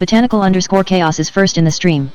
Botanical_chaos is first in the stream.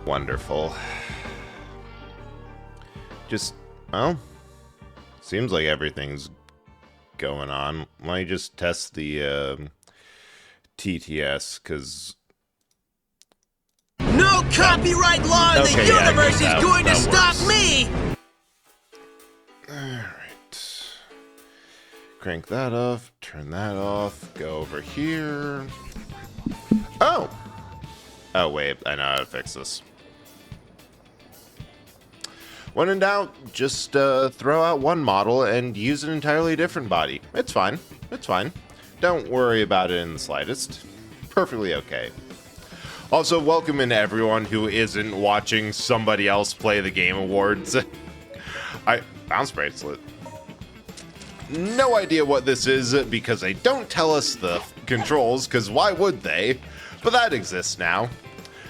Wonderful. Just, well, seems like everything's going on. Let me just test the TTS, because... No copyright law in the universe is going to stop me! Alright. Crank that off, turn that off, go over here. Oh! Oh, wait, I know how to fix this. When in doubt, just throw out one model and use an entirely different body. It's fine. It's fine. Don't worry about it in the slightest. Perfectly okay. Also, welcome in everyone who isn't watching somebody else play the Game Awards. Bounce bracelet. No idea what this is because they don't tell us the controls, because why would they? But that exists now.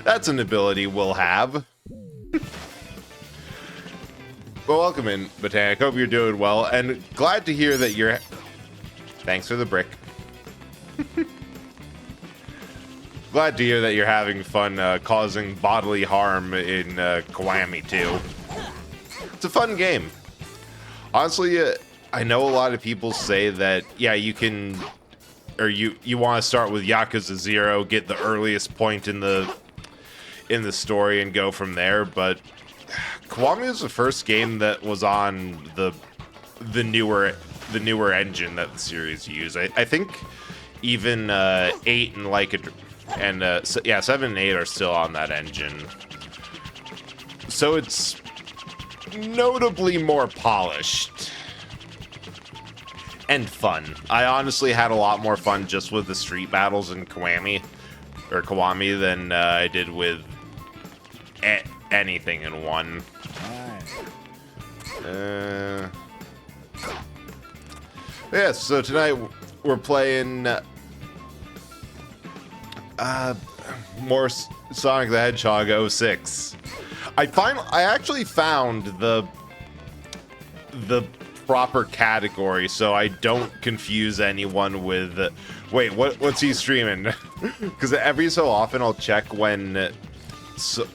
That's an ability we'll have. Well, welcome in, Botanic. Hope you're doing well, and glad to hear that you're... Thanks for the brick. Glad to hear that you're having fun causing bodily harm in Kiwami 2. It's a fun game. Honestly, I know a lot of people say that, yeah, you can... Or you want to start with Yakuza 0, get the earliest point in the story and go from there, but... Kiwami was the first game that was on the newer engine that the series used. I think even 8 and yeah, 7 and 8 are still on that engine. So it's notably more polished and fun. I honestly had a lot more fun just with the street battles in Kiwami than I did with anything in 1. Yeah, so tonight we're playing more Sonic the Hedgehog 06. I actually found the proper category so I don't confuse anyone with wait, what's he streaming? Because every so often I'll check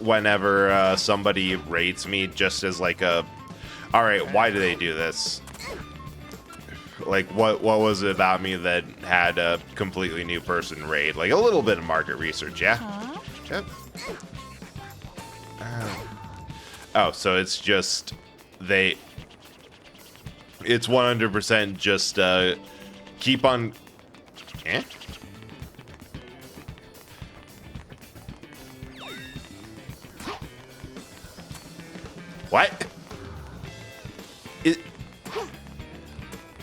whenever somebody rates me just as like a, all right, why do they do this? Like, what was it about me that had a completely new person raid? Like, a little bit of market research, yeah? Yep. Oh, so it's just, it's 100% just, keep on, eh? What?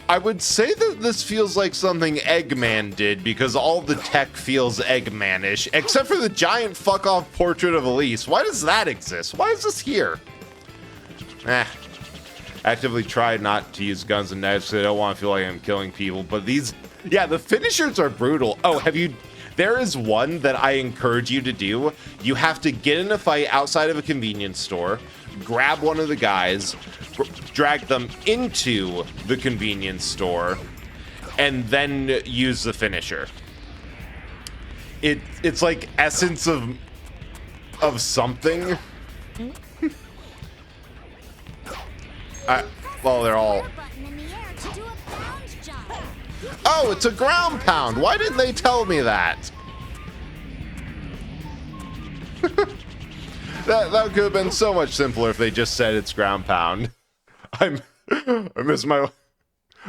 I would say that this feels like something Eggman did because all the tech feels Eggman-ish, except for the giant fuck-off portrait of Elise. Why does that exist? Why is this here? Actively tried not to use guns and knives because I don't want to feel like I'm killing people, but these... Yeah, the finishers are brutal. Oh, there is one that I encourage you to do. You have to get in a fight outside of a convenience store, grab one of the guys, drag them into the convenience store, and then use the finisher. It's like essence of something. Well, they're all... Oh, it's a ground pound. Why didn't they tell me that? That could have been so much simpler if they just said it's ground pound. I miss my...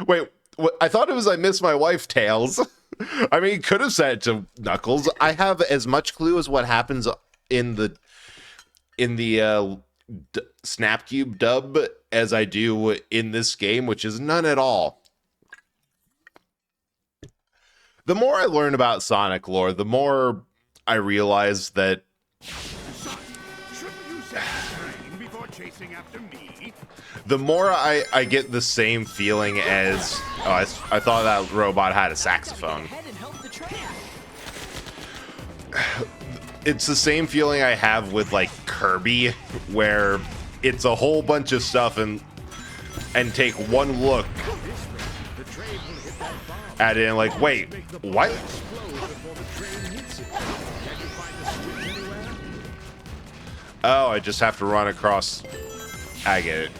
Wait, what? I thought it was I miss my wife, Tails. I mean, he could have said it to Knuckles. I have as much clue as what happens in the Snapcube dub as I do in this game, which is none at all. The more I learn about Sonic lore, the more I realize that the more I get the same feeling as... Oh, I thought that robot had a saxophone. It's the same feeling I have with, like, Kirby, where it's a whole bunch of stuff and take one look at it and like, wait, what? Oh, I just have to run across. I get it.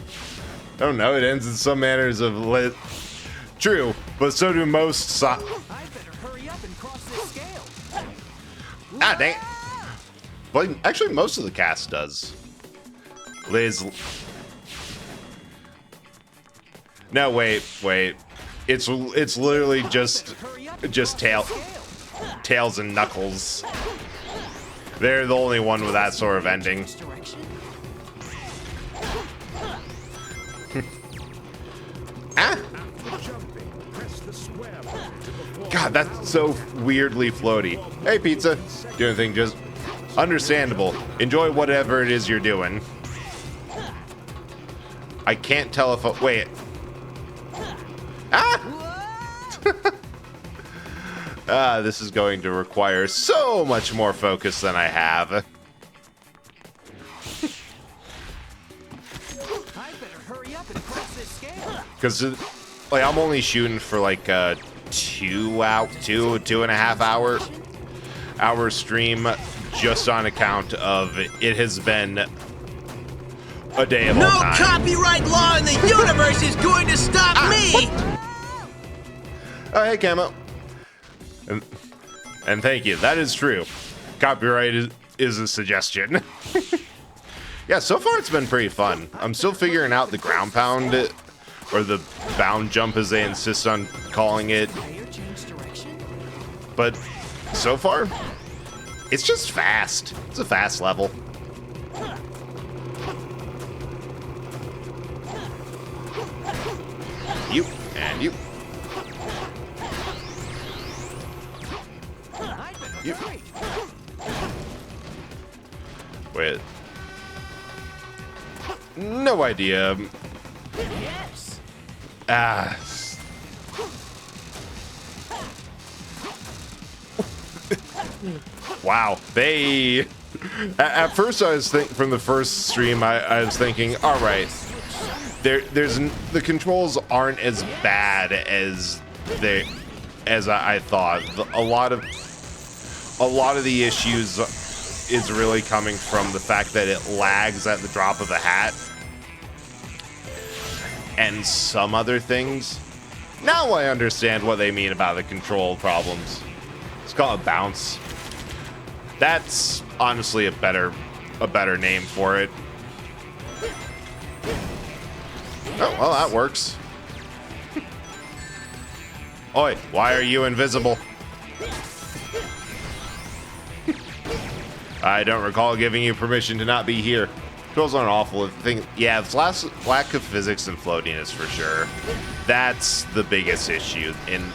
Oh no, it ends in some manners of lit. True, but so do most I better hurry up and cross this scale. Ah, dang it. Well, actually, most of the cast does. Liz. No, wait. It's literally just Tails and Knuckles. They're the only one with that sort of ending. Ah! God, that's so weirdly floaty. Hey, pizza. Do anything just understandable. Enjoy whatever it is you're doing. I can't tell if wait. Ah! This is going to require so much more focus than I have. I better hurry up and cross this scale. Because like I'm only shooting for like a 2.5 hour stream just on account of it has been a day of all No time. copyright law in the universe is going to stop me! Oh, hey, Camo. And thank you. That is true. Copyright is a suggestion. Yeah, so far it's been pretty fun. I'm still figuring out the ground pound, or the bound jump as they insist on calling it. But so far, it's just fast. It's a fast level. You and you. You. Wait. No idea. Yes. Ah. Wow. They. At first, I was from the first stream, I was thinking, all right, the controls aren't as bad as I thought. A lot of the issues is really coming from the fact that it lags at the drop of a hat and some other things. Now I understand what they mean about the control problems. It's called a bounce. That's honestly a better name for it. Oh, well, that works. Oi, why are you invisible? I don't recall giving you permission to not be here. Controls are an awful thing. Yeah, it's lack of physics and floatiness for sure. That's the biggest issue in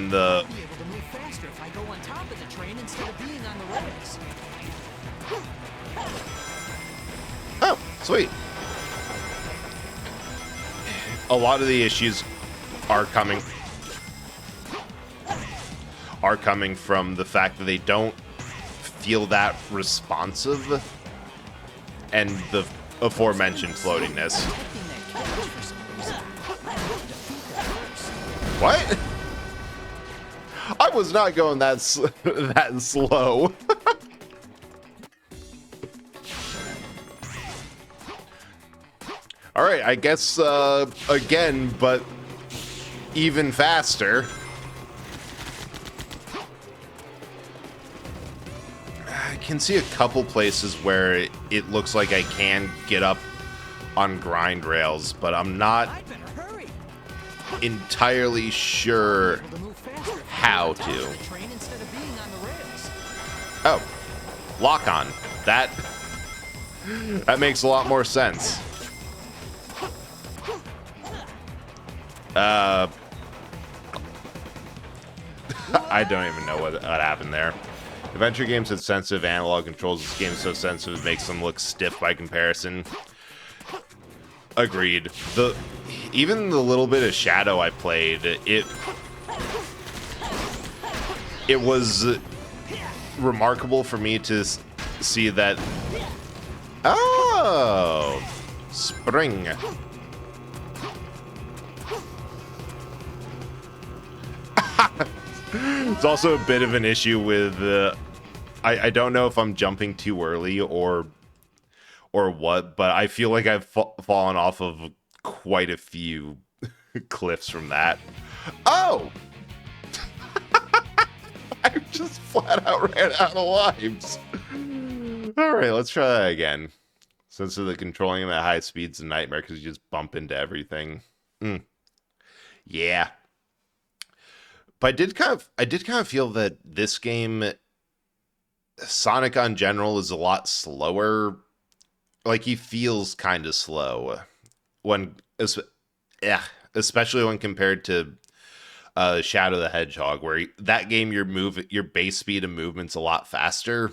the. I'll be able to move faster if I go on top of the train instead of being on the rails. Oh, sweet. A lot of the issues are coming from the fact that they don't feel that responsive and the aforementioned floatiness. What? I was not going that slow. All right, I guess again, but even faster. I can see a couple places where it looks like I can get up on grind rails, but I'm not entirely sure how to. Oh, lock on. That makes a lot more sense. I don't even know what happened there. Adventure games have sensitive analog controls. This game is so sensitive it makes them look stiff by comparison. Agreed. Even the little bit of Shadow I played, it was remarkable for me to see that. Oh, spring. It's also a bit of an issue with I don't know if I'm jumping too early or what, but I feel like I've fallen off of quite a few cliffs from that. Oh! I just flat out ran out of lives. Alright, let's try that again. Since the controlling them at high speeds a nightmare because you just bump into everything. Yeah. But I did kind of feel that this game, Sonic on general, is a lot slower. Like, he feels kind of slow especially when compared to Shadow the Hedgehog, where that game your base speed of movement's a lot faster.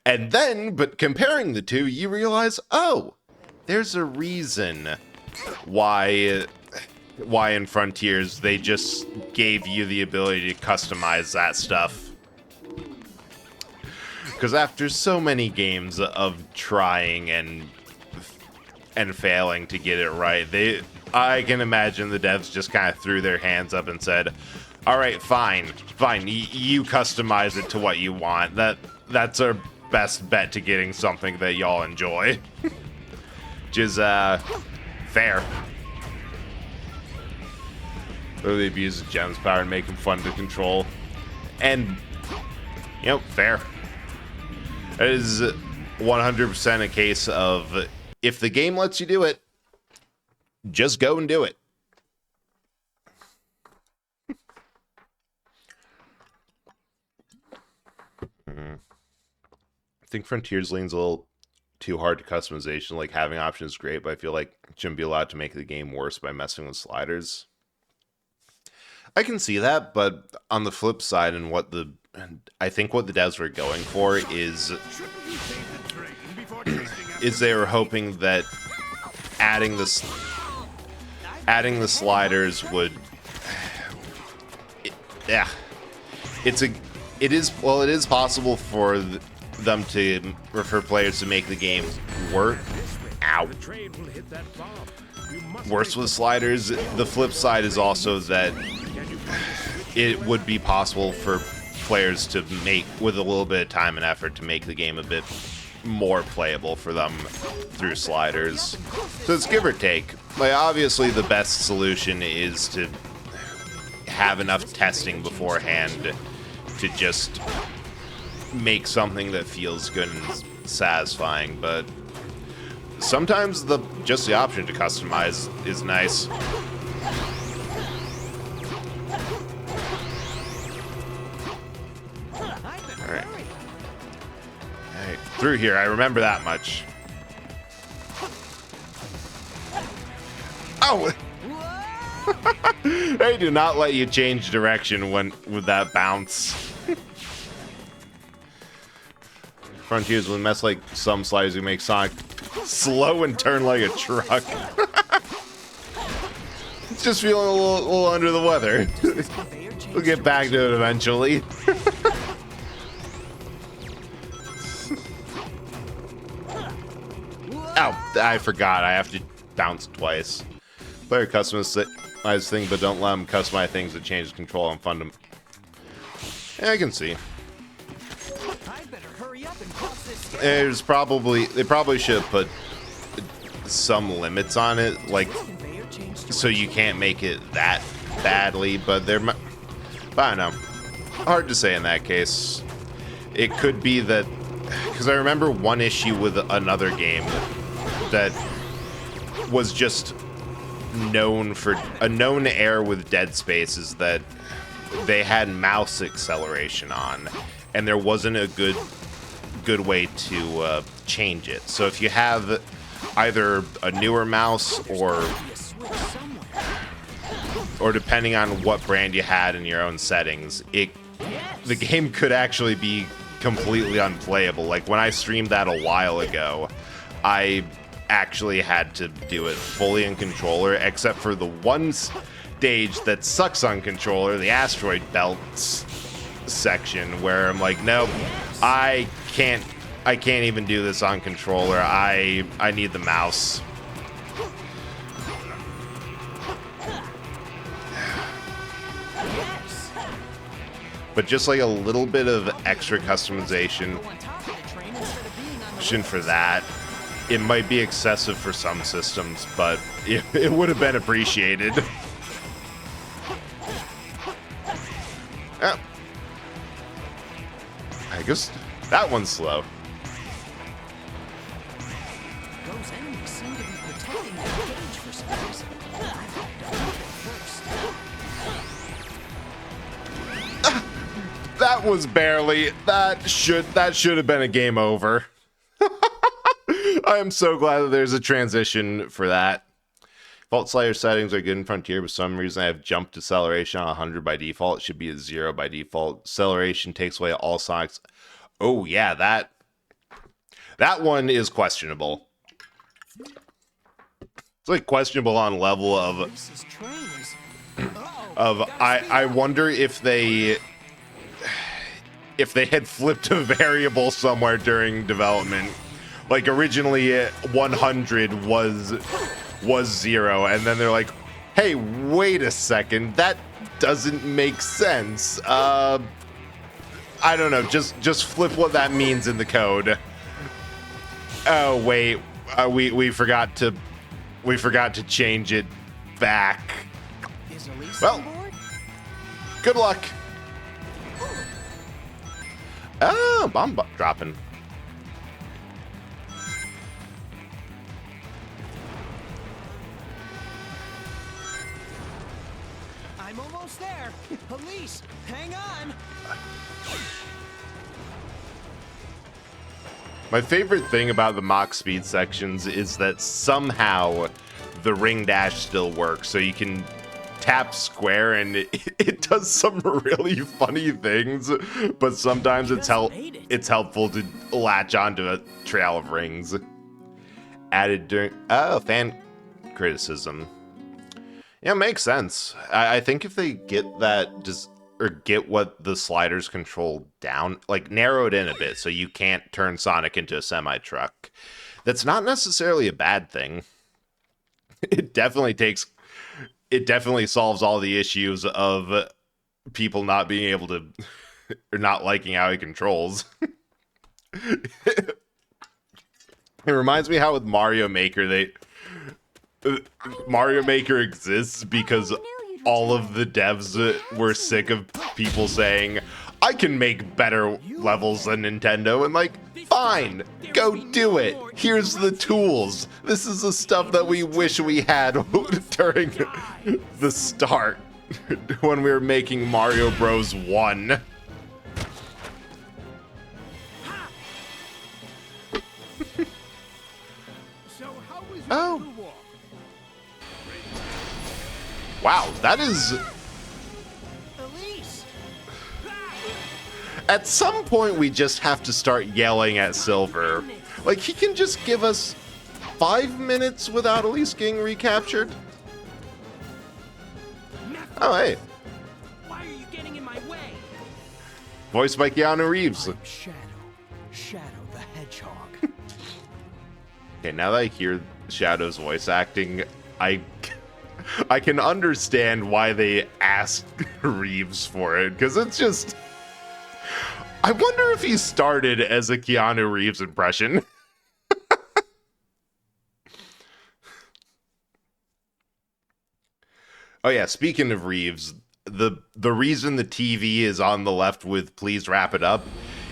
And then, but comparing the two, you realize, oh, there's a reason why in Frontiers they just gave you the ability to customize that stuff. Because after so many games of trying and failing to get it right, I can imagine the devs just kind of threw their hands up and said, all right, fine, you customize it to what you want. That's our best bet to getting something that y'all enjoy. Which is, fair. Really abuse the gem's power and make them fun to control. And, fair. It is 100% a case of, if the game lets you do it, just go and do it. I think Frontiers leans a little too hard to customization. Like, having options is great, but I feel like it shouldn't be allowed to make the game worse by messing with sliders. I can see that, but on the flip side, I think what the devs were going for is they were hoping that adding the sliders would, it is possible for them for players to make the game worse with sliders. The flip side is also that it would be possible for players to make, with a little bit of time and effort, to make the game a bit more playable for them through sliders. So it's give or take. Like, obviously the best solution is to have enough testing beforehand to just make something that feels good and satisfying, but sometimes just the option to customize is nice. Alright, through here, I remember that much. Oh! They do not let you change direction with that bounce. Frontiers will mess like some sliders who make Sonic slow and turn like a truck. It's just feeling a little under the weather. We'll get back to it eventually. Oh, I forgot. I have to bounce twice. Player customize thing, but don't let them customize things that changes control on fun to... Yeah, I can see. They probably should have put some limits on it, like, so you can't make it that badly, but I don't know. Hard to say in that case. It could be that, because I remember one issue with another game that was just known for a known error with Dead Space is that they had mouse acceleration on, and there wasn't a good way to change it. So if you have either a newer mouse or depending on what brand you had in your own settings, the game could actually be completely unplayable. Like when I streamed that a while ago, I actually had to do it fully in controller, except for the one stage that sucks on controller, the asteroid belts section, where I'm like, nope, I can't even do this on controller. I need the mouse. but just like a little bit of extra customization for that. It might be excessive for some systems, but it would have been appreciated. Yeah. I guess that one's slow. Those enemies seem to be protecting their cage for some reason. I hope to hurt it first. That was barely. That should have been a game over. I am so glad that there's a transition for that. Fault slider settings are good in Frontier, but for some reason I have jump deceleration on 100 by default. It should be a 0 by default. Acceleration takes away all Sonics. Oh yeah, that one is questionable. It's like questionable on level of I wonder if they had flipped a variable somewhere during development. Like originally 100 was 0, and then they're like, hey, wait a second, that doesn't make sense. I don't know, just flip what that means in the code. Oh wait, we forgot to change it back. Well, good luck. Oh, bomb dropping. I'm almost there. Police, hang on. My favorite thing about the Mach speed sections is that somehow the ring dash still works, so you can tap square and it does some really funny things, but sometimes it's helpful to latch onto a trail of rings. Added during fan criticism. Yeah, makes sense. I think if they get that or get what the sliders control down, like narrow it in a bit so you can't turn Sonic into a semi-truck, that's not necessarily a bad thing. It definitely solves all the issues of people not being able to, or not liking how he controls. It reminds me how with Mario Maker, Mario Maker exists because all of the devs were sick of people saying, I can make better levels than Nintendo, and like, fine, go do it. Here's the tools. This is the stuff that we wish we had during the start when we were making Mario Bros. 1. Oh. Wow, that is... At some point, we just have to start yelling at Silver. Like, he can just give us 5 minutes without Elise getting recaptured? Oh, hey. Why are you getting in my way? Voiced by Keanu Reeves. Shadow the Hedgehog. Okay, now that I hear Shadow's voice acting, I can understand why they asked Reeves for it, because it's just... I wonder if he started as a Keanu Reeves impression. Oh yeah, speaking of Reeves, the reason the TV is on the left with please wrap it up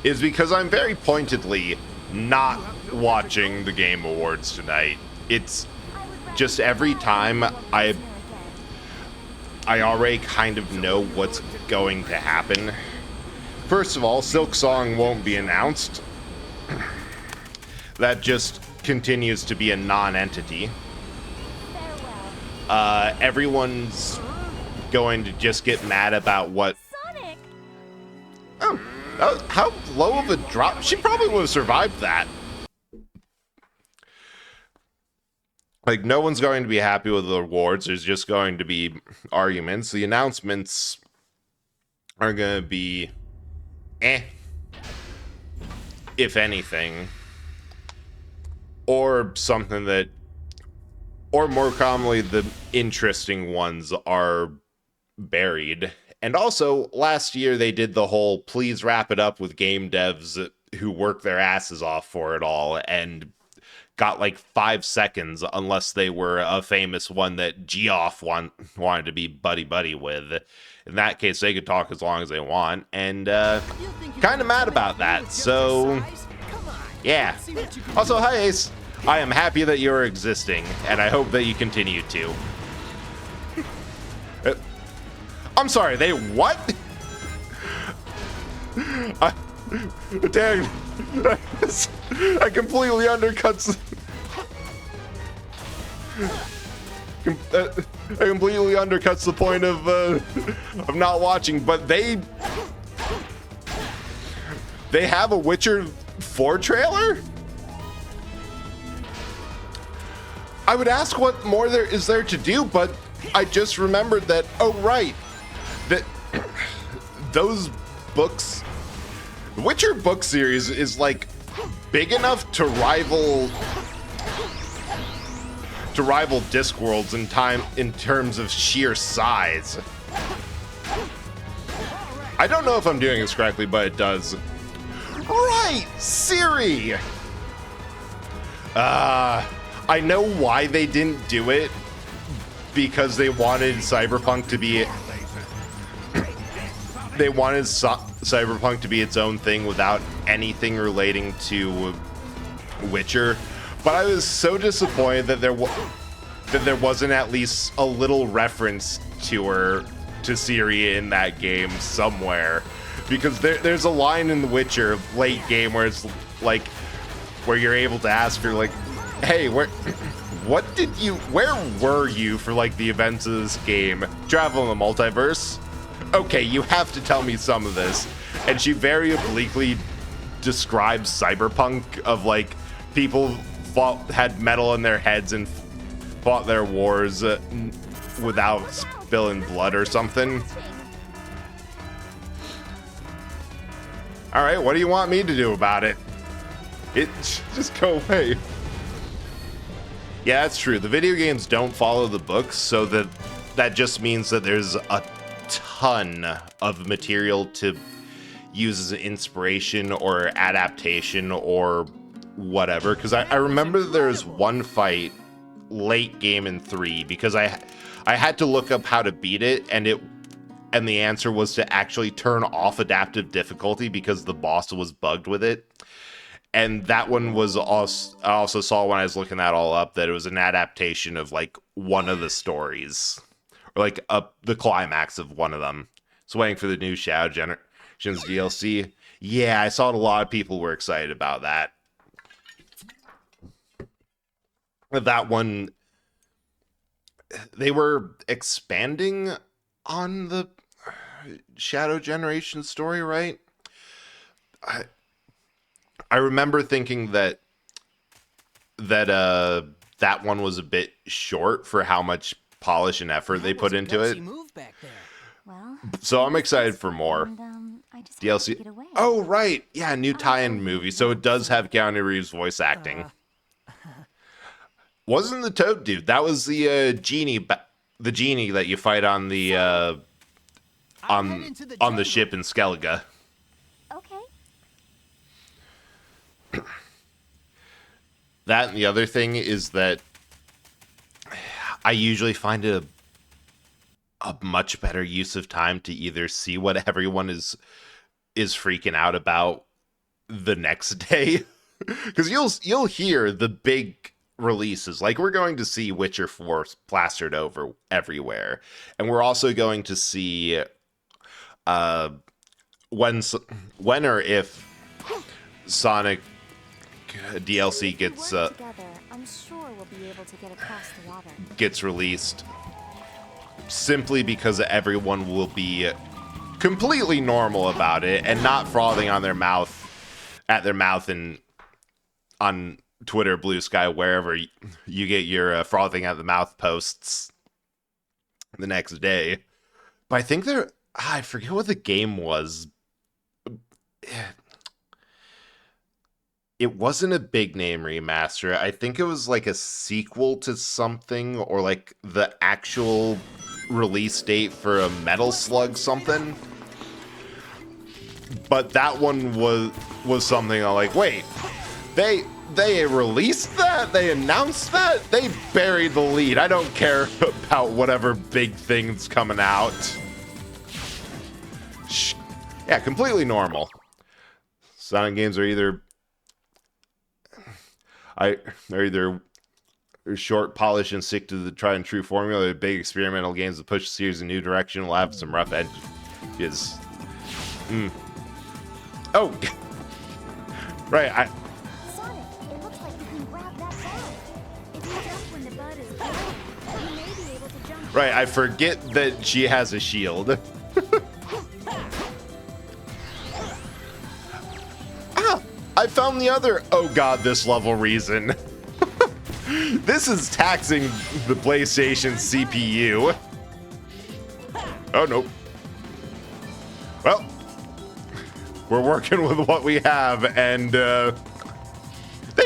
is because I'm very pointedly not watching the Game Awards tonight. It's just every time I already kind of know what's going to happen. First of all, Silk Song won't be announced. That just continues to be a non-entity. Everyone's going to just get mad about what... Sonic! Oh, how low of a drop? She probably would have survived that. Like, no one's going to be happy with the awards. There's just going to be arguments. The announcements are going to be... if anything. Or something that... Or more commonly, the interesting ones are buried. And also, last year they did the whole please wrap it up with game devs who work their asses off for it all and got like 5 seconds unless they were a famous one that Geoff wanted to be buddy-buddy with. In that case, they could talk as long as they want, and kind of mad about that, so yeah. Also, hi Ace. I am happy that you're existing, and I hope that you continue to. I'm sorry, they what? Dang. I completely undercuts. I completely undercuts the point of not watching, but they have a Witcher 4 trailer? I would ask what more there is there to do, but I just remembered that, oh right, that those books, the Witcher book series is like big enough to rival Discworld's in terms of sheer size. I don't know if I'm doing this correctly, but it does. Right, Siri. I know why they didn't do it, because they wanted Cyberpunk to be Cyberpunk to be its own thing without anything relating to Witcher. But I was so disappointed that there wasn't at least a little reference to Ciri in that game somewhere, because there's a line in the Witcher late game where it's like, where you're able to ask her like, hey, where were you for like the events of this game? Travel in the multiverse? Okay, you have to tell me some of this. And she very obliquely describes Cyberpunk of like people had metal in their heads and fought their wars without spilling blood or something. All right, what do you want me to do about it? Just go away. Yeah, that's true. The video games don't follow the books, so that just means that there's a ton of material to use as an inspiration or adaptation or whatever. Because I remember there's one fight late game in 3, because I had to look up how to beat it, and the answer was to actually turn off adaptive difficulty because the boss was bugged with it. And that one was also, I also saw when I was looking that all up that it was an adaptation of like one of the stories, or like the climax of one of them. So waiting for the new Shadow Generations DLC. Yeah, I saw a lot of people were excited about that. That one, they were expanding on the Shadow Generation story, right? I remember thinking that one was a bit short for how much polish and effort they put into it. Well, So I'm excited for more. and, I just have to DLC. get away. Oh, right. Yeah, new tie-in movie. So it does have Keanu Reeves voice acting. Wasn't the Toad dude. That was the genie that you fight on the on the ship in Skellige. Okay. That and the other thing is that I usually find it a much better use of time to either see what everyone is freaking out about the next day, because you'll hear the big releases, like we're going to see Witcher 4 plastered over everywhere, and we're also going to see when or if Sonic DLC gets together, I'm sure we'll be able to get across the water. gets released, simply because everyone will be completely normal about it and not frothing on their mouth and on Twitter, Blue Sky, wherever you get your frothing at the mouth posts the next day. But I think I forget what the game was. It wasn't a big name remaster. I think it was like a sequel to something, or like the actual release date for a Metal Slug something. But that one was something I'm like, wait, they released that? They announced that? They buried the lead. I don't care about whatever big thing's coming out. Yeah, completely normal. Sonic games are either short, polish, and stick to the tried and true formula. They're big experimental games that push the series in a new direction. Will have some rough edges. Oh, right. Sonic, it looks like you can grab that bud. If you jump when the bud is growing, you may be able to jump. Right, I forget that she has a shield. I found the other oh god this level reason. This is taxing the PlayStation CPU. Oh nope. Well, we're working with what we have, and they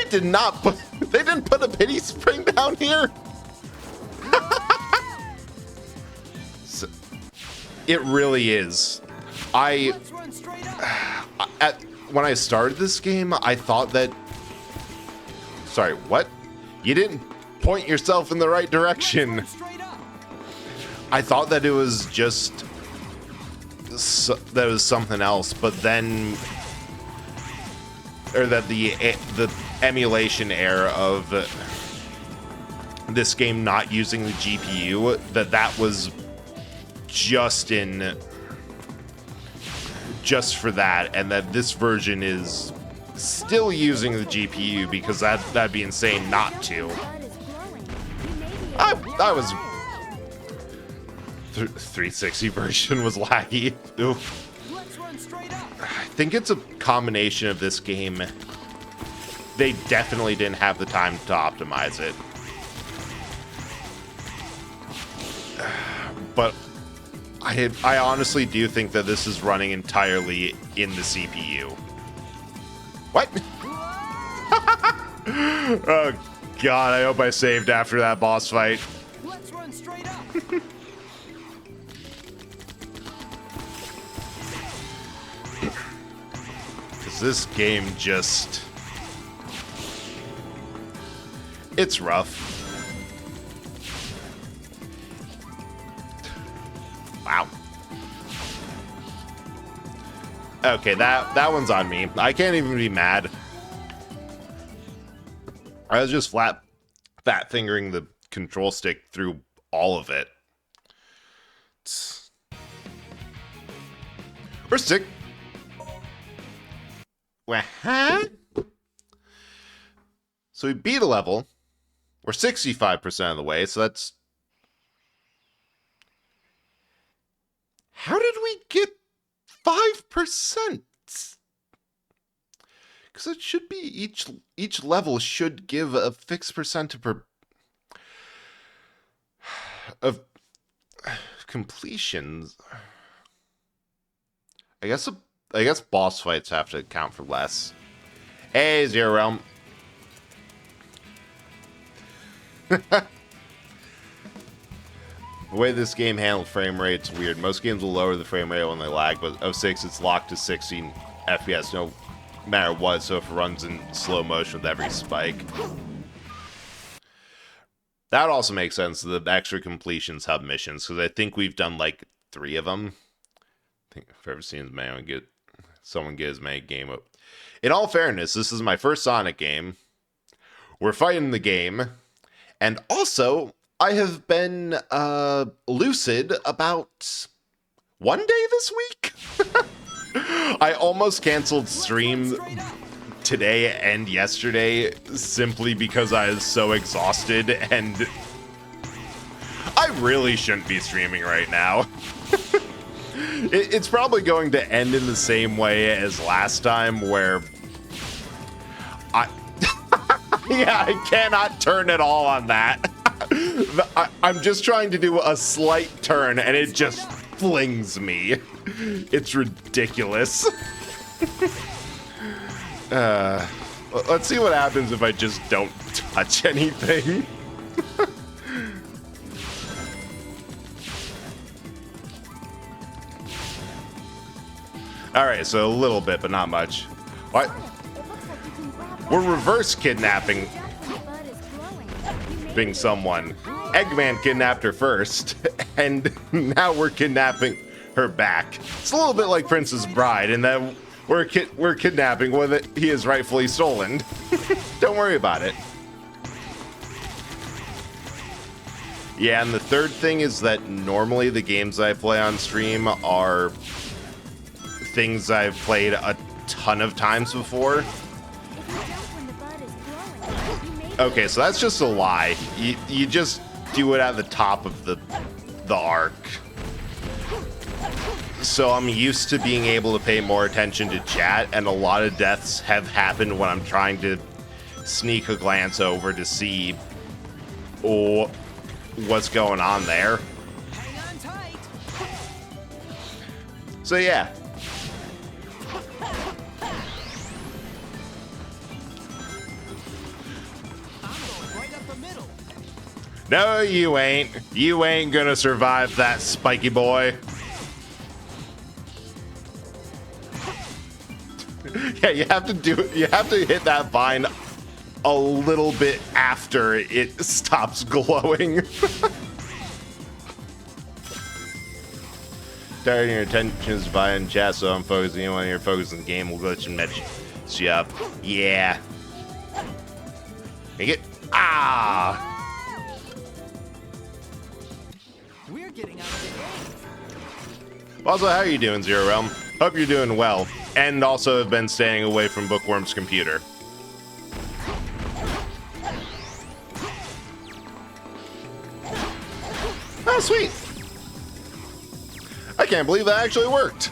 didn't put a pity spring down here. So, it really is. Let's run straight up. When I started this game, I thought that... Sorry, what? You didn't point yourself in the right direction. Straight up. I thought that it was just... that it was something else, but then... Or that the emulation error of this game not using the GPU, that was just for that, and that this version is still using the GPU because that'd be insane not to. I was 360 version was laggy. Oof. Let's run straight up. I think it's a combination of this game. They definitely didn't have the time to optimize it. But I honestly do think that this is running entirely in the CPU. What? Oh god, I hope I saved after that boss fight. Let's run straight up. Because this game just... It's rough. Wow. Okay, that one's on me. I can't even be mad. I was just fat fingering the control stick through all of it. Or stick. What? So we beat a level. We're 65% of the way, so that's... How did we get 5%? Because it should be each level should give a fixed percent of completions. I guess boss fights have to count for less. Hey, Zero Realm. The way this game handled frame rate's weird. Most games will lower the frame rate when they lag, but 06 it's locked to 16 FPS no matter what, so if it runs in slow motion with every spike. That also makes sense, the extra completions hub missions, because I think we've done like 3 of them. I think I've ever seen someone get as many game up. In all fairness, this is my first Sonic game. We're fighting the game, and also... I have been lucid about one day this week. I almost canceled stream today and yesterday simply because I was so exhausted, and I really shouldn't be streaming right now. It's probably going to end in the same way as last time, where yeah, I cannot turn at all on that. I'm just trying to do a slight turn, and it just flings me. It's ridiculous. Let's see what happens if I just don't touch anything. All right, so a little bit, but not much. What? It looks like you can grab that We're reverse kidnapping just when the bud is glowing. You may being someone. Eggman kidnapped her first, and now we're kidnapping her back. It's a little bit like Princess Bride, in that we're kidnapping what he is rightfully stolen. Don't worry about it. Yeah, and the third thing is that normally the games I play on stream are things I've played a ton of times before. If you jump when the bud is glowing, you may be Okay, so that's just a lie. You just do it at the top of the arc. So I'm used to being able to pay more attention to chat, and a lot of deaths have happened when I'm trying to sneak a glance over to see what's going on there. Hang on tight. So yeah. I'm going right up the middle. No, you ain't. You ain't gonna survive that, spiky boy. Yeah, you have to do it. You have to hit that vine a little bit after it stops glowing. Starting your attention is vine chat, so I'm focusing on your focus on the game. Will glitch and match you up. Yeah. Make it. Ah. We're getting out of the game. Also, how are you doing, Zero Realm? Hope you're doing well, and also have been staying away from Bookworm's computer. Oh, sweet. I can't believe that actually worked.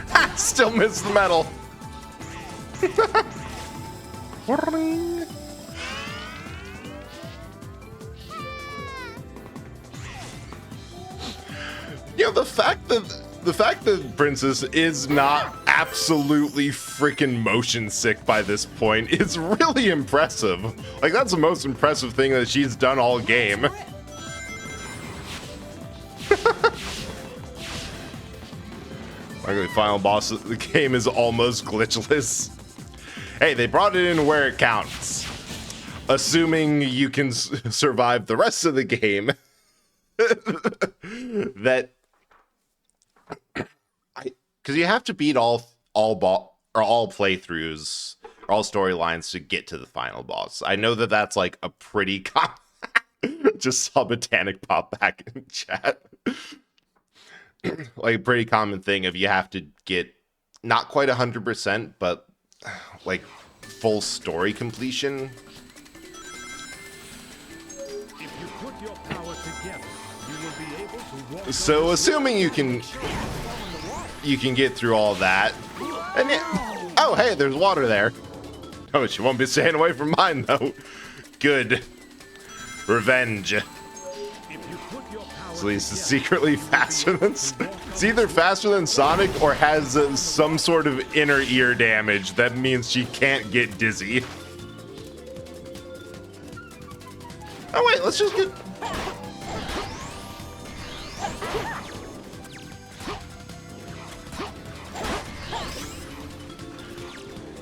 Ha! Still missed the medal. You know, the fact that Princess is not absolutely freaking motion sick by this point is really impressive. Like, that's the most impressive thing that she's done all game. Like, the final boss of the game is almost glitchless. Hey, they brought it in where it counts. Assuming you can survive the rest of the game. That... Because you have to beat all playthroughs, or all storylines to get to the final boss. I know that that's like a pretty just saw Botanic pop back in chat. Like a pretty common thing of you have to get not quite 100%, but like full story completion. If you put your power together, you will be able to walk. So assuming you can get through all that, and oh hey, there's water there. Oh, she won't be staying away from mine though. Good. Revenge. If you put your power So he's secretly faster than... It's either faster than Sonic or has some sort of inner ear damage that means she can't get dizzy. Oh wait, let's just get...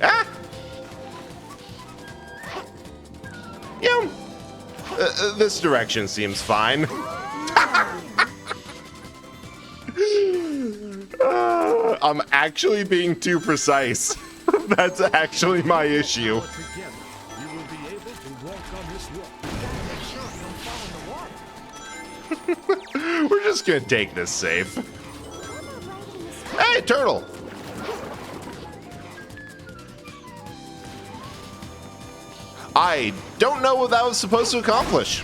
Ah! Yeah. This direction seems fine. I'm actually being too precise. That's actually my issue. together, you will be able to walk on this rock. Make sure you don't fall in the water. We're just gonna take this safe. How about riding the storm? Hey, turtle! I don't know what that was supposed to accomplish,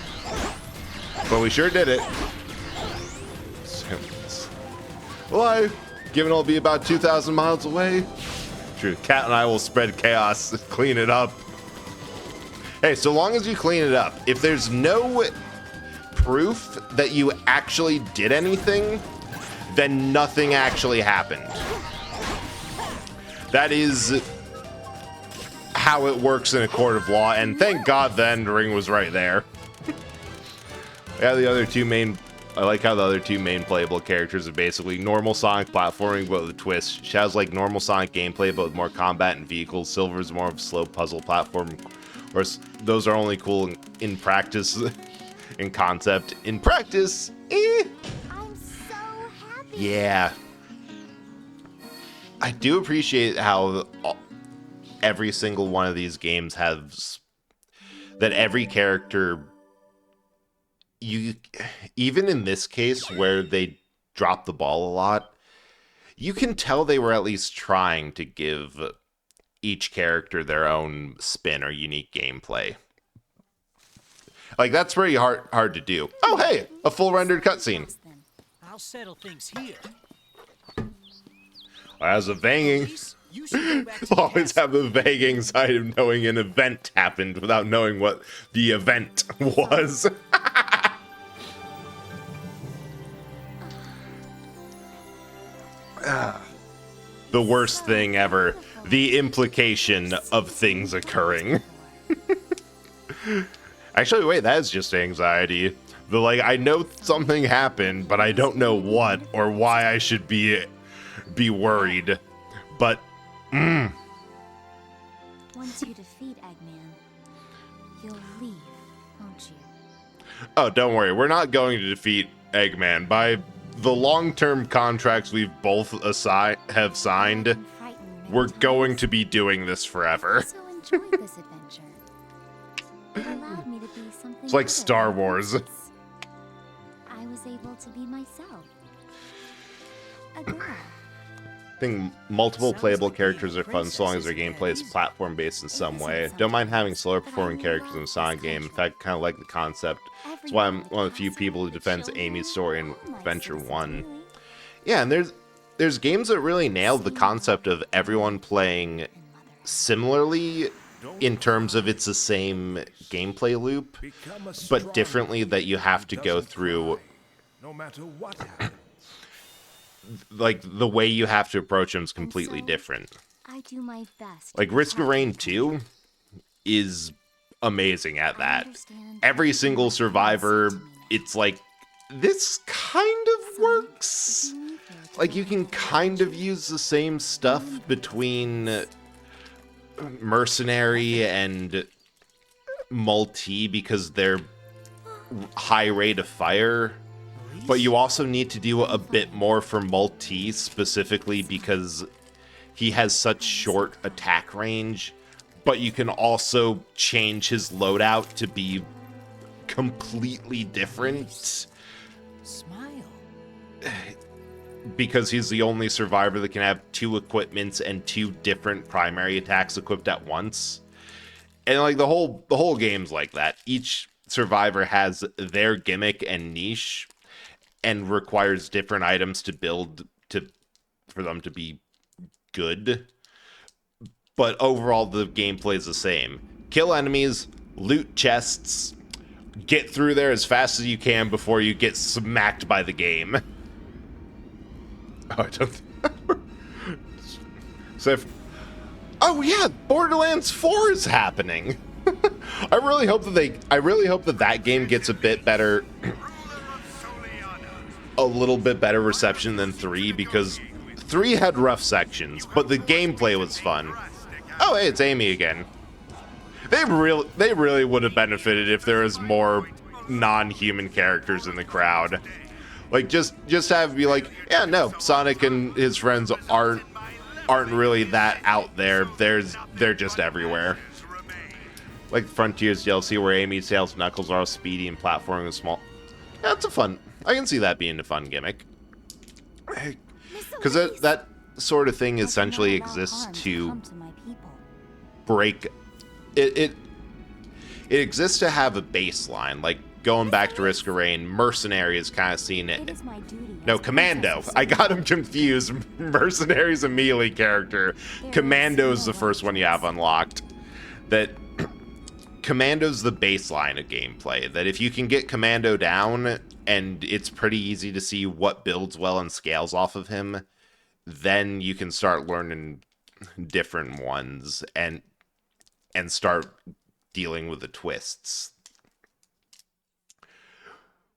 but we sure did it. Well, given it'll be about 2,000 miles away. True, Cat and I will spread chaos, clean it up. Hey, so long as you clean it up, if there's no proof that you actually did anything, then nothing actually happened. That is how it works in a court of law, and thank God the End Ring was right there. Yeah, the other two main I like how the other two main playable characters are basically normal Sonic platforming, but with a twist. Shadow's like normal Sonic gameplay, but with more combat and vehicles. Silver's more of a slow puzzle platform. Of course, those are only cool in practice, in concept. In practice, I'm so happy. yeah. I do appreciate how every single one of these games has that every character, you, even in this case where they drop the ball a lot, you can tell they were at least trying to give each character their own spin or unique gameplay. Like, that's pretty hard to do. Oh, hey, a full rendered cutscene. I'll settle things here. As a banging, You should go back to the always castle. have the vague anxiety of knowing an event happened without knowing what the event was. The worst thing ever. The implication of things occurring. Actually, wait, that is just anxiety. The, like, I know something happened, but I don't know what or why I should be worried. But, Once you defeat Eggman, you'll leave, won't you? oh, don't worry, we're not going to defeat Eggman. By the long-term contracts we've both have signed, I've been frightened many we're times. going to be doing this I forever. also enjoyed this adventure. It allowed me to be something. It's like other Star than Wars. I was able to be myself. A girl. I think multiple playable characters are fun so long as their gameplay is platform-based in some way. Don't mind having slower performing characters in a Sonic game. In fact, kind of like the concept. That's why I'm one of the few people who defends Amy's story in Adventure 1. Yeah, and there's games that really nailed the concept of everyone playing similarly in terms of it's the same gameplay loop, Become a but strong differently that you have to go doesn't through. cry, no matter what happens. Like, the way you have to approach them is completely different. I do my best. Like, to Risk of help Rain you. 2 is amazing at I that. understand Every that single you survivor, listen to me now. it's like, this kind of So, works. if you need her to Like, you go can on an kind of adventure, use the same stuff between Mercenary and Multi because they're high rate of fire. But you also need to do a bit more for Multi specifically because he has such short attack range. But you can also change his loadout to be completely different Smile. because he's the only survivor that can have two equipments and two different primary attacks equipped at once. And like the whole game's like that. Each survivor has their gimmick and niche and requires different items to build for them to be good. But overall the gameplay is the same. Kill enemies, loot chests, get through there as fast as you can before you get smacked by the game. Oh, I don't. So oh yeah, Borderlands 4 is happening. I really hope that that game gets a bit better, a little bit better reception than 3 because 3 had rough sections, but the gameplay was fun. Oh, hey, it's Amy again. They really would have benefited if there was more non-human characters in the crowd. Like just have it be like, yeah, no, Sonic and his friends aren't really that out there. They're just everywhere. Like Frontiers DLC where Amy, Tails, and Knuckles are all speedy and platforming and small. Yeah, it's a fun. I can see that being a fun gimmick. Because that sort of thing essentially exists to break it exists to have a baseline. Like going back to Risk of Rain, Mercenary is kind of seen it. No, Commando. I got him confused. Mercenary's a melee character. Commando's the first one you have unlocked. That Commando's the baseline of gameplay. That if you can get Commando down, and it's pretty easy to see what builds well and scales off of him, then you can start learning different ones and start dealing with the twists.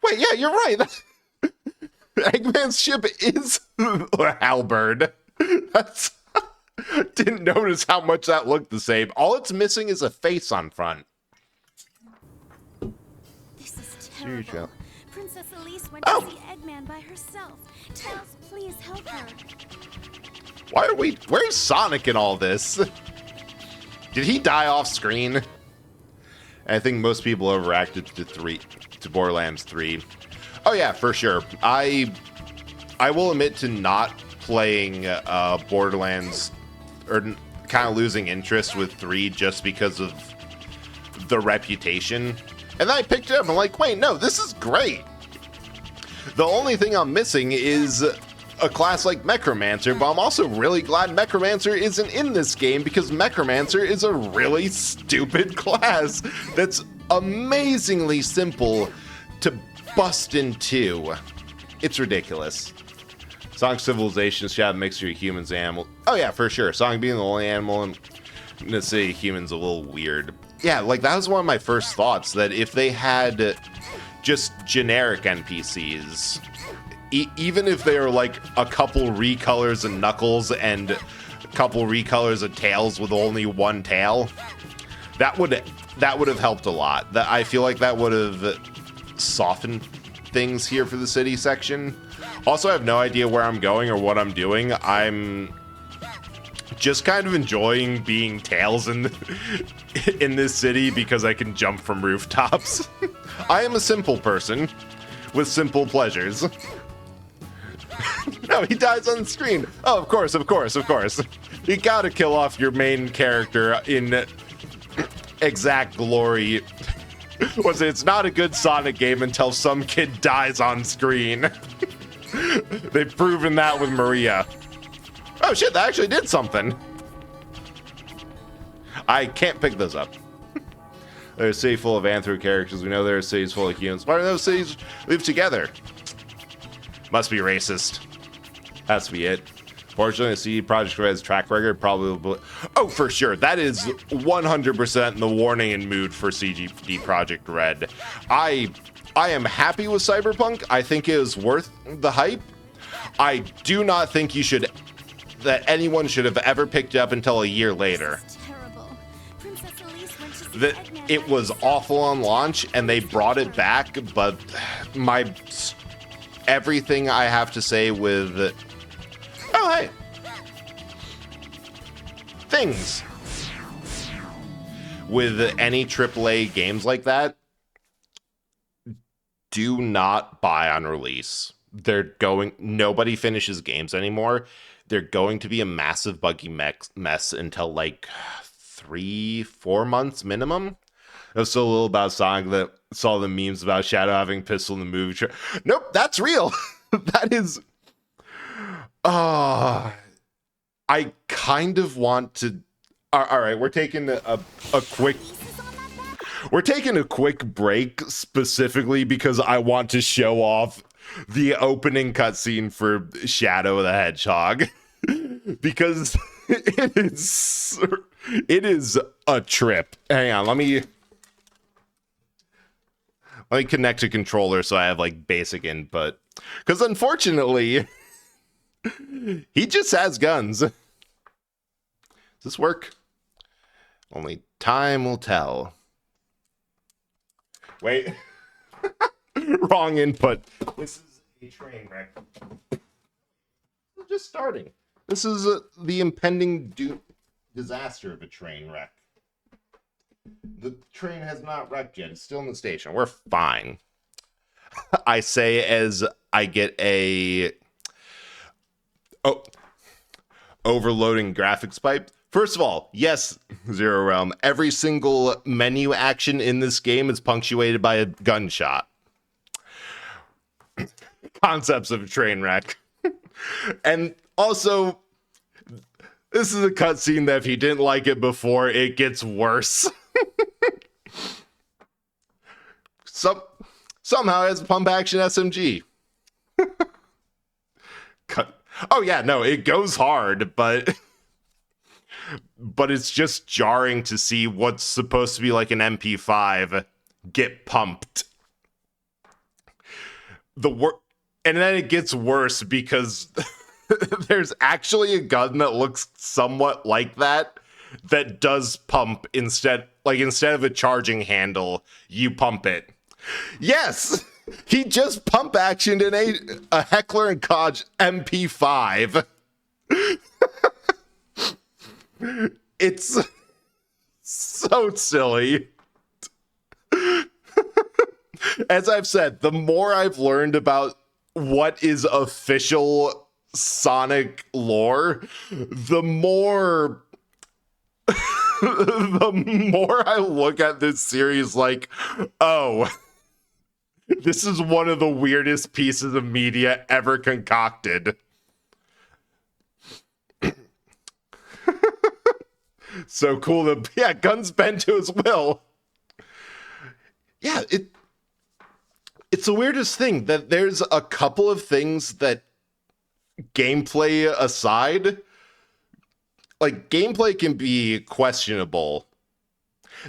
Wait, yeah, you're right. Eggman's ship is Halberd. That's didn't notice how much that looked the same. All it's missing is a face on front. This is Huge, terrible. Princess Elise went Oh. to see Eggman by herself. Tails, please help her. Where's Sonic in all this? Did he die off screen? I think most people overreacted to Borderlands 3. Oh yeah, for sure. I will admit to not playing Borderlands, or kind of losing interest with 3 just because of the reputation. And then I picked it up and I'm like, wait, no, this is great. The only thing I'm missing is a class like Mechromancer, but I'm also really glad Mechromancer isn't in this game because Mechromancer is a really stupid class that's amazingly simple to bust into. It's ridiculous. Sonic Civilization should have a mixture of humans and animals. Oh yeah, for sure. Sonic being the only animal in the city, humans a little weird. Yeah, like that was one of my first thoughts, that if they had just generic NPCs, even if they were like a couple recolors of Knuckles and a couple recolors of Tails with only one tail, that would have helped a lot. That I feel like that would have softened things here for the city section. Also, I have no idea where I'm going or what I'm doing. I'm just kind of enjoying being Tails in this city because I can jump from rooftops. I am a simple person with simple pleasures. No, he dies on the screen. Oh, of course. You gotta kill off your main character in exact glory. It's not a good Sonic game until some kid dies on screen. They've proven that with Maria. Oh shit, that actually did something. I can't pick those up. There's a city full of anthro characters. We know there are cities full of humans. Why do those cities live together? Must be racist. Has to be it. Fortunately, the CD Projekt Red's track record probably... Oh, for sure. That is 100% in the warning and mood for CD Projekt Red. I am happy with Cyberpunk. I think it is worth the hype. I do not think that anyone should have ever picked it up until a year later. This is terrible. Princess Elise went to see That Eggman it by was herself. awful on launch and they brought it back, but everything I have to say with... Oh, hey. Things. With any AAA games like that, do not buy on release. Nobody finishes games anymore. They're going to be a massive buggy mess until like 3-4 months minimum. I was so little about Sonic that saw the memes about Shadow having pistol in the movie. Nope, that's real. That is... I kind of want to... All right, we're taking a quick... We're taking a quick break specifically because I want to show off the opening cutscene for Shadow the Hedgehog. Because it is a trip. Hang on, let me connect a controller so I have like basic input. Because unfortunately, he just has guns. Does this work? Only time will tell. Wait. Wrong input. This is a train wreck. We're just starting. This is the impending disaster of a train wreck. The train has not wrecked yet. It's still in the station. We're fine. I say as I get a... Oh. Overloading graphics pipe. First of all, yes, Zero Realm, every single menu action in this game is punctuated by a gunshot. Concepts of a train wreck. And also, this is a cutscene that if you didn't like it before, it gets worse. Somehow it has a pump action SMG. Oh yeah, no, it goes hard, but it's just jarring to see what's supposed to be like an MP5 get pumped. And then it gets worse because there's actually a gun that looks somewhat like that does pump instead of a charging handle, you pump it. Yes, he just pump actioned in a Heckler & Koch MP5. It's so silly. As I've said, the more I've learned about what is official Sonic lore, the more I look at this series like, oh, this is one of the weirdest pieces of media ever concocted. So cool that, yeah, guns bend to his will. Yeah, it's the weirdest thing that there's a couple of things that, gameplay aside, like, gameplay can be questionable.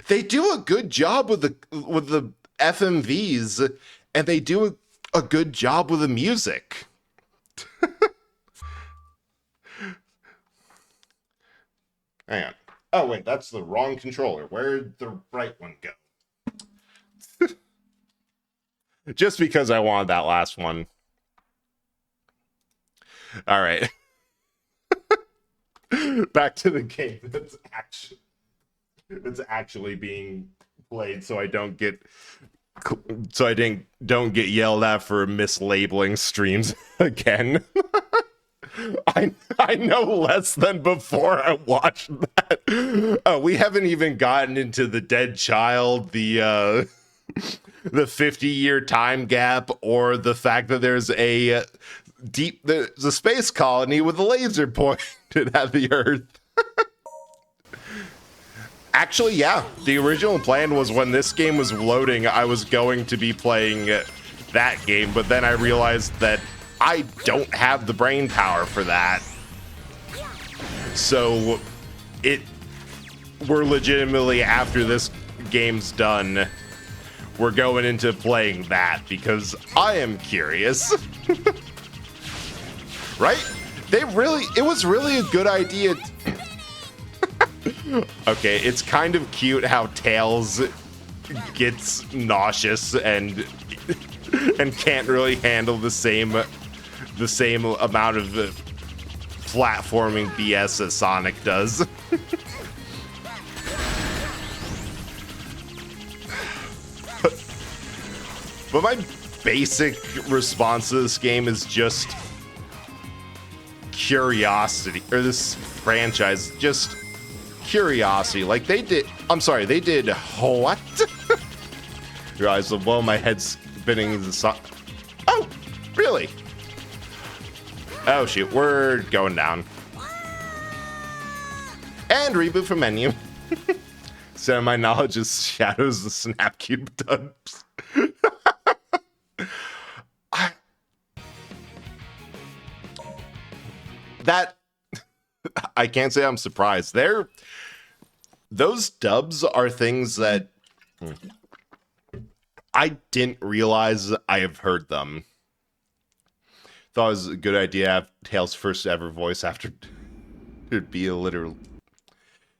They do a good job with the FMVs, and they do a good job with the music. Hang on. Oh, wait, that's the wrong controller. Where'd the right one go? Just because I wanted that last one. All right. Back to the game that's actually being played, so I don't get yelled at for mislabeling streams again. I know less than before I watched that. Oh, we haven't even gotten into the dead child, the 50-year time gap, or the fact that there's a space colony with a laser pointed at the Earth. Actually, yeah, the original plan was when this game was loading, I was going to be playing that game, but then I realized that I don't have the brain power for that. So we're legitimately, after this game's done, we're going into playing that because I am curious. Right? It was really a good idea. Okay, it's kind of cute how Tails gets nauseous and can't really handle the same amount of platforming BS as Sonic does. But my basic response to this game is just curiosity, or this franchise, just curiosity. Like they did what? Realize, well, my head's spinning the song. Oh, really? Oh shoot, we're going down. And reboot from menu. So my knowledge is Shadows the Snapcube dubs. I can't say I'm surprised. Those dubs are things that I didn't realize I have heard them. Thought it was a good idea to have Tails' first ever voice after it'd be a literal.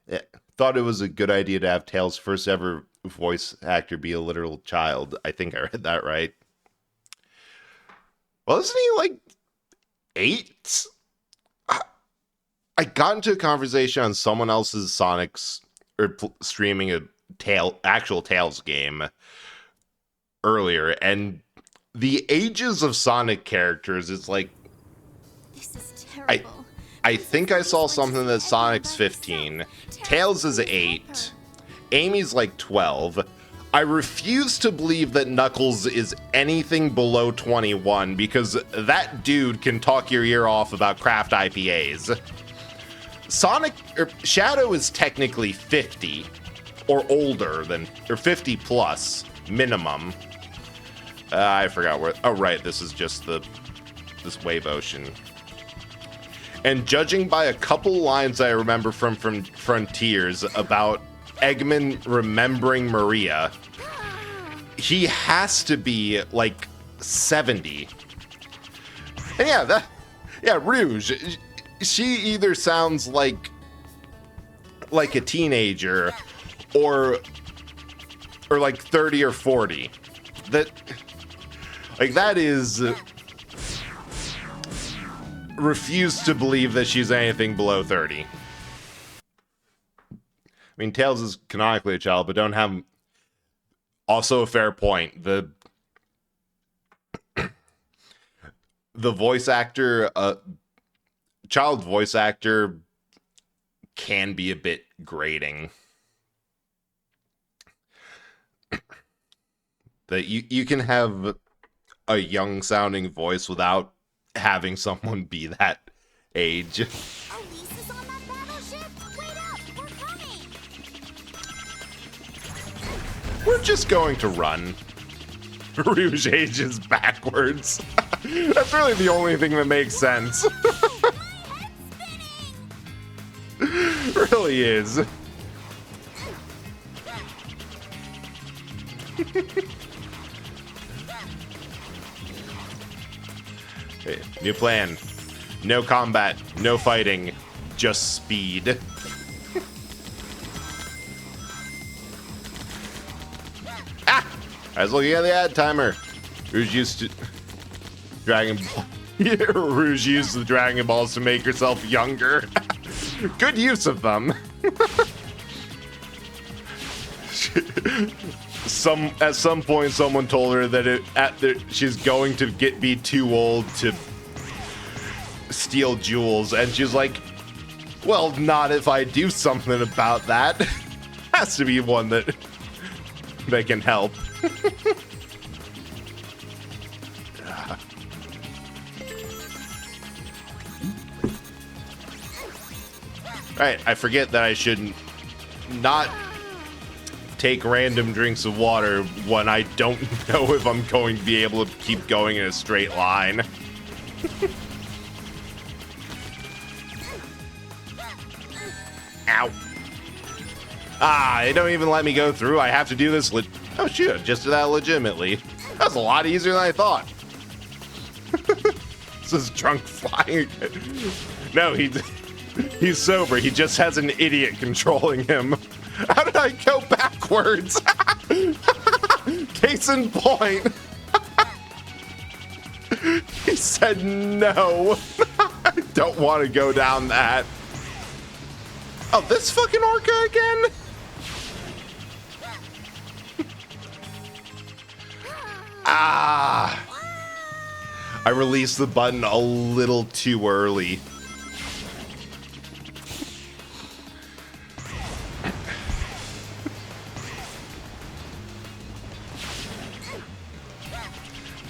Yeah, thought it was a good idea to have Tails' first ever voice actor be a literal child. I think I read that right. Well, isn't he like 8? I got into a conversation on someone else's Sonic's streaming a actual Tails game earlier, and the ages of Sonic characters is like, This is terrible. I think I saw something that Sonic's 15, Tails is 8, Amy's like 12. I refuse to believe that Knuckles is anything below 21 because that dude can talk your ear off about craft IPAs. Shadow is technically 50 or older or 50 plus minimum. I forgot where. Oh, right. This is just this Wave Ocean. And judging by a couple lines I remember from Frontiers about Eggman remembering Maria, he has to be like 70. And yeah, Rouge. She either sounds like a teenager or like 30 or 40. That is refuse to believe that she's anything below 30. I mean, Tails is canonically a child, but don't have also a fair point. The voice actor, child voice actor can be a bit grating. That you can have a young sounding voice without having someone be that age. Elise is on that battleship? Wait up! We're coming! We're just going to run. Rouge ages backwards. That's really the only thing that makes sense. Really is. Okay, new plan. No combat, no fighting, just speed. Ah! I was looking at the ad timer. Rouge used to Dragon Ball. Rouge used the Dragon Balls to make herself younger. Good use of them. At some point, someone told her that she's going to be too old to steal jewels, and she's like, "Well, not if I do something about that." Has to be one that can help. Right, I forget that I should not take random drinks of water when I don't know if I'm going to be able to keep going in a straight line. Ow. Ah, they don't even let me go through. I have to do this. Oh, shoot, just did that legitimately. That's a lot easier than I thought. This is drunk flying. No, he's sober. He just has an idiot controlling him. How did I go backwards? Case in point. He said no. I don't want to go down that. Oh, this fucking orca again? Ah. I released the button a little too early.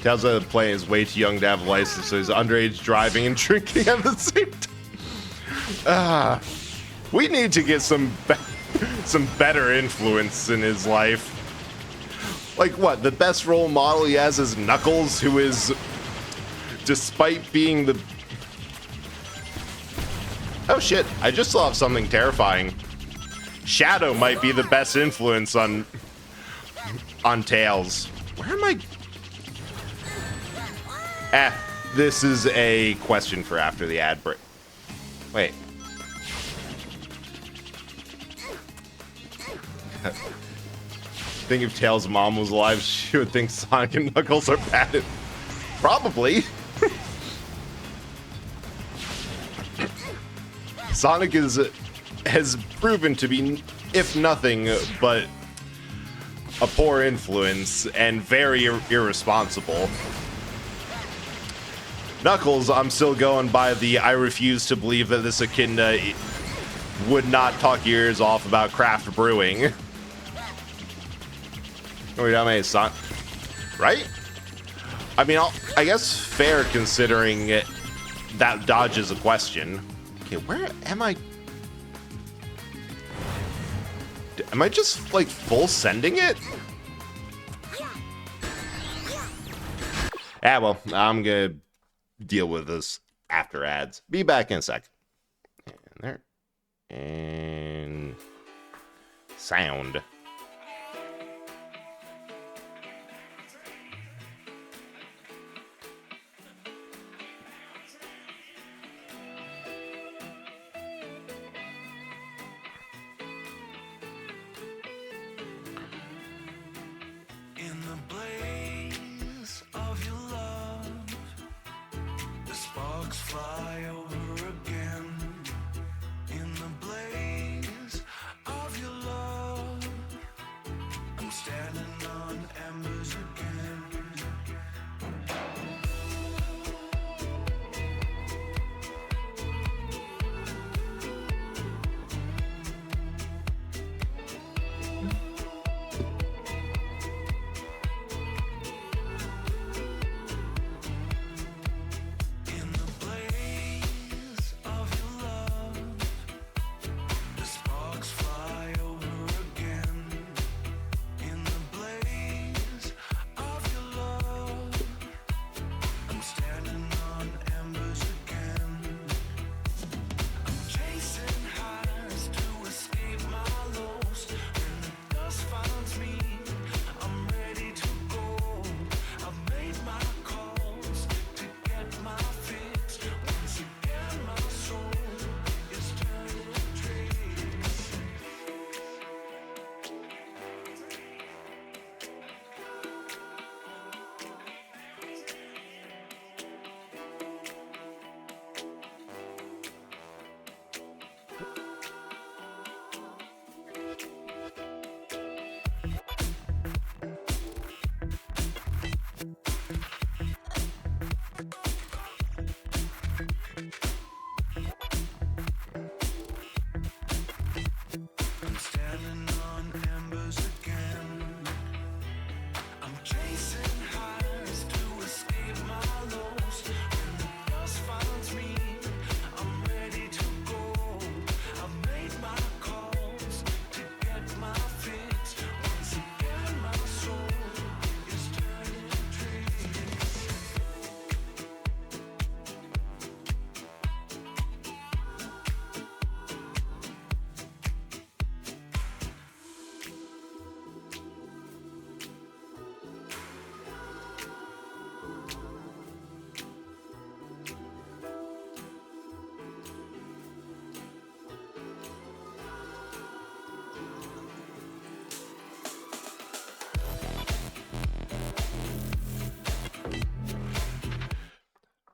Tells that the plane is way too young to have a license, so he's underage driving and drinking at the same time. We need to get some better influence in his life. Like what? The best role model he has is Knuckles, who is, despite being the... Oh shit, I just saw something terrifying. Shadow might be the best influence on Tails. Where am I? This is a question for after the ad break. Wait. I think if Tails' mom was alive, she would think Sonic and Knuckles are bad. Probably. Sonic has proven to be, if nothing, but a poor influence and very irresponsible. Knuckles, I'm still going by the I refuse to believe that this Echidna would not talk your ears off about craft brewing. Son, right? I mean, I guess fair considering that dodges a question. Okay, where am I? Am I just like full sending it? Ah, well, I'm gonna deal with this after ads. Be back in a sec. And there. And sound.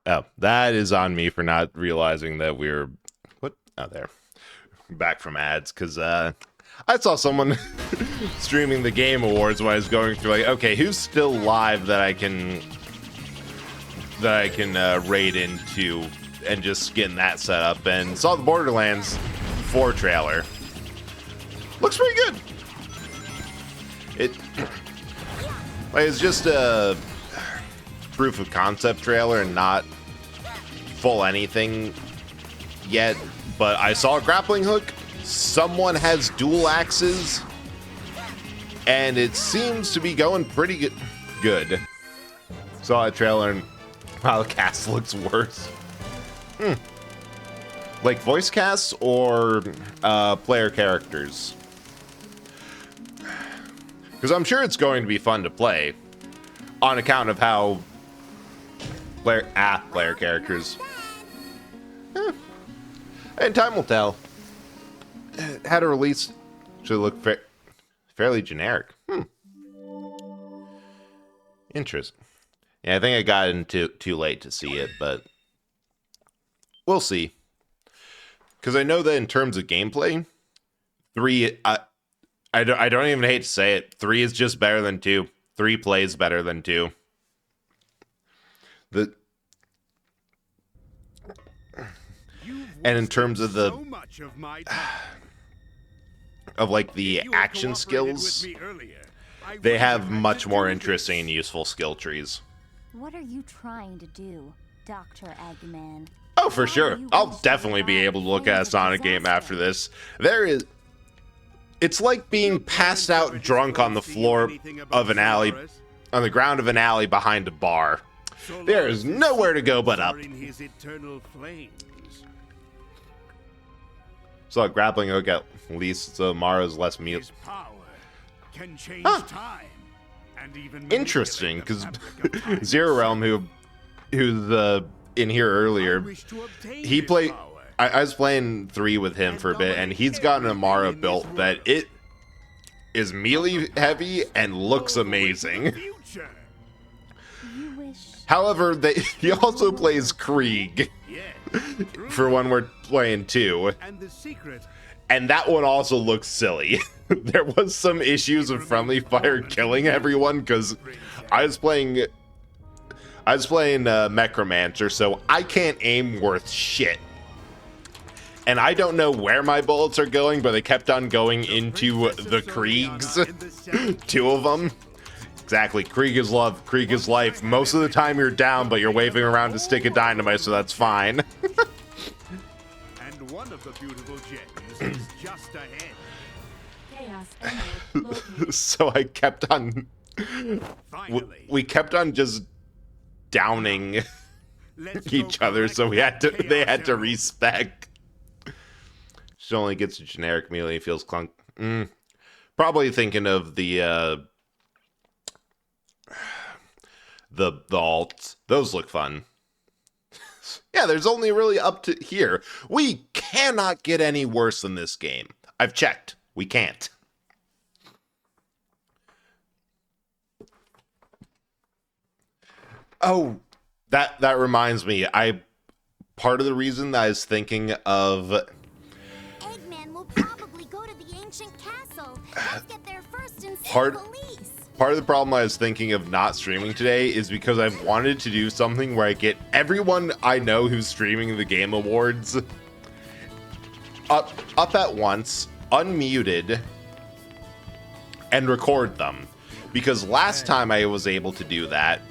Oh, that is on me for not realizing that we're what? Oh, there. Back from ads because I saw someone streaming the Game Awards when I was going through like, okay, who's still live that I can raid into and just getting that set up, and saw the Borderlands 4 trailer. Looks pretty good. It's just a proof of concept trailer and not full anything yet, but I saw a grappling hook. Someone has dual axes, and it seems to be going pretty good. Saw a trailer, and wow, the cast looks worse. Like voice casts or player characters? Because I'm sure it's going to be fun to play on account of how player characters. And time will tell. Had a release should look fairly generic. Interesting. Yeah, I think I got in too late to see it, but we'll see. Because I know that in terms of gameplay, 3, I don't even hate to say it, 3 is just better than 2. 3 plays better than 2. And in terms of the of like the action skills, they have much more interesting and useful skill trees. What are you trying to do, Dr. Eggman? Oh, for sure. I'll definitely be able to look at a Sonic game after this. It's like being passed out drunk on the floor of an alley, on the ground of an alley behind a bar. There is nowhere to go but up. So a grappling hook at least, so Mara's less mute. Huh. Interesting, because Zero Realm, who's in here earlier, he played. I was playing 3 with him for a bit, and he's gotten a Mara built that it is melee heavy and looks amazing. However, he also plays Krieg for when we're playing 2. And that one also looks silly. There was some issues of friendly fire killing everyone because I was playing Necromancer, so I can't aim worth shit. And I don't know where my bullets are going, but they kept on going into the Kriegs. 2 of them. Exactly. Krieg is love, Krieg is life. Most of the time you're down, but you're waving around a stick of dynamite, so that's fine. And one of the beautiful gems is just ahead. So I kept on... We kept on just downing each other, so they had to respec. She only gets a generic melee, feels clunk. Probably thinking of the alts. Those look fun. Yeah, there's only really up to here. We cannot get any worse than this game. I've checked. We can't. Oh, that reminds me. Part of the reason that I was thinking of Eggman will probably go to the ancient castle. Let's get there first and see police. Part of the problem I was thinking of not streaming today is because I've wanted to do something where I get everyone I know who's streaming the Game Awards up at once, unmuted, and record them. Because last time I was able to do that,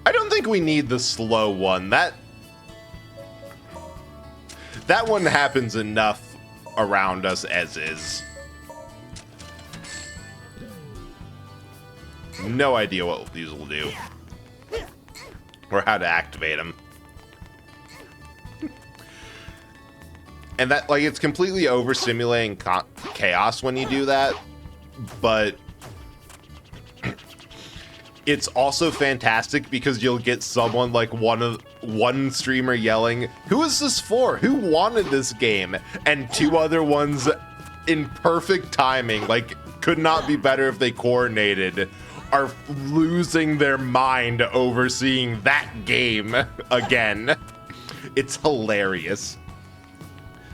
I don't think we need the slow one. That one happens enough around us as is. No idea what these will do. Or how to activate them. And that, like, it's completely overstimulating chaos when you do that. But it's also fantastic because you'll get someone like one streamer yelling, "Who is this for? Who wanted this game?" And 2 other ones in perfect timing, like could not be better if they coordinated, are losing their mind over seeing that game again. It's hilarious.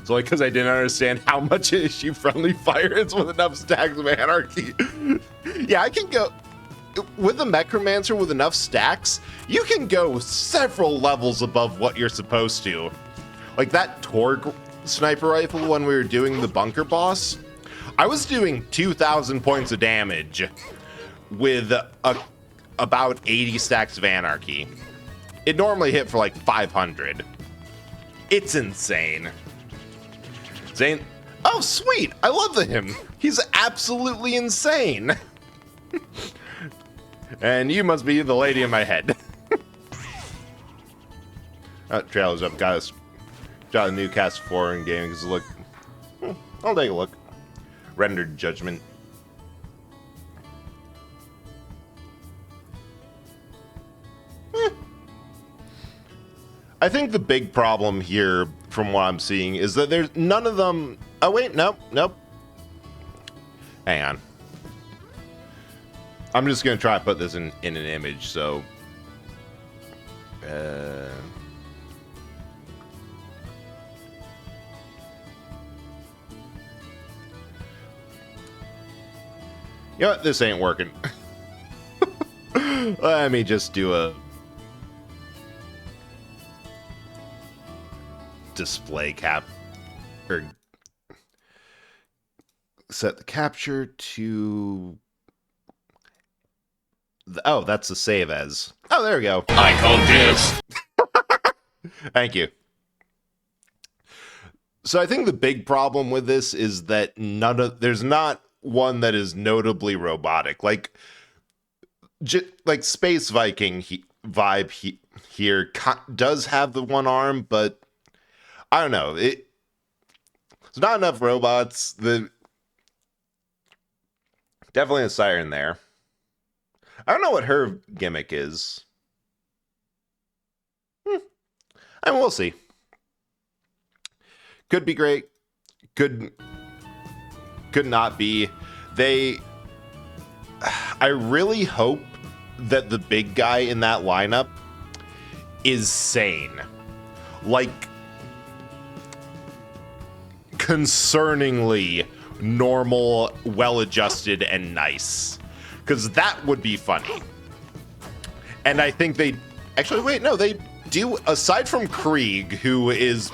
It's only because I didn't understand how much issue-friendly fire is with enough stacks of anarchy. Yeah, I can go... With the Mechromancer with enough stacks, you can go several levels above what you're supposed to. Like that Torg sniper rifle when we were doing the bunker boss, I was doing 2,000 points of damage with about 80 stacks of anarchy. It normally hit for like 500. It's insane. Zane, oh sweet, I love him. He's absolutely insane. And you must be the lady in my head. Trailer's up, got a new cast 4 in game. Look, I'll take a look. Rendered Judgment. I think the big problem here, from what I'm seeing, is that there's none of them. Oh wait, nope. Hang on. I'm just gonna try to put this in an image. So, you know what? This ain't working. Let me just do a display cap, or set the capture to oh, that's the save as. Oh, there we go. I call dibs. Thank you. So I think the big problem with this is that there's not one that is notably robotic. Like Space Viking vibe here does have the one arm, but I don't know. There's not enough robots. Definitely a siren there. I don't know what her gimmick is. I mean, we'll see. Could be great. Could not be. I really hope that the big guy in that lineup is sane. Like, concerningly normal, well-adjusted, and nice. Because that would be funny. And I think they... Actually, wait, no, they do... Aside from Krieg, who is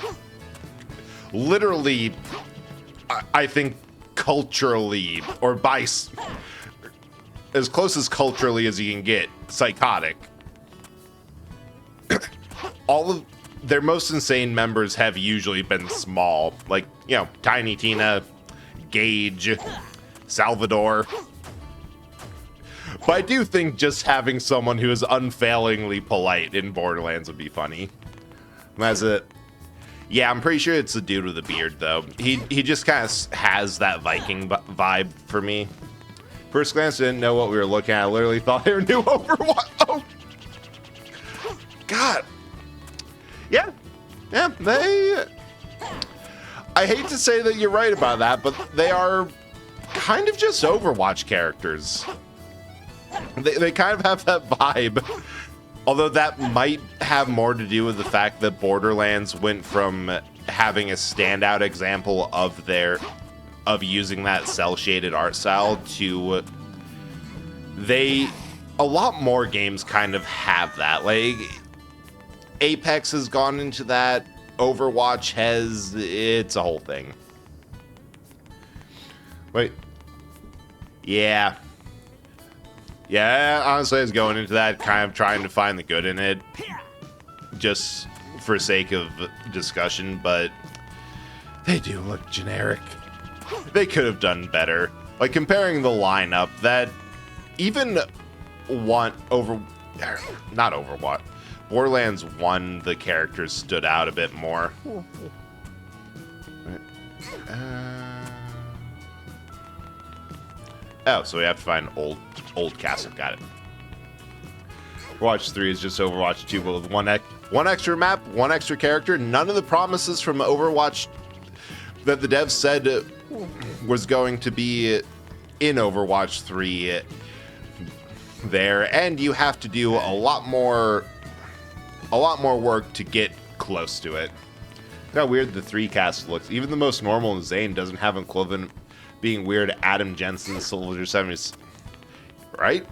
literally, I think, culturally, or by... as close as culturally as you can get, psychotic. All of their most insane members have usually been small. Like, you know, Tiny Tina, Gage, Salvador. But I do think just having someone who is unfailingly polite in Borderlands would be funny. That's it. Yeah, I'm pretty sure it's the dude with the beard, though. He just kind of has that Viking vibe for me. First glance, I didn't know what we were looking at. I literally thought they were new Overwatch. Oh, God. Yeah, they... I hate to say that you're right about that, but they are kind of just Overwatch characters. They kind of have that vibe. Although that might have more to do with the fact that Borderlands went from having a standout example of using that cel-shaded art style to a lot more games kind of have that. Like Apex has gone into that, Overwatch has, it's a whole thing. Wait. Yeah, honestly, I was going into that kind of trying to find the good in it, just for sake of discussion, but they do look generic. They could have done better. Like, comparing the lineup, that even not Overwatch, Borderlands 1, the characters stood out a bit more. Oh, so we have to find old castle. Got it. Overwatch 3 is just Overwatch 2, but with one extra map, one extra character. None of the promises from Overwatch that the devs said was going to be in Overwatch 3 there, and you have to do a lot more work to get close to it. Look how weird the 3 cast looks. Even the most normal Zane doesn't have an equivalent being weird Adam Jensen's Soldier 70s. Right?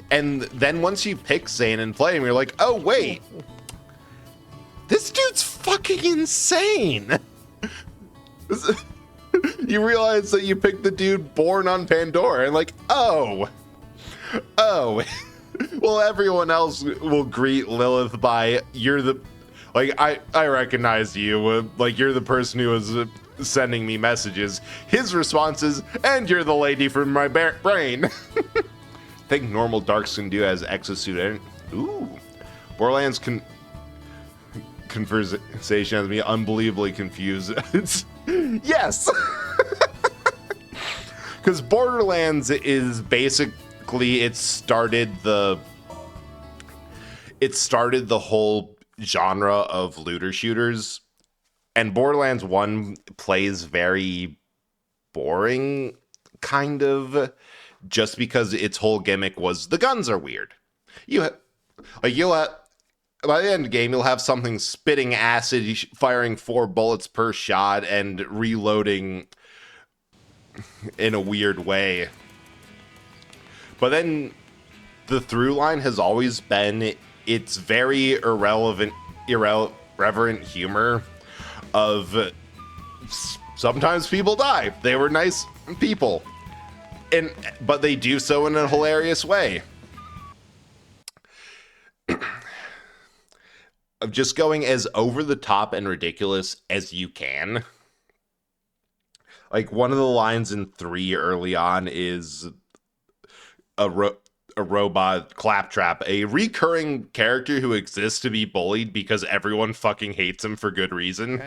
And then once you pick Zane and play him, you're like, oh wait, this dude's fucking insane. You realize that you picked the dude born on Pandora, and like, oh. Well, everyone else will greet Lilith by, you're the, like, I recognize you, like, you're the person who was sending me messages. His response is, and you're the lady from my brain. Think normal darks can do as exosuit. Ooh. Borderlands conversation has me unbelievably confused. Yes! Because Borderlands is basically, it started the whole genre of looter shooters, and Borderlands 1 plays very boring, kind of, just because its whole gimmick was the guns are weird. By the end of the game, you'll have something spitting acid, firing 4 bullets per shot, and reloading in a weird way. But then the through line has always been its very irreverent humor of sometimes people die. They were nice people. But they do so in a hilarious way. Of just going as over the top and ridiculous as you can. Like, one of the lines in 3 early on is a robot, Claptrap, a recurring character who exists to be bullied because everyone fucking hates him for good reason,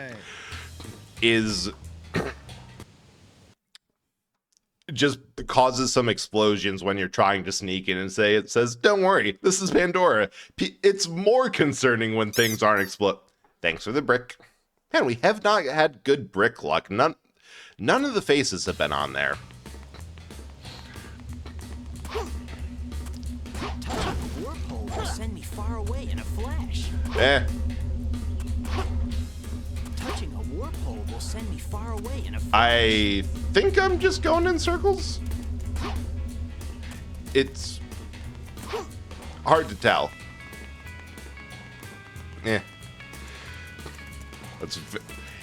is just causes some explosions when you're trying to sneak in and say, it says, don't worry, this is Pandora. It's more concerning when things aren't Thanks for the brick. Man, we have not had good brick luck. None of the faces have been on there. Touching a warp will send me far away in a flash. Touching a warp hole will send me far away in a flash. I think I'm just going in circles. It's hard to tell.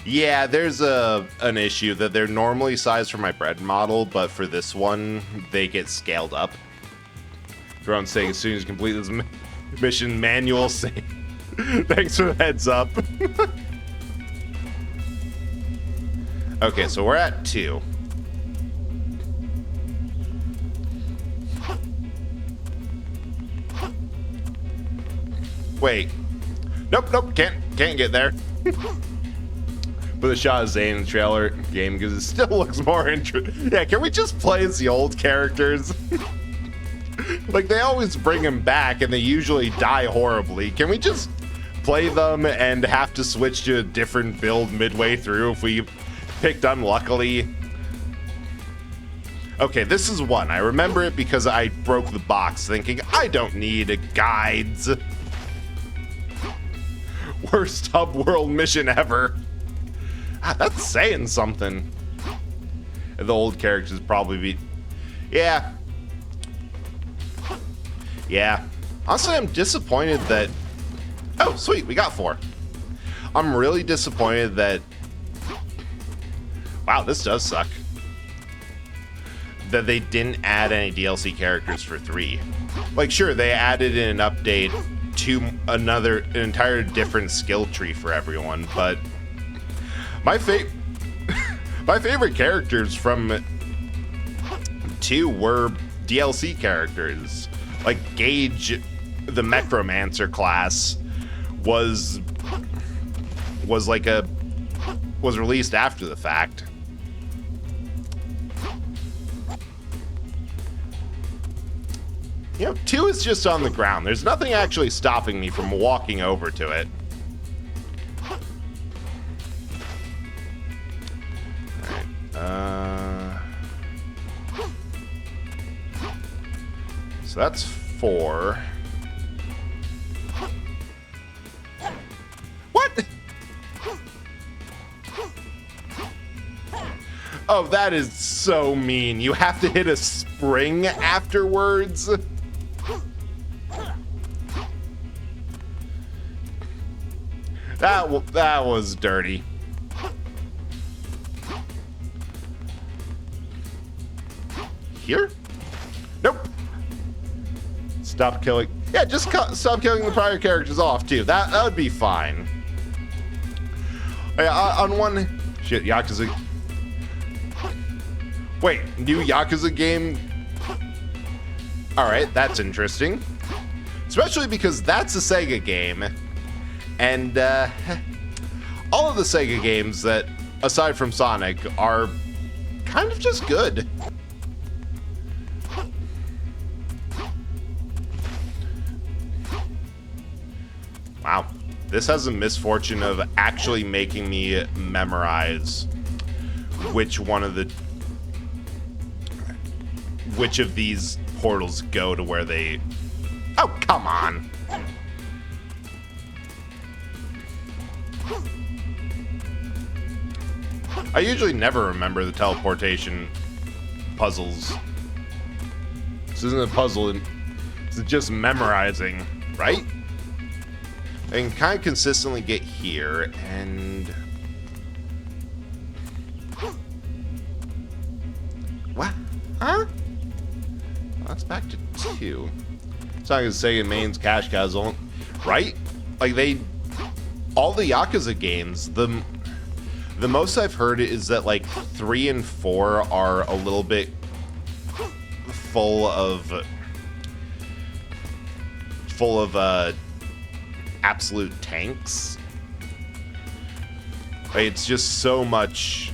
Yeah, there's an issue that they're normally sized for my bread model, but for this one, they get scaled up. For own sake, as soon as you complete this mission, manual save. Thanks for the heads up. Okay, so we're at 2. Wait. Nope, can't get there. But the shot of Zane in the trailer game because it still looks more interesting. Yeah, can we just play as the old characters? Like, they always bring them back and they usually die horribly. Can we just play them and have to switch to a different build midway through if we picked unluckily? Okay, this is one. I remember it because I broke the box thinking, I don't need guides. Worst hub world mission ever. Ah, that's saying something. The old characters probably be... Yeah. Honestly, I'm disappointed that... Oh, sweet, we got 4. I'm really disappointed that... Wow, this does suck. That they didn't add any DLC characters for 3. Like, sure, they added in an update to an entire different skill tree for everyone, but my favorite characters from 2 were DLC characters. Like Gage, the Necromancer class, was released after the fact. You know, 2 is just on the ground. There's nothing actually stopping me from walking over to it. Alright, So that's 4. What? Oh, that is so mean. You have to hit a spring afterwards. That was dirty. Here? Nope. Stop killing. Yeah, just stop killing the prior characters off too. That would be fine. On one shit, Yakuza. Wait, new Yakuza game? Alright, that's interesting. Especially because that's a Sega game. And all of the Sega games that, aside from Sonic, are kind of just good. Wow. This has a misfortune of actually making me memorize which of these portals go to where they... Oh, come on! I usually never remember the teleportation puzzles. This isn't a puzzle, it's just memorizing, right? I can kind of consistently get here, and... What? Huh? That's back to 2. It's not gonna say Main's Cash Cows, right? Like all the Yakuza games, the most I've heard is that like 3 and 4 are a little bit full of absolute tanks. Like, it's just so much.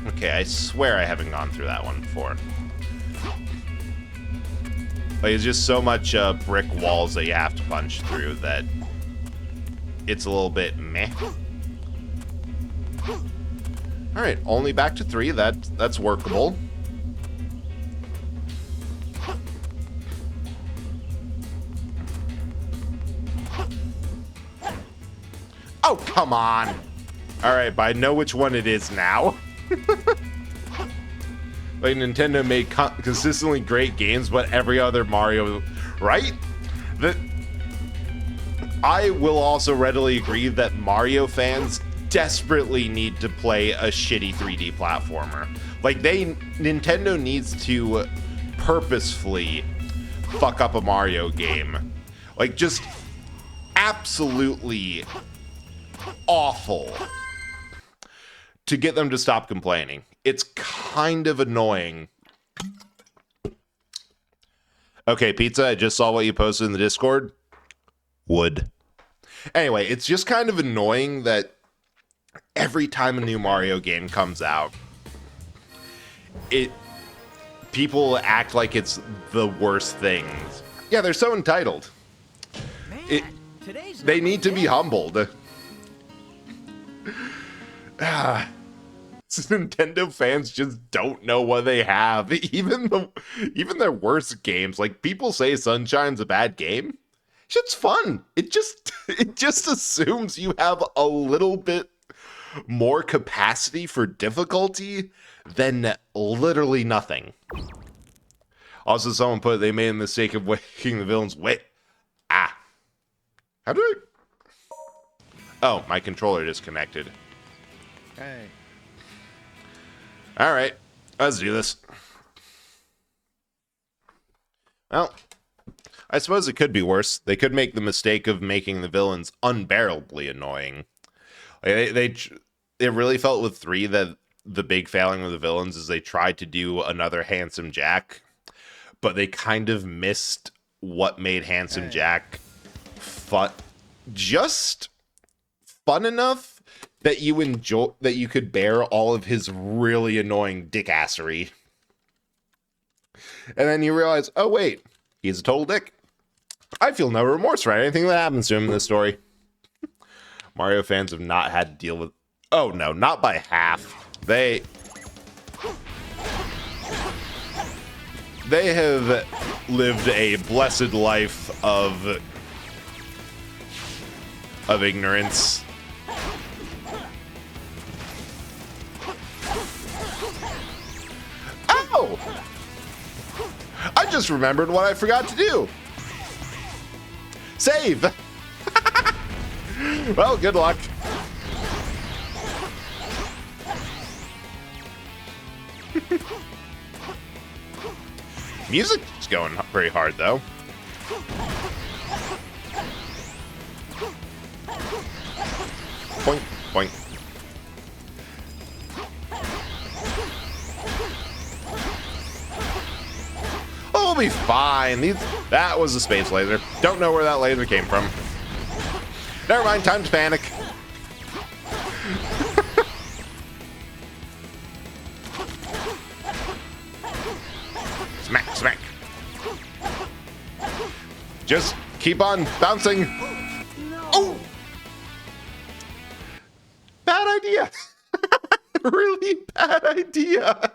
Okay, I swear I haven't gone through that one before. Like, it's just so much brick walls that you have to punch through that it's a little bit meh. All right, only back to 3. That's workable. Oh, come on. All right, but I know which one it is now. Like, Nintendo made consistently great games, but every other Mario, right? I will also readily agree that Mario fans desperately need to play a shitty 3D platformer. Like, Nintendo needs to purposefully fuck up a Mario game. Like, just absolutely awful to get them to stop complaining. It's kind of annoying. Okay, Pizza, I just saw what you posted in the Discord. Would. Anyway, it's just kind of annoying that every time a new Mario game comes out, people act like it's the worst thing. Yeah, they're so entitled. They need to be humbled. Nintendo fans just don't know what they have. Even their worst games. Like, people say Sunshine's a bad game. Shit's fun. It just assumes you have a little bit more capacity for difficulty than literally nothing. Also, someone put they made a mistake of waking the villains. Wait. How do I... Oh, my controller disconnected. Hey. All right, let's do this. Well, I suppose it could be worse. They could make the mistake of making the villains unbearably annoying. It really felt with 3 that the big failing of the villains is they tried to do another Handsome Jack, but they kind of missed what made Handsome Jack just fun enough that you could bear all of his really annoying dickassery. And then you realize, oh wait, he's a total dick. I feel no remorse for anything that happens to him in this story. Mario fans have not had to deal with... Oh no, not by half. they have lived a blessed life of ignorance. Ow! I just remembered what I forgot to do. Save! Well, good luck. Music is going pretty hard, though. Point, point. Oh, we'll be fine. That was a space laser. Don't know where that laser came from. Never mind, time to panic. Smack, smack. Just keep on bouncing. Oh! Bad idea. Really bad idea.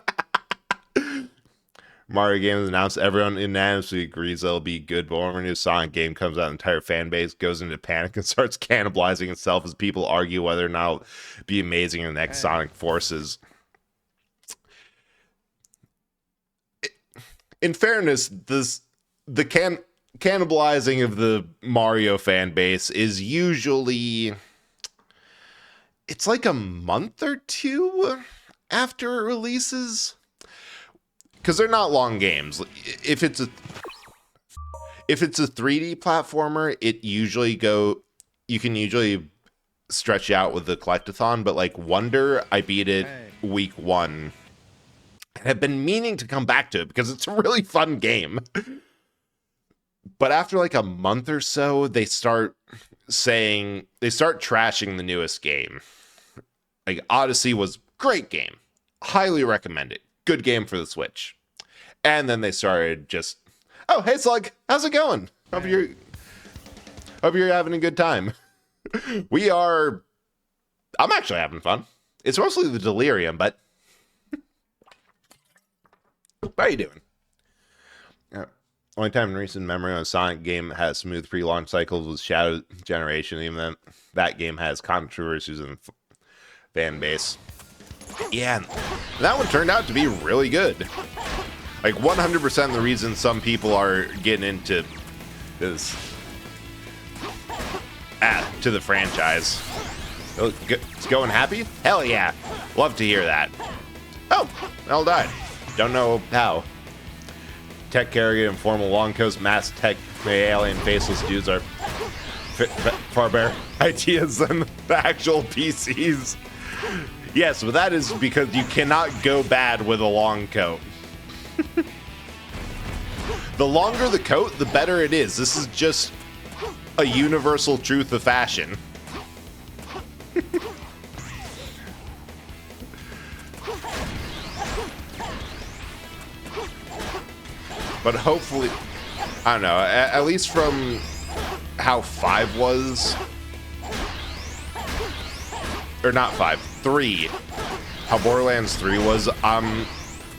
Mario games announced, everyone unanimously agrees it'll be good, but when a new Sonic game comes out, the entire fan base goes into panic and starts cannibalizing itself as people argue whether or not it'll be amazing in the next Sonic Forces. In fairness, the cannibalizing of the Mario fan base is usually, it's like a month or two after it releases. Because they're not long games. If it's a 3D platformer, you can usually stretch out with the collectathon, but like Wonder, I beat it week 1. And have been meaning to come back to it because it's a really fun game. But after like a month or so, they start trashing the newest game. Like Odyssey was great game. Highly recommend it. Good game for the Switch. And then they started just, oh, hey Slug, how's it going? Hope you're having a good time. I'm actually having fun. It's mostly the delirium, but how are you doing? Only time in recent memory on a Sonic game has smooth pre-launch cycles was Shadow Generation, even then that game has controversies in the fan base. Yeah, that one turned out to be really good. Like 100% the reason some people are getting into this to the franchise. It's going happy? Hell yeah. Love to hear that. Oh, Mel died. Don't know how. Tech Kerrigan and formal long coast mass tech alien faceless dudes are far better ideas than the actual PCs. Yes, but that is because you cannot go bad with a long coat. The longer the coat, the better it is. This is just a universal truth of fashion. But hopefully, I don't know, at least from how 5 was, or not 5, 3, how Borderlands 3 was, I'm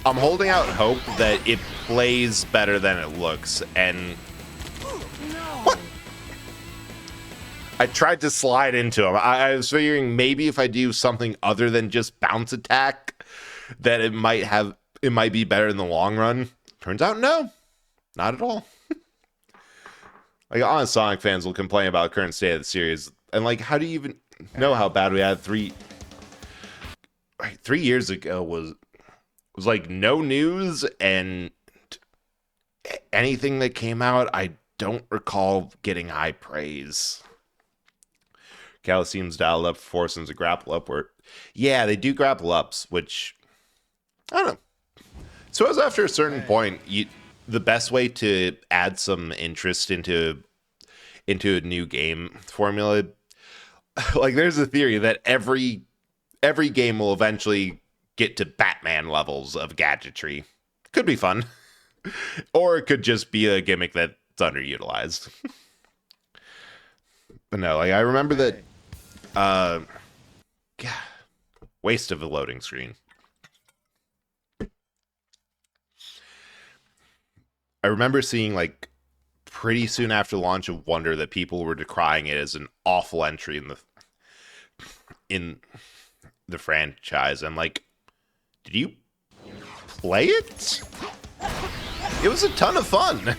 holding out hope that it plays better than it looks, and what? I tried to slide into him. I was figuring maybe if I do something other than just bounce attack, that it might be better in the long run. Turns out, no, not at all. Like, honest Sonic fans will complain about the current state of the series, and like, how do you even know how bad we had 3 years ago was like no news, and anything that came out, I don't recall getting high praise. Cal seems dialed up for Forsen's a grapple up where, yeah, they do grapple ups, which I don't know. So as after a certain point, the best way to add some interest into a new game formula, like there's a theory that every game will eventually get to Batman levels of gadgetry. Could be fun. Or it could just be a gimmick that's underutilized. But no, like I remember that waste of a loading screen. I remember seeing like pretty soon after the launch of Wonder that people were decrying it as an awful entry in the franchise. I'm like, did you play it? It was a ton of fun.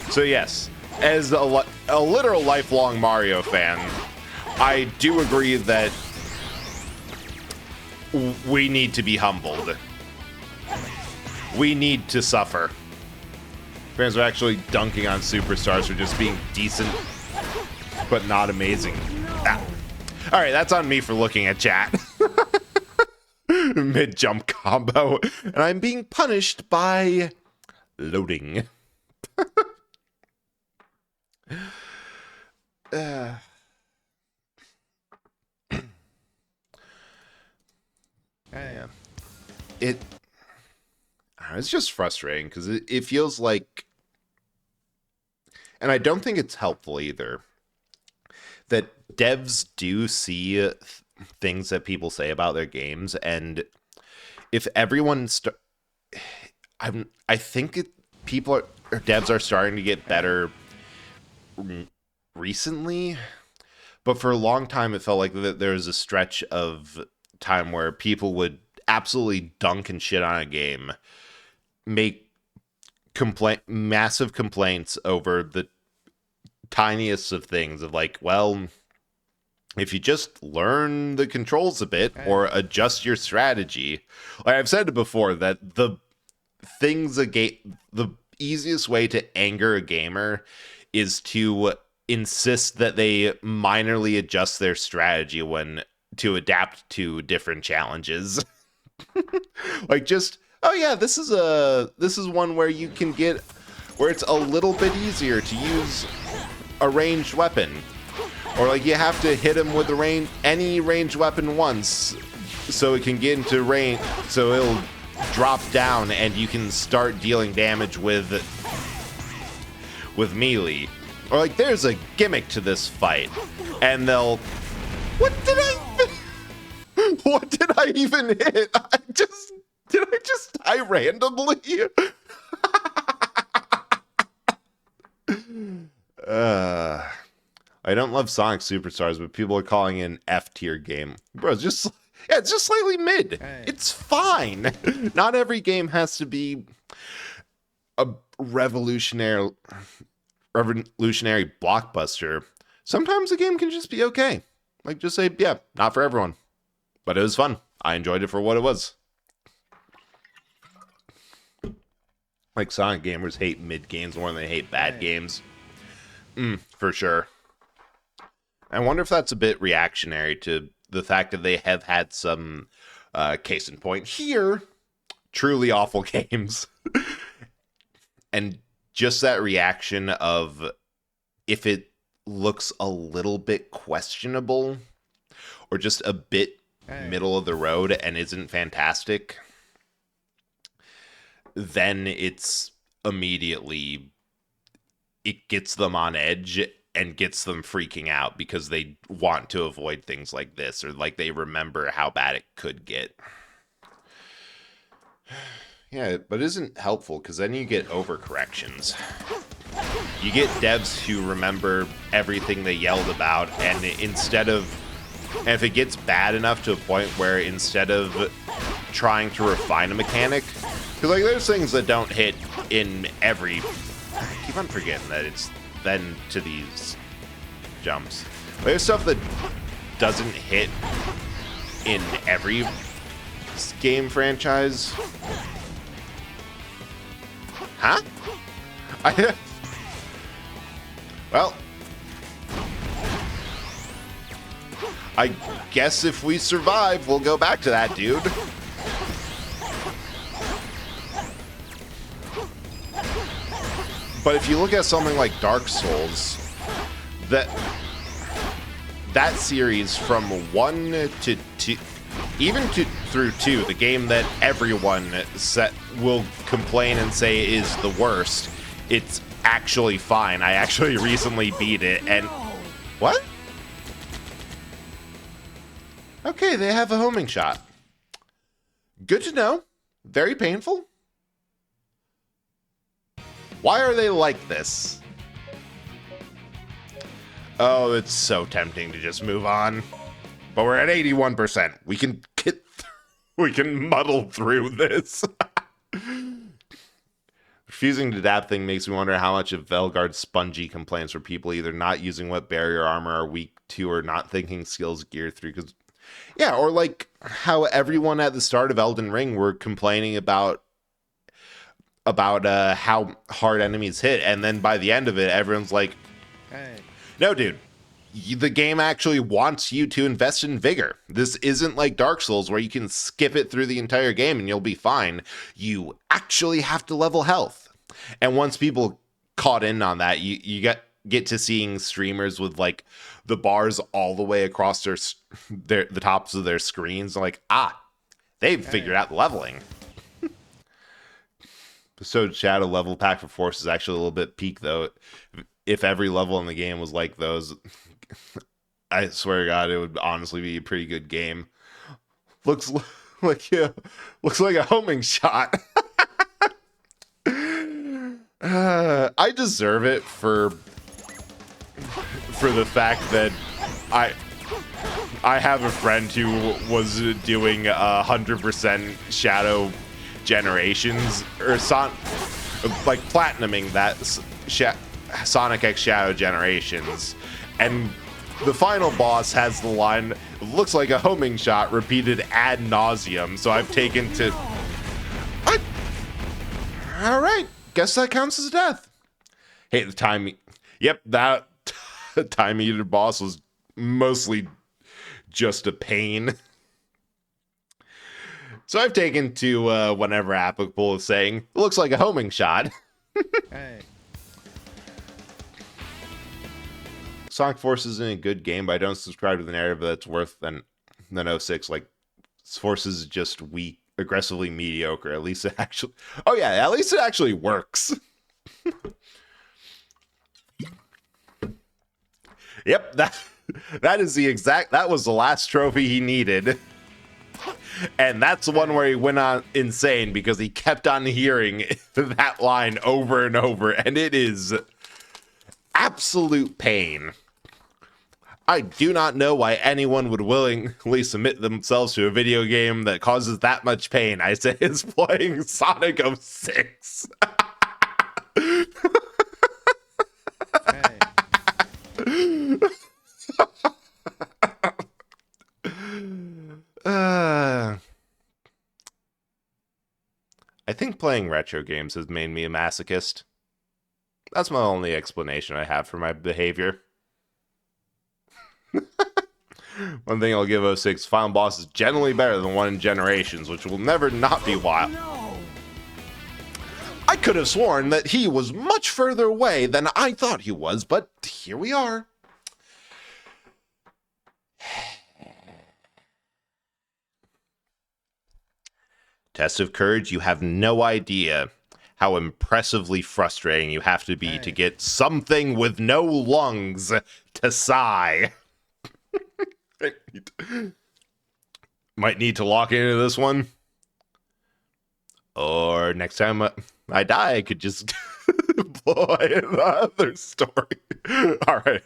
So yes, as a literal lifelong Mario fan, I do agree that we need to be humbled. We need to suffer. Fans are actually dunking on superstars for just being decent, but not amazing. Ah. All right, that's on me for looking at chat. Mid-jump combo. And I'm being punished by loading. Yeah. It's just frustrating because it feels like, and I don't think it's helpful either, that devs do see things that people say about their games, and if everyone I think devs are starting to get better recently, but for a long time it felt like there was a stretch of time where people would absolutely dunk and shit on a game, make massive complaints over the tiniest of things of like, well, if you just learn the controls a bit or adjust your strategy. Like I've said it before, that the easiest way to anger a gamer is to insist that they minorly adjust their strategy to adapt to different challenges. Like just, oh yeah, this is one where you can where it's a little bit easier to use a ranged weapon, or like you have to hit him with any ranged weapon once so it can get into range, so it'll drop down and you can start dealing damage with melee. Or like there's a gimmick to this fight, and what did I even hit? Did I just die randomly? I don't love Sonic Superstars, but people are calling it an F tier game. Bro, it's just slightly mid. It's fine. Not every game has to be a revolutionary blockbuster. Sometimes a game can just be okay. Like just say, yeah, not for everyone. But it was fun. I enjoyed it for what it was. Like Sonic gamers hate mid games more than they hate bad games. For sure. I wonder if that's a bit reactionary to the fact that they have had some, case in point here, truly awful games. And just that reaction of if it looks a little bit questionable or just a bit middle of the road and isn't fantastic, then it's immediately, it gets them on edge and gets them freaking out because they want to avoid things like this, or like they remember how bad it could get. Yeah, but it isn't helpful because then you get overcorrections. You get devs who remember everything they yelled about, and if it gets bad enough to a point where instead of trying to refine a mechanic, because like there's things that don't hit in every, I keep on forgetting that it's then to these jumps. There's stuff that doesn't hit in every game franchise. Huh? Well, I guess if we survive, we'll go back to that, dude. But if you look at something like Dark Souls, that series from 1 to 2, even through 2, the game that everyone will complain and say is the worst, it's actually fine. I actually recently beat it, and what? Okay, they have a homing shot. Good to know. Very painful? Why are they like this? Oh, it's so tempting to just move on. But we're at 81%. We can get we can muddle through this. Refusing to adapt thing makes me wonder how much of Velgard's spongy complaints were people either not using what barrier armor are weak to or not thinking skills gear through. Because, yeah, or like how everyone at the start of Elden Ring were complaining about how hard enemies hit, and then by the end of it, everyone's like, Hey. no, dude. The game actually wants you to invest in vigor. This isn't like Dark Souls where you can skip it through the entire game and you'll be fine. You actually have to level health. And once people caught in on that, you get to seeing streamers with like the bars all the way across the tops of their screens. Like, they've figured out the leveling. So Shadow level pack for Force is actually a little bit peak though. If every level in the game was like those, I swear to God, it would honestly be a pretty good game. Looks like a homing shot. I deserve it for the fact that I have a friend who was doing 100% Shadow Generations or like platinuming that Sonic X Shadow Generations, and the final boss has the line, looks like a homing shot, repeated ad nauseum. So I've taken to all right, guess that counts as a death. Hey, the time, yep, that time eater boss was mostly just a pain. So I've taken to whenever applicable is saying, looks like a homing shot. Hey. Sonic Forces isn't a good game, but I don't subscribe to the narrative that's worse than 06. Like, Forces is just weak, aggressively mediocre. At least it actually... Oh yeah, at least it actually works. Yep, that is the exact... That was the last trophy he needed. And that's the one where he went on insane because he kept on hearing that line over and over, and it is absolute pain. I do not know why anyone would willingly submit themselves to a video game that causes that much pain. I say it's playing Sonic 06. Hey. I think playing retro games has made me a masochist. That's my only explanation I have for my behavior. One thing I'll give 06, final boss is generally better than one in Generations, which will never not be wild. I could have sworn that he was much further away than I thought he was, but here we are. Test of Courage, you have no idea how impressively frustrating you have to be to get something with no lungs to sigh. Might need to lock into this one. Or next time I die, I could just play the other story. All right.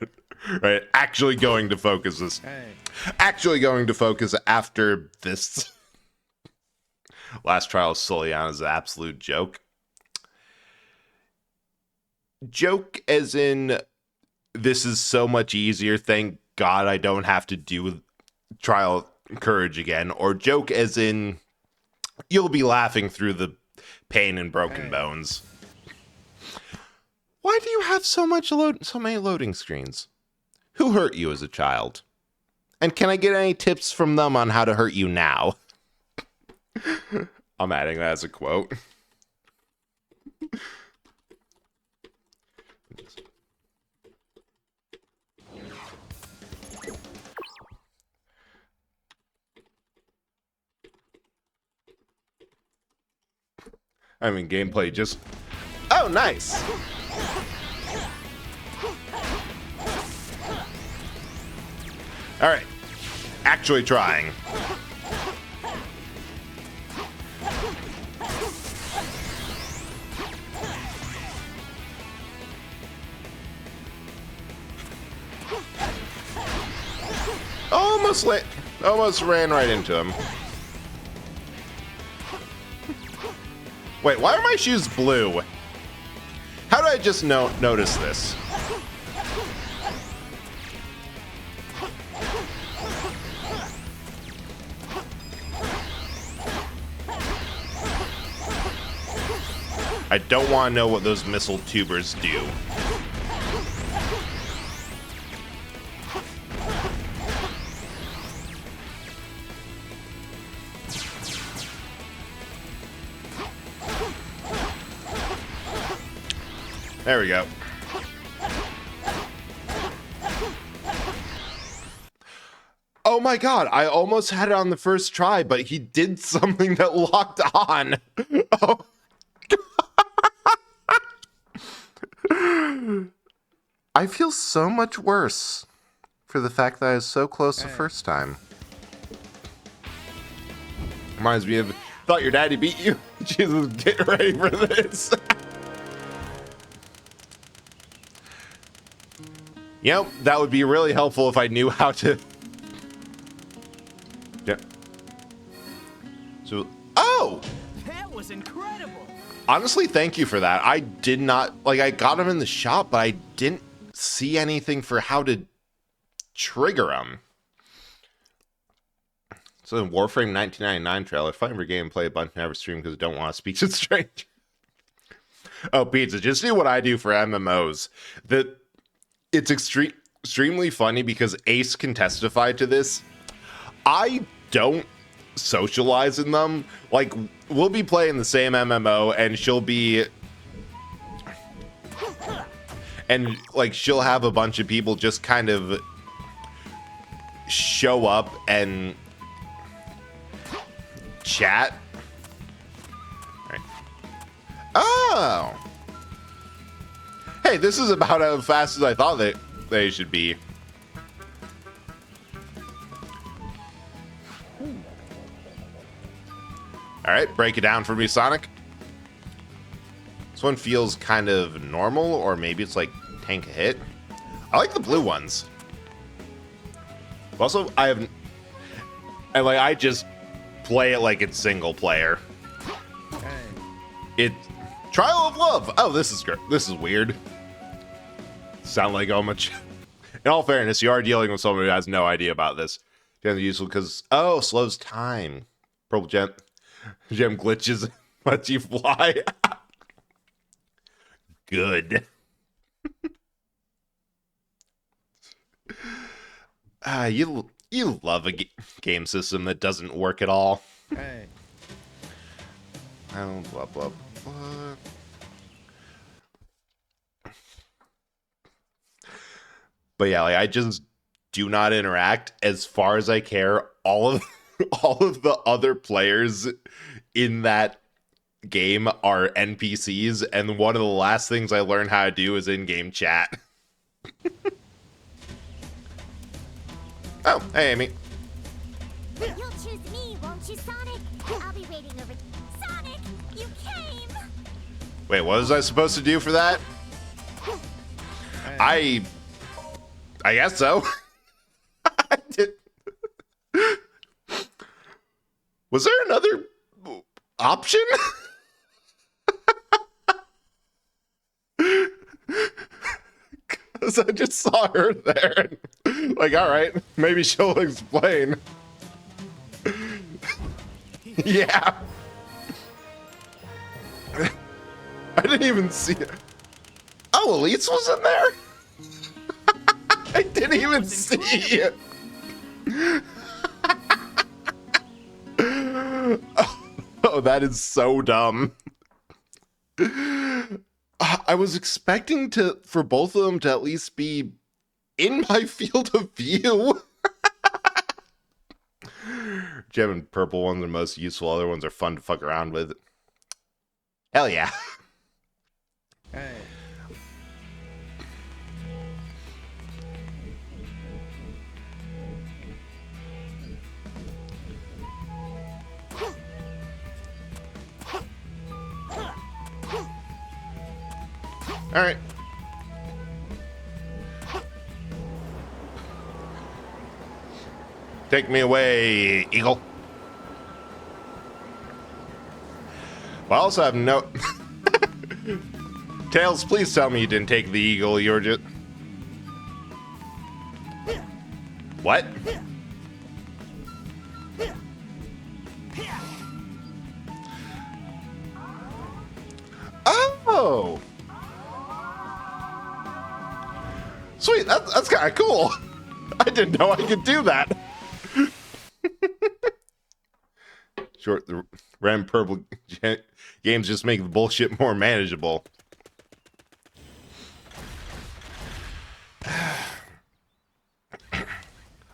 Right. Actually going to focus this. Hey. Actually going to focus after this. Last Trial of Soliana is an absolute joke. Joke as in, this is so much easier, thank God I don't have to do Trial of Courage again. Or joke as in, you'll be laughing through the pain and broken bones. Why do you have so many loading screens? Who hurt you as a child? And can I get any tips from them on how to hurt you now? I'm adding that as a quote. I mean, gameplay just... Oh, nice! Alright. Actually trying. almost ran right into him. Wait, why are my shoes blue? How did I just notice this? I don't want to know what those missile tubers do. There we go. Oh my god, I almost had it on the first try, but he did something that locked on. Oh. I feel so much worse for the fact that I was so close the first time. Reminds me of, thought your daddy beat you? Jesus, get ready for this. Yep, that would be really helpful if I knew how to... Yeah. So, oh! That was incredible. Honestly, thank you for that. I did not, like, I got him in the shop, but I didn't see anything for how to trigger him. So in Warframe 1999 trailer, fighting for gameplay, a bunch never stream because I don't want to speak to strangers. Oh, Pizza, just do what I do for MMOs. It's extremely funny because Ace can testify to this. I don't socialize in them. Like, we'll be playing the same MMO and she'll be... And, like, she'll have a bunch of people just kind of show up and chat. All right. Oh! Hey, this is about as fast as I thought they should be. All right, break it down for me, Sonic. This one feels kind of normal, or maybe it's like tank a hit. I like the blue ones. Also, I just play it like it's single player. It Trial of Love. Oh, this is great. This is weird. Sound like how much. In all fairness, you are dealing with someone who has no idea about this. It's useful because slows time. Purple gem glitches lets you fly. Good. You love a game system that doesn't work at all. Hey. Oh, blah blah blah. But yeah, like, I just do not interact. As far as I care, all of the other players in that game are NPCs, and one of the last things I learned how to do is in-game chat. Oh, hey, Amy. You'll choose me, won't you, Sonic? I'll be waiting over. Sonic, you came! Wait, what was I supposed to do for that? I guess so. I did. Was there another option? Because I just saw her there. And, like, all right, maybe she'll explain. Yeah. I didn't even see it. Oh, Elise was in there? I didn't even see it. Oh, that is so dumb. I was expecting for both of them to at least be in my field of view. Gem and purple ones are most useful. Other ones are fun to fuck around with. Hell yeah. Hey. All right. Take me away, Eagle. I also have no... Tails, please tell me you didn't take the Eagle. You're just... What? Oh! Sweet, that's kind of cool. I didn't know I could do that. Short, the Red and Purple games just make the bullshit more manageable.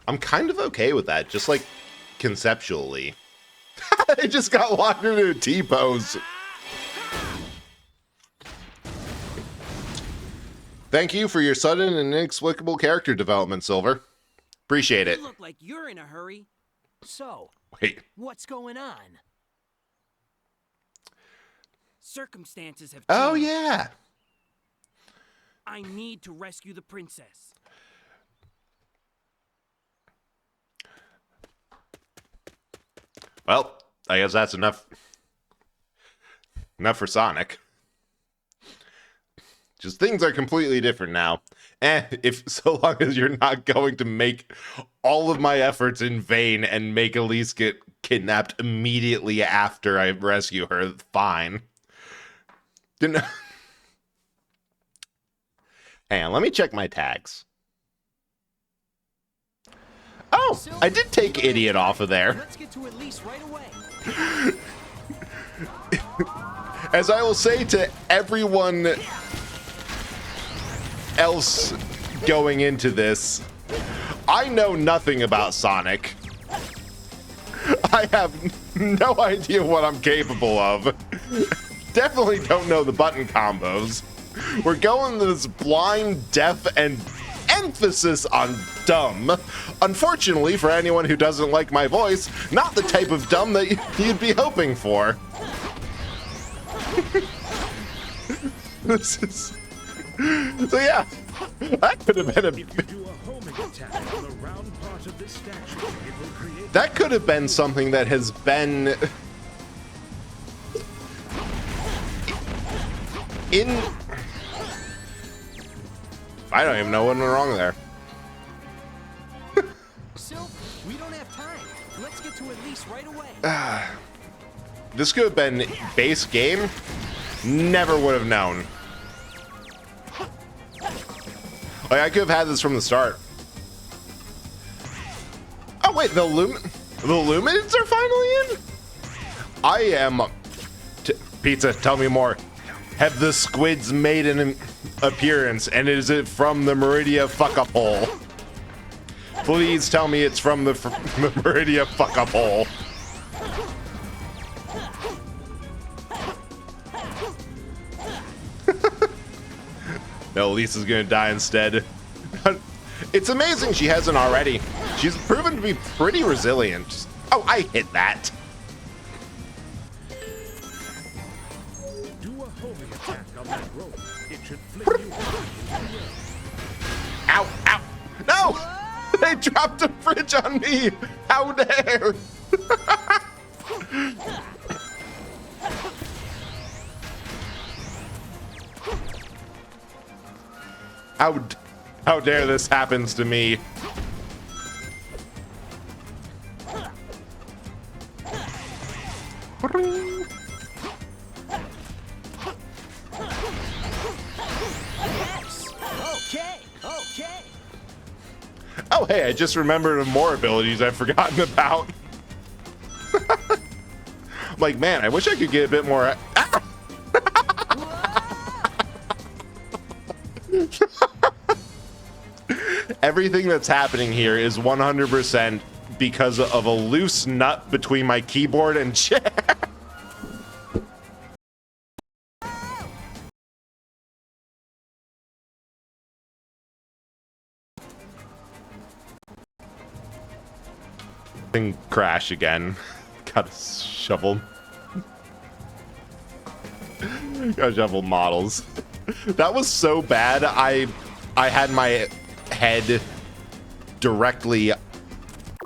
I'm kind of okay with that, just like conceptually. I just got locked into a T-pose. Thank you for your sudden and inexplicable character development, Silver. Appreciate it. You look like you're in a hurry. So, Wait. what's going on? Circumstances have changed. Oh, yeah. I need to rescue the princess. Well, I guess that's enough. Enough for Sonic. Just things are completely different now. If so long as you're not going to make all of my efforts in vain and make Elise get kidnapped immediately after I rescue her, fine. Didn't. Hang on, let me check my tags. Oh, I did take Idiot off of there. Let's get to Elise right away. As I will say to everyone else going into this, I know nothing about Sonic. I have no idea what I'm capable of. Definitely don't know the button combos. We're going this blind, deaf, and emphasis on dumb. Unfortunately, for anyone who doesn't like my voice, not the type of dumb that you'd be hoping for. This is... So yeah, that could have been a... If you do a homing attack on the round part of this statue, it will create... That could have been something that has been... in... I don't even know what went wrong there. Silver, we don't have time. Let's get to Elise right away. This could have been base game. Never would have known. Like, I could have had this from the start. Oh wait, the Luminids are finally in? I am... Pizza, tell me more. Have the squids made an appearance, and is it from the Meridia fuck-up hole? Please tell me it's from the Meridia fuck-up hole. No, Lisa's gonna die instead. It's amazing she hasn't already. She's proven to be pretty resilient. Oh, I hit that. Do a homing attack on that rope. It should fling you high into the air. Ow, ow. No! They dropped a fridge on me. How dare? How dare this happens to me? Yes. Okay. Okay. Oh, hey, I just remembered more abilities I've forgotten about. I'm like, man, I wish I could get a bit more... Ah! Everything that's happening here is 100% because of a loose nut between my keyboard and chair. Thing crash again. Gotta shovel. Gotta shovel models. That was so bad. I had my head directly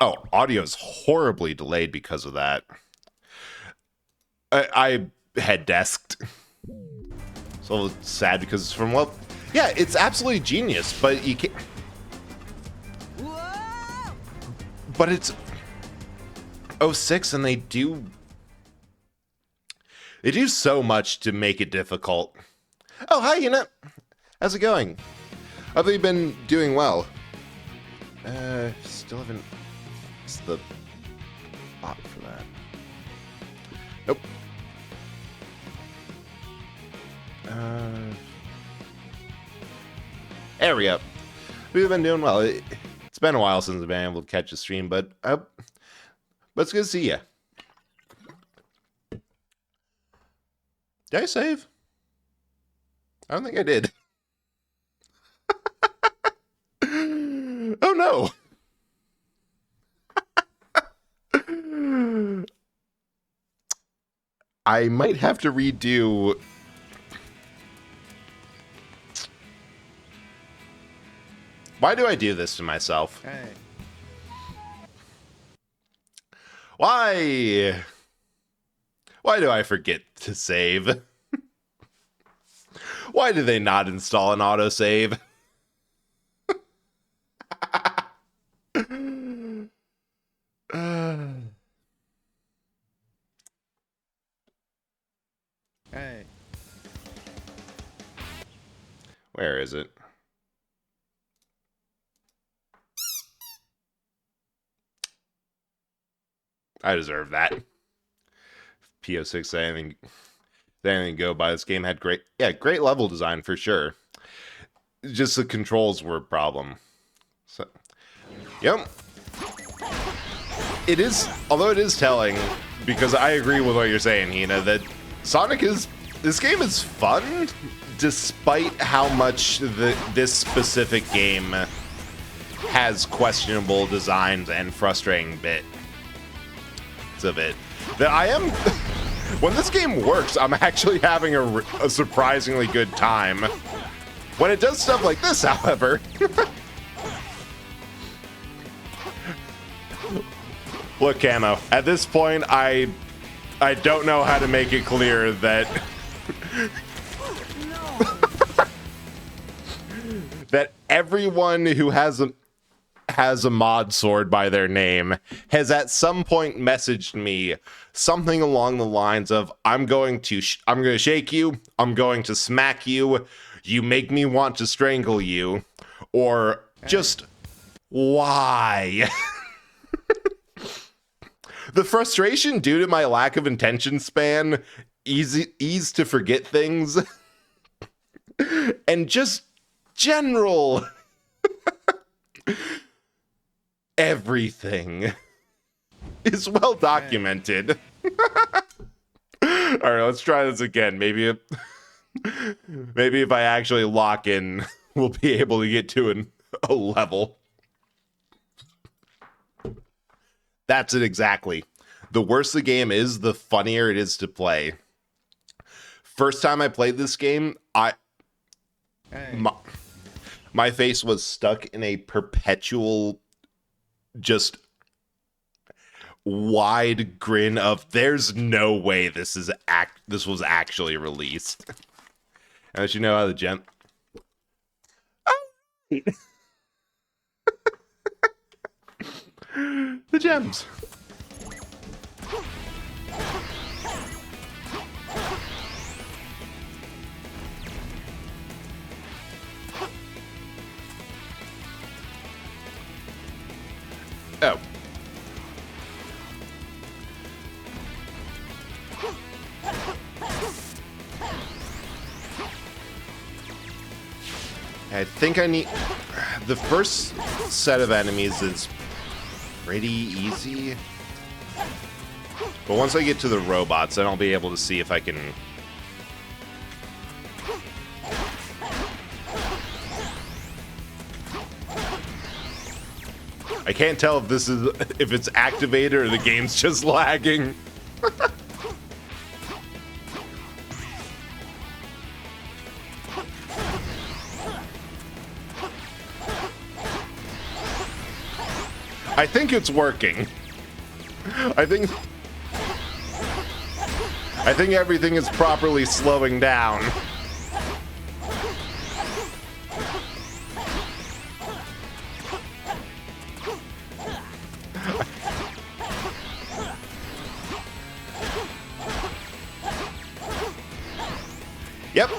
Oh, audio's horribly delayed because of that. I head desked. It's a little sad because it's from, well, yeah, it's absolutely genius, but you can't. But it's 06 and they do so much to make it difficult. Oh, hi, Unit. How's it going? I thought you've been doing well. Still haven't. What's the bot for that? Nope. There we go. We've been doing well. It's been a while since I've been able to catch a stream, but it's good to see you. Did I save? I don't think I did. Oh no. I might have to redo. Why do I do this to myself? Hey. Why? Why do I forget to save? Why do they not install an autosave? Hey. Where is it? I deserve that. PO6, anything go by. This game had great level design for sure. Just the controls were a problem. So, yep. It is, although it is telling, because I agree with what you're saying, Hina, that this game is fun, despite how much this specific game has questionable designs and frustrating bits of it. That I am, when this game works, I'm actually having a surprisingly good time. When it does stuff like this, however, look, Camo, at this point, I don't know how to make it clear that that everyone who has a mod sword by their name has at some point messaged me something along the lines of, I'm going to shake you, I'm going to smack you, you make me want to strangle you, or just why? The frustration due to my lack of attention span, ease to forget things, and just general everything is well documented. All right, let's try this again. Maybe if I actually lock in, we'll be able to get to a level. That's it exactly. The worse the game is, the funnier it is to play. First time I played this game, my face was stuck in a perpetual, just wide grin of there's no way this was actually released. And as you know how the gem. Oh! The gems. Oh. I think I need... The first set of enemies is pretty easy. But once I get to the robots, then I'll be able to see if I can... I can't tell if it's activated or the game's just lagging. I think it's working. I think everything is properly slowing down. Yep.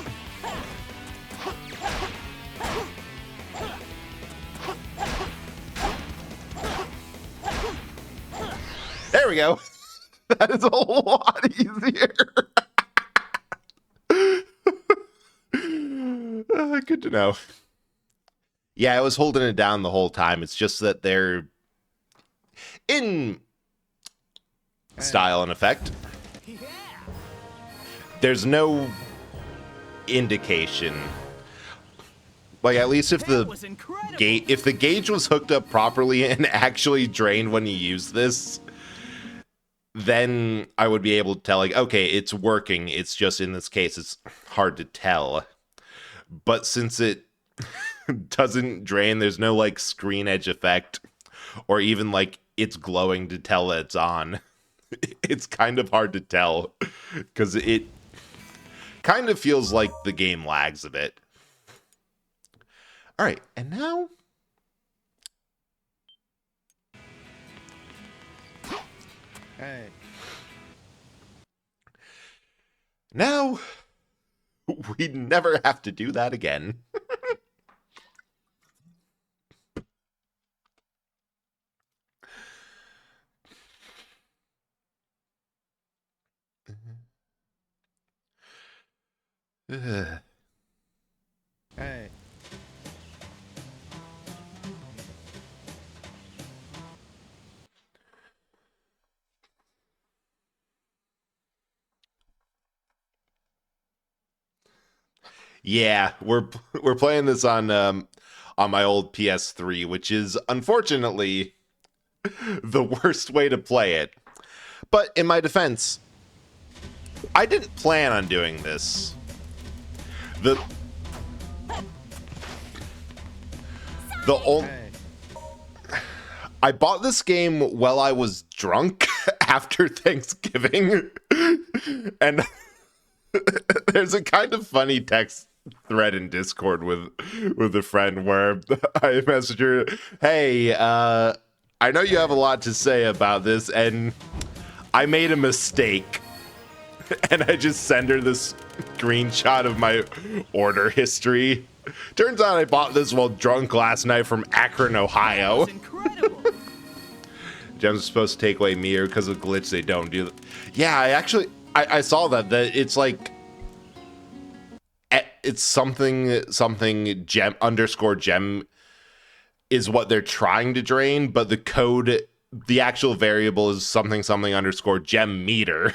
There we go. That is a lot easier. Good to know. Yeah, I was holding it down the whole time. It's just that they're in style and effect. There's no indication. Like, at least if the gauge was hooked up properly and actually drained when you use this, then I would be able to tell, like, okay, it's working. It's just, in this case, it's hard to tell. But since it doesn't drain, there's no, like, screen edge effect, or even, like, it's glowing to tell that it's on. It's kind of hard to tell, because it kind of feels like the game lags a bit. All right, and now... Hey. Now, we never have to do that again. Hey. Yeah, we're playing this on my old PS3, which is unfortunately the worst way to play it. But in my defense, I didn't plan on doing this. I bought this game while I was drunk after Thanksgiving, and there's a kind of funny text thread in Discord with a friend where I messaged her, hey, I know you have a lot to say about this, and I made a mistake. And I just send her this screenshot of my order history. Turns out I bought this while drunk last night from Akron, Ohio. Gems are supposed to take away mirror because of glitch. They don't do that. Yeah, I saw that it's like, it's something gem underscore gem is what they're trying to drain, but the code, the actual variable is something underscore gem meter.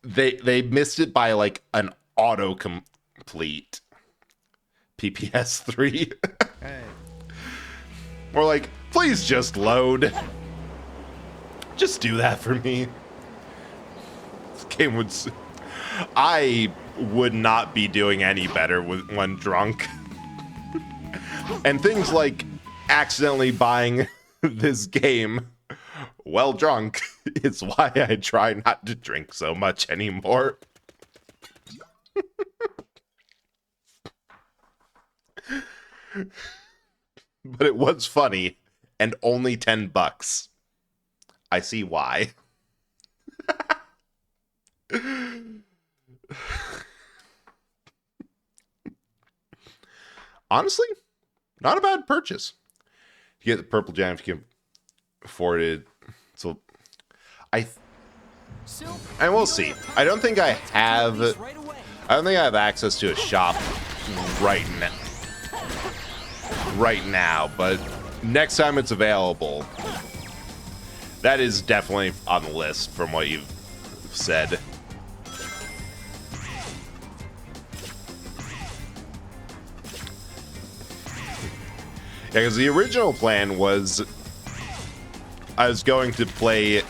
They missed it by like an autocomplete. PPS3. Hey. We're like, please just load. Just do that for me. This game would... I would not be doing any better when drunk. And things like accidentally buying this game while drunk is why I try not to drink so much anymore. But it was funny, and only $10. I see why. Honestly, not a bad purchase. You get the purple gem if you can afford it. So, and we'll see. I don't think I have access to a shop right now, but next time it's available, that is definitely on the list from what you've said. Yeah, because the original plan was I was going to play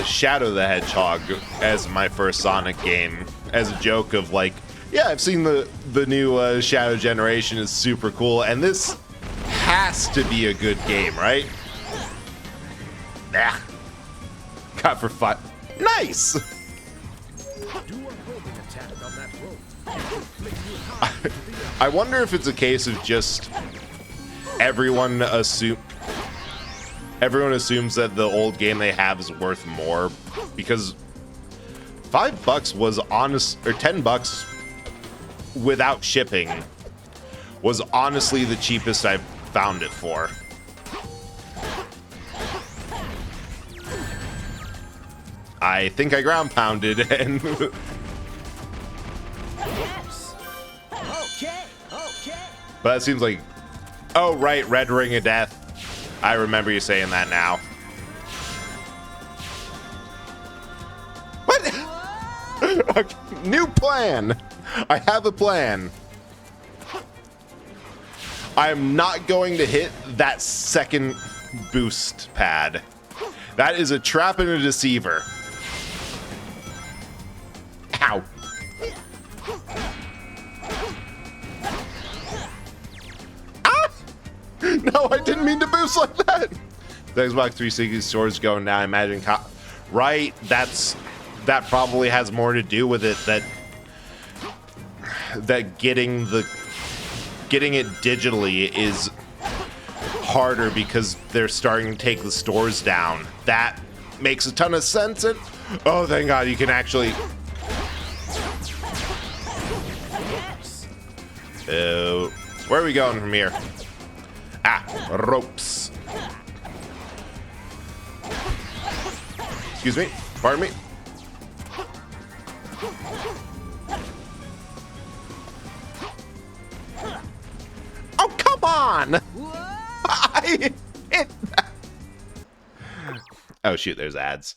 Shadow the Hedgehog as my first Sonic game, as a joke of like, Yeah, I've seen the new Shadow Generation is super cool, and this has to be a good game, right? Nah. Got for fun. Nice! Do a homing attack on that rope. It will fling you high into the air. I wonder if it's a case of just everyone assumes that the old game they have is worth more, because $5 was honest, or $10 without shipping was honestly the cheapest I've found it for. I think I ground pounded and Yes. Okay. but it seems like, oh right, Red Ring of Death. I remember you saying that now. What? Okay, new plan. I have a plan. I'm not going to hit that second boost pad. That is a trap and a deceiver. Ow. Ah! No, I didn't mean to boost like that. The Xbox 360 storage going down. I imagine, right? That probably has more to do with it. That getting it digitally is harder because they're starting to take the stores down. That makes a ton of sense. And oh, thank God, you can actually. Where are we going from here? Ah, ropes. Excuse me. Pardon me. Oh, come on! I hit that. Oh, shoot, there's ads.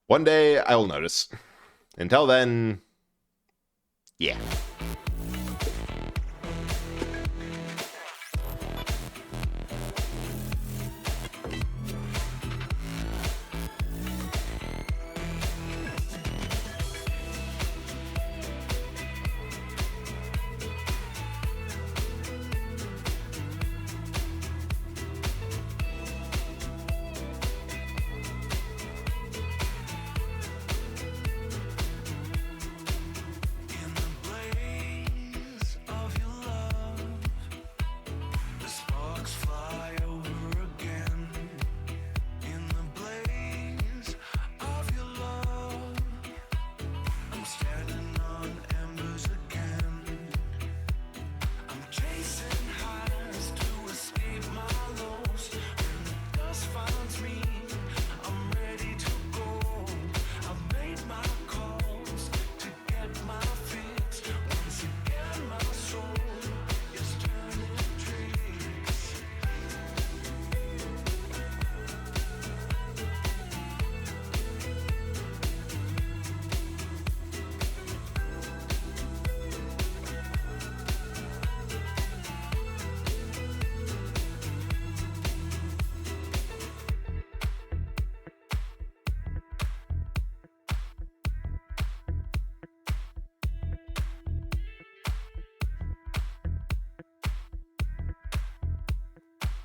One day I will notice. Until then, yeah.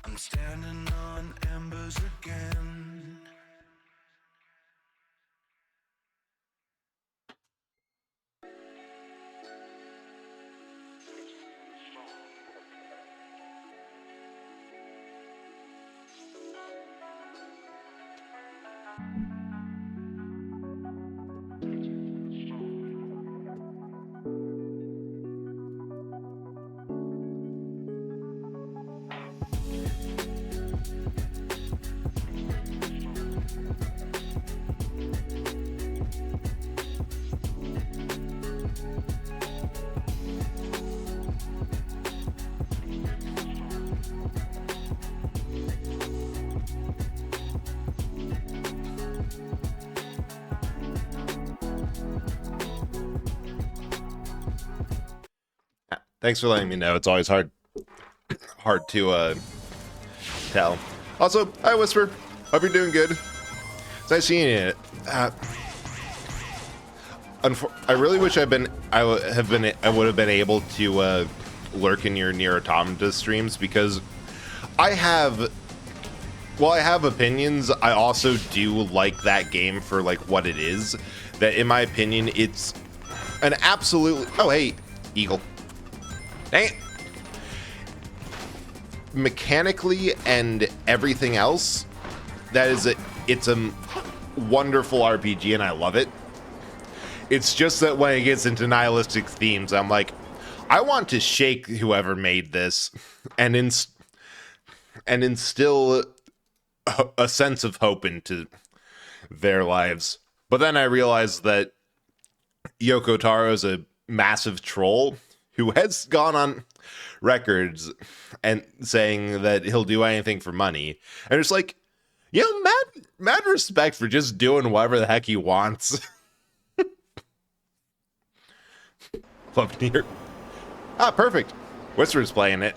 I'm standing on embers again. Thanks for letting me know. It's always hard to tell. Also, hi Whisper. Hope you're doing good. It's nice seeing you. I really wish I would have been able to lurk in your Nier Automata streams, because I have opinions. I also do like that game for like what it is. That in my opinion, it's an absolute. Oh hey, Eagle. Dang it. Mechanically and everything else, it's a wonderful RPG and I love it. It's just that when it gets into nihilistic themes, I'm like, I want to shake whoever made this and instill a sense of hope into their lives. But then I realized that Yoko Taro is a massive troll who has gone on records and saying that he'll do anything for money. And it's like, you know, mad respect for just doing whatever the heck he wants. Love Nier. Ah, perfect. Whisper's playing it.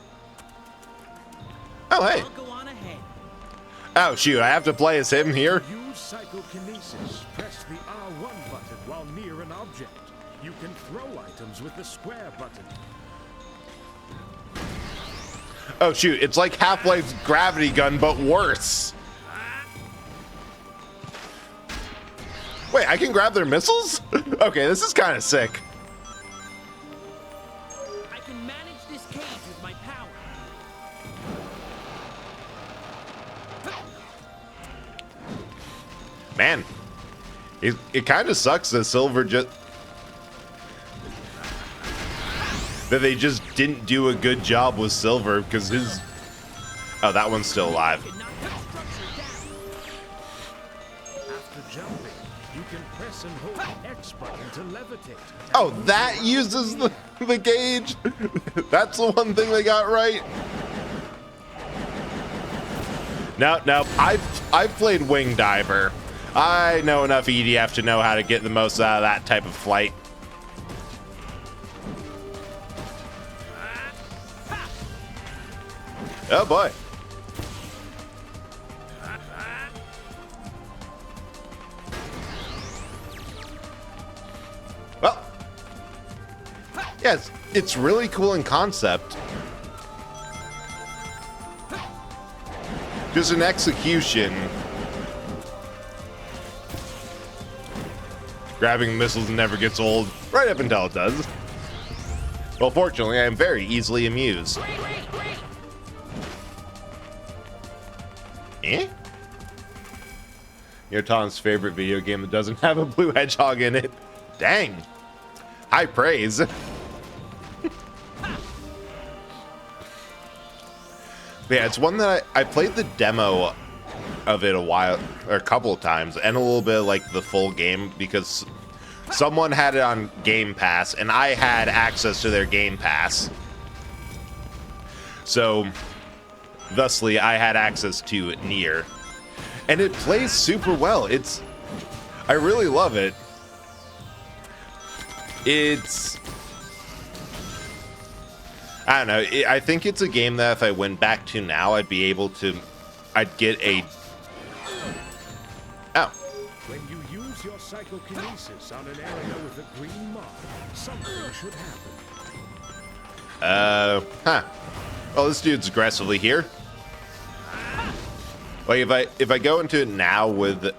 Oh, hey. I'll go on ahead. Oh, shoot, I have to play as him here? Use psychokinesis. Press the R1 button while near an object. You can throw items with the square button. Oh, shoot, it's like Half-Life's gravity gun, but worse. Wait, I can grab their missiles? Okay, this is kind of sick. I can manage this cage with my power. Man, it kind of sucks that Silver that they just didn't do a good job with Silver, because his... Oh, that one's still alive. After jumping, you can press and hold the X button to levitate. Oh, that uses the gauge? That's the one thing they got right? No, I've played Wing Diver. I know enough EDF to know how to get the most out of that type of flight. Oh boy. Well, yes, it's really cool in concept. Just an execution. Grabbing missiles never gets old, right up until it does. Well, fortunately, I am very easily amused. Eh? You're Tom's favorite video game that doesn't have a blue hedgehog in it. Dang. High praise. Yeah, it's one that I played the demo of it a couple of times, and a little bit of, like, the full game, because someone had it on Game Pass, and I had access to their Game Pass. So, thusly, I had access to Nier. And it plays super well. I really love it. I don't know. I think it's a game that if I went back to now, I'd get a... Oh. When you use your psychokinesis on an area with a green mark, something should happen. Huh. Well, this dude's aggressively here. Like, if I go into it now with a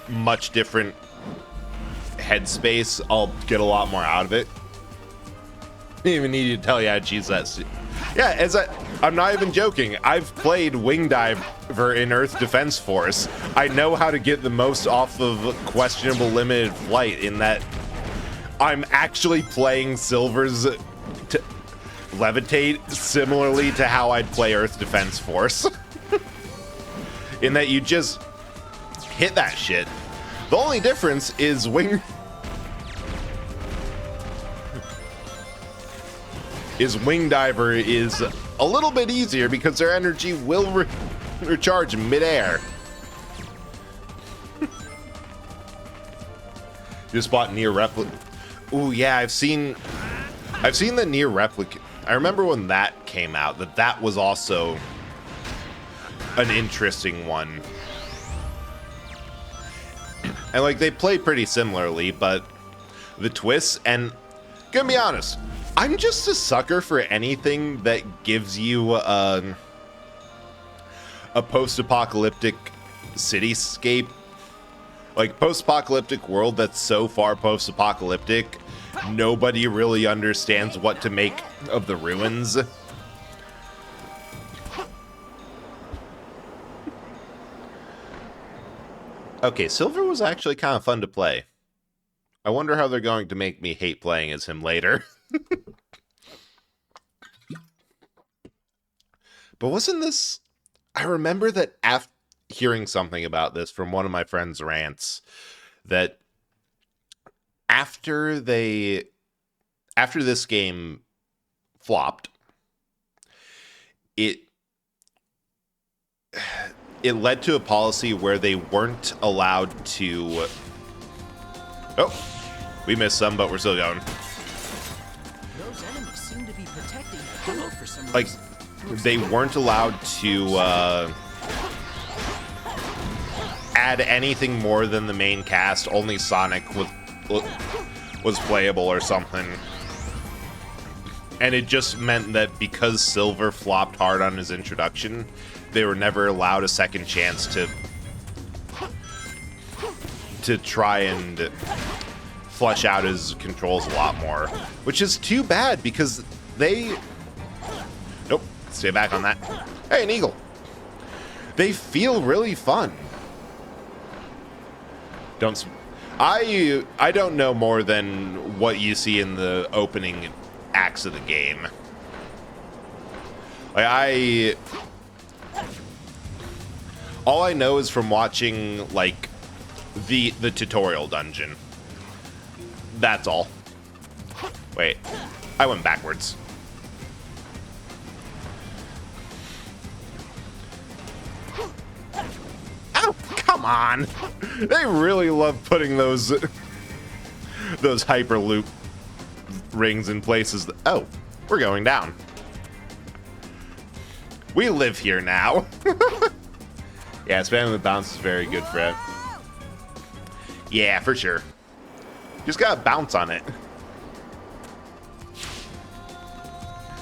much different headspace, I'll get a lot more out of it. Didn't even need to tell you how to choose that. Yeah, I'm not even joking. I've played Wing Diver in Earth Defense Force. I know how to get the most off of questionable limited flight, in that I'm actually playing Silver's Levitate similarly to how I'd play Earth Defense Force. In that you just hit that shit. The only difference is Wing Diver is a little bit easier because their energy will recharge midair. Just bought Nier Replica. Ooh, yeah, I've seen the Nier Replica. I remember when that came out, that was also an interesting one. And like they play pretty similarly, but the twists, and gonna be honest, I'm just a sucker for anything that gives you a post-apocalyptic cityscape, like post-apocalyptic world that's so far post-apocalyptic, nobody really understands what to make of the ruins. Okay, Silver was actually kind of fun to play. I wonder how they're going to make me hate playing as him later. But wasn't this... I remember that after hearing something about this from one of my friend's rants, that after this game flopped, it led to a policy where they weren't allowed to... Oh, we missed some, but we're still going. Those enemies seem to be protecting the door for some Like, reason. they weren't allowed to add anything more than the main cast. Only Sonic was playable or something. And it just meant that because Silver flopped hard on his introduction, they were never allowed a second chance to try and flesh out his controls a lot more. Which is too bad, because they... Nope, stay back on that. Hey, an eagle. They feel really fun. I don't know more than what you see in the opening acts of the game. Like, all I know is from watching, like, the tutorial dungeon. That's all. Wait, I went backwards. Oh, come on! They really love putting those Hyperloop rings in places that... Oh, we're going down. We live here now. Yeah, spamming the bounce is very good for it. Yeah, for sure. Just gotta bounce on it.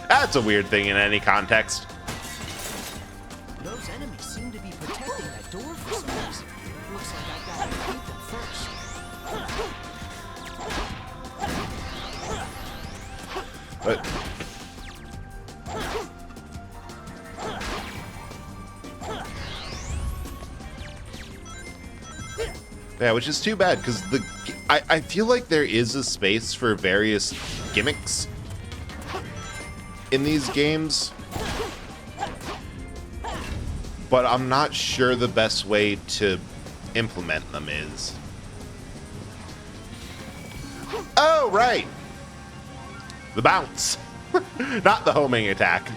That's a weird thing in any context. Those enemies seem to be protecting that door for some reason. Looks like I've got to defeat them first. But yeah, which is too bad, because I feel like there is a space for various gimmicks in these games, but I'm not sure the best way to implement them is. Oh, right! The bounce! Not the homing attack.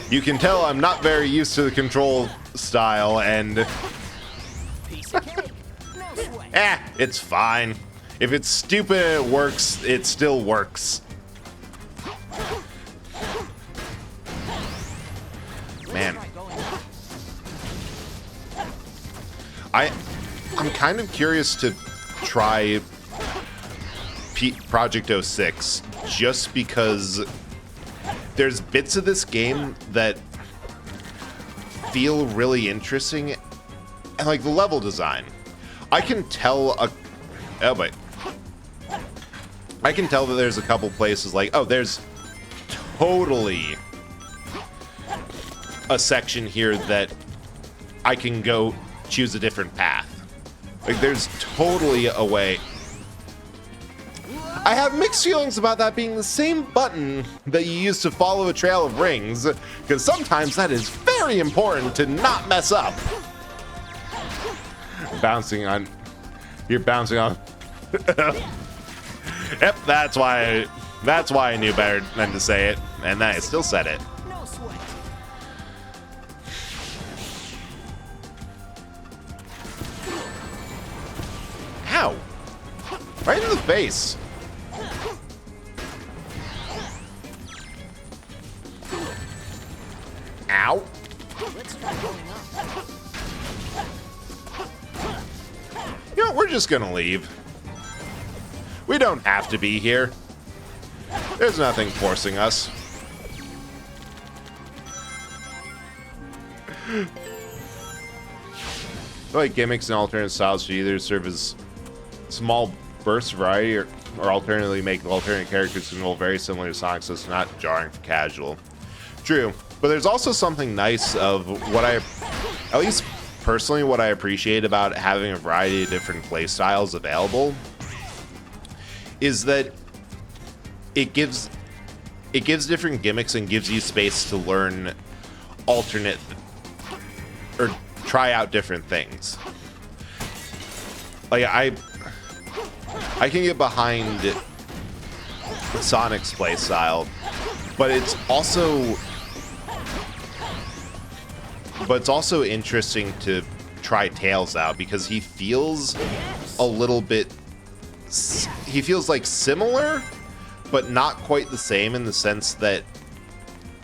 You can tell I'm not very used to the control style, and... Piece of cake. No sweat. It's fine. If it's stupid and it works, it still works. Man. I'm kind of curious to try Project 06, just because there's bits of this game that feel really interesting, and like the level design. I can tell I can tell that there's a couple places like, oh, there's totally a section here that I can go choose a different path. Like, there's totally a way. I have mixed feelings about that being the same button that you use to follow a trail of rings, because sometimes that is very important to not mess up. You're bouncing on. Yep, that's why I knew better than to say it, and I still said it. No sweat. Ow! Right in the face. Let's start going up. You know, we're just gonna leave. We don't have to be here. There's nothing forcing us. Like gimmicks and alternate styles should either serve as small burst variety or alternatively make alternate characters feel very similar to Sonic, so it's not jarring for casual. True, but there's also something nice of what I, at least personally, what I appreciate about having a variety of different play styles available is that it gives different gimmicks and gives you space to learn alternate or try out different things. Like I can get behind Sonic's play style, but it's also interesting to try Tails out because he feels a little bit, he feels like similar but not quite the same in the sense that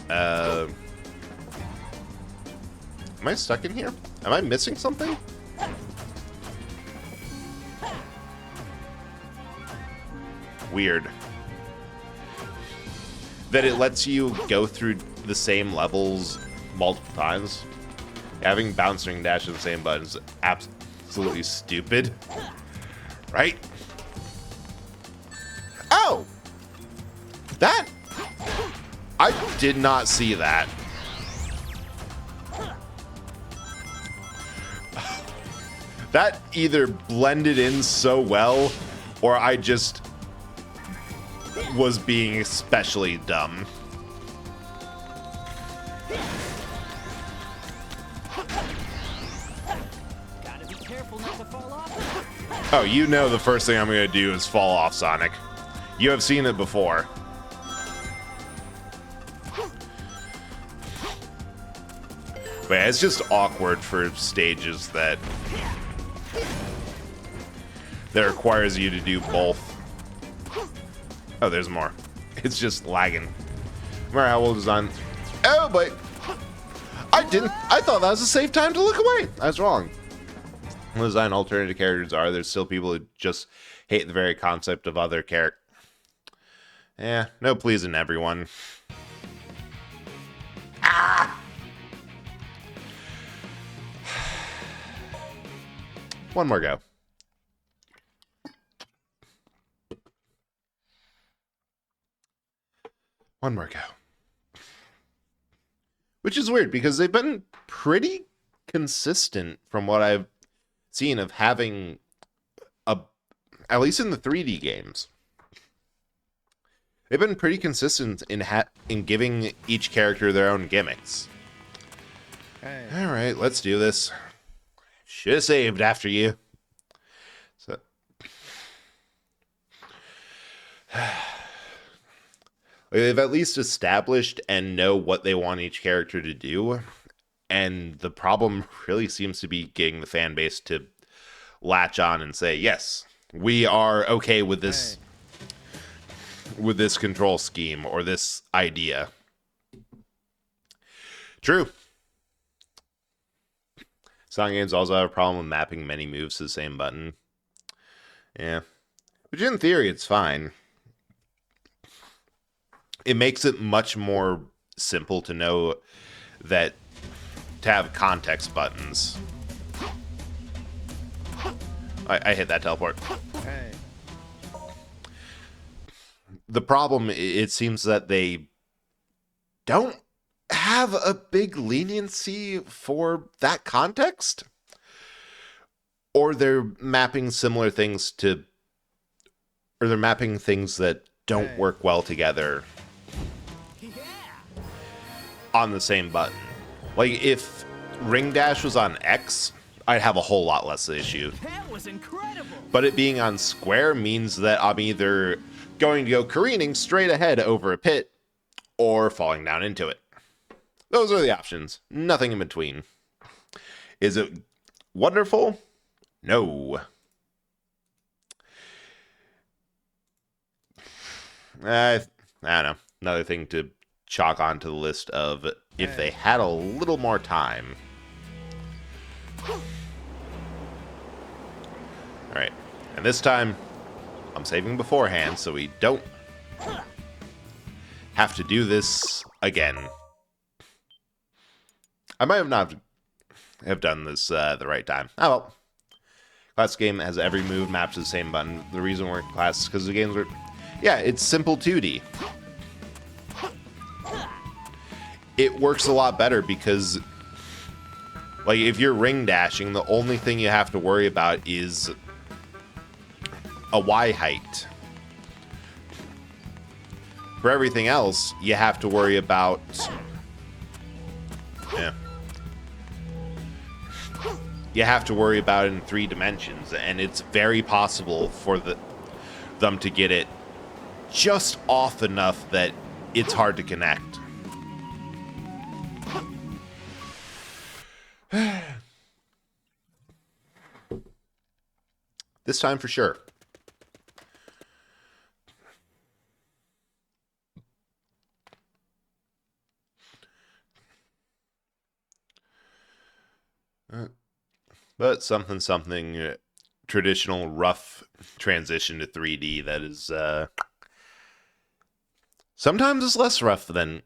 am I stuck in here? Am I missing something? Weird. That it lets you go through the same levels multiple times. Having bouncing and dash on the same button is absolutely stupid. Right? Oh! That... I did not see that. That either blended in so well, or I just was being especially dumb. Gotta be careful not to fall off. Oh, you know the first thing I'm gonna do is fall off, Sonic. You have seen it before. But yeah, it's just awkward for stages that requires you to do both. Oh, there's more. It's just lagging. Remember how old was on? Oh, but I didn't. I thought that was a safe time to look away. I was wrong. Design alternative characters are. There's still people who just hate the very concept of other characters. Yeah, no pleasing everyone. Ah! One more go. One more go. Which is weird because they've been pretty consistent from what I've seen of having at least in the 3D games. They've been pretty consistent in giving each character their own gimmicks. Hey. All right, let's do this. Should have saved after you. So they've at least established and know what they want each character to do. And the problem really seems to be getting the fan base to latch on and say, yes, we are okay with this, with this control scheme or this idea. True. Sonic games also have a problem with mapping many moves to the same button. Yeah. Which in theory, it's fine. It makes it much more simple to know that to have context buttons. I hit that teleport. Hey. The problem, it seems that they don't have a big leniency for that context. Or they're mapping similar things to... Or they're mapping things that don't work well together on the same button. Like, if Ring Dash was on X, I'd have a whole lot less issue. That was incredible. But it being on Square means that I'm either going to go careening straight ahead over a pit or falling down into it. Those are the options. Nothing in between. Is it wonderful? No. I don't know. Another thing to chalk onto the list of if they had a little more time. Alright, and this time, I'm saving beforehand so we don't have to do this again. I might have not have done this the right time. Oh well. Classic game has every move mapped to the same button. The reason we're class is because the games were... Yeah, it's simple 2D. It works a lot better because... Like, if you're ring dashing, the only thing you have to worry about is a Y height. For everything else, you have to worry about... Yeah. You have to worry about it in 3 dimensions, and it's very possible for them to get it just off enough that it's hard to connect. This time for sure. But something traditional rough transition to 3D that is sometimes it's less rough than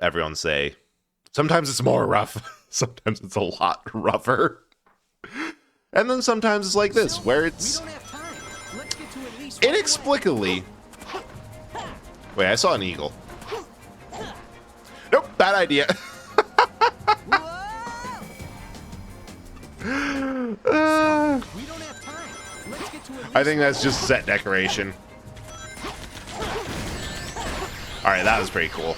everyone say. Sometimes it's more rough. Sometimes it's a lot rougher. And then sometimes it's like this, where it's inexplicably... Wait, I saw an eagle. Nope, bad idea. I think that's just set decoration. Alright, that was pretty cool.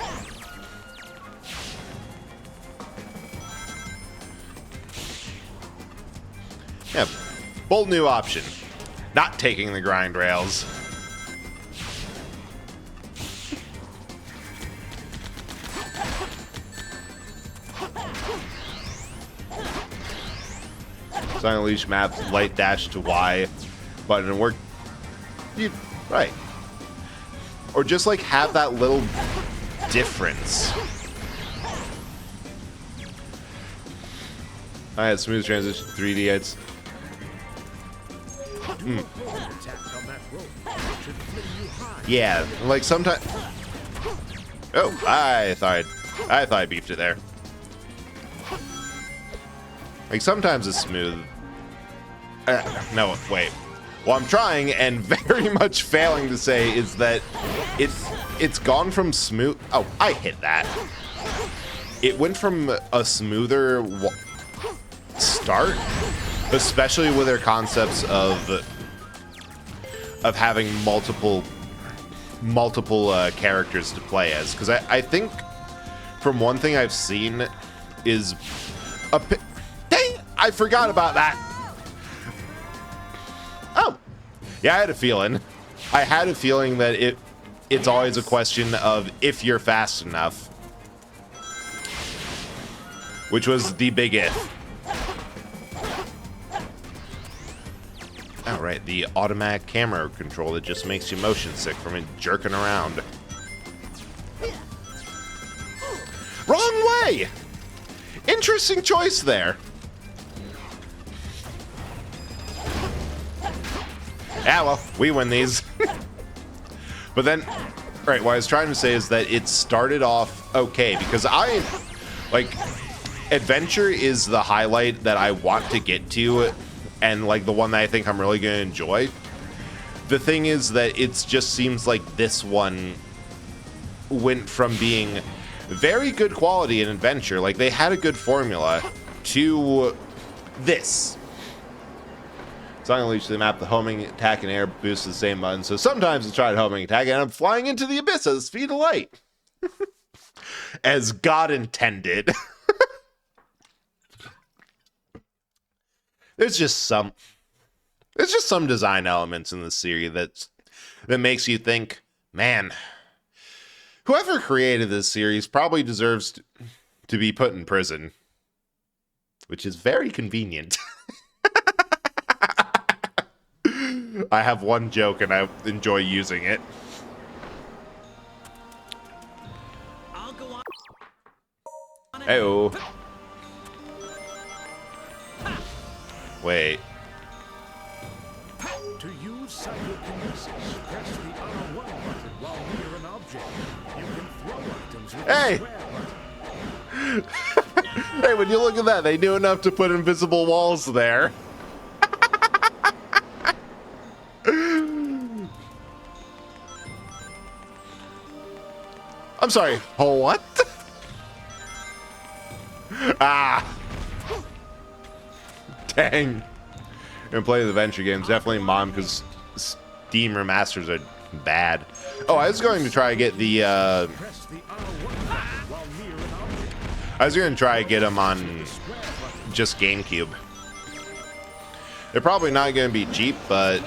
Yeah, bold new option. Not taking the grind rails. Silent Unleashed map, light dash to Y button and work. Right. Or just like have that little difference. I had smooth transition 3D. It's yeah, like sometimes. Oh, I thought I beefed it there. Like sometimes it's smooth. No, wait. What I'm trying and very much failing to say is that it's gone from smooth. Oh, I hit that. It went from a smoother start, especially with their concepts of having multiple characters to play as. Because I think from one thing I've seen is dang, I forgot about that. Oh, yeah, I had a feeling. I had a feeling that it's always a question of if you're fast enough, which was the big if. All right, the automatic camera control that just makes you motion sick from it jerking around. Wrong way! Interesting choice there. Yeah, well, we win these. But then, right, what I was trying to say is that it started off okay, because adventure is the highlight that I want to get to, and like the one that I think I'm really going to enjoy. The thing is that it just seems like this one went from being very good quality in adventure, like they had a good formula, to this. Silent Unleashed the map, the homing, attack, and air boost the same button. So sometimes I try to homing attack and I'm flying into the abyss at the speed of light. As God intended. There's just some design elements in the series that makes you think, man, whoever created this series probably deserves to be put in prison. Which is very convenient. I have one joke and I enjoy using it. I'll go Hey-oh. Wait. To use psychokinesis, press the R1 button while near an object. You can throw items with Hey! the square button. Hey, when you look at that, they do enough to put invisible walls there. I'm sorry. Oh, what? Ah. Dang. Gonna play the adventure games. Definitely Mom, because Steam remasters are bad. Oh, I was going to try to get the, Press the R1 button while near an object. I was going to try to get them on just GameCube. They're probably not going to be cheap, but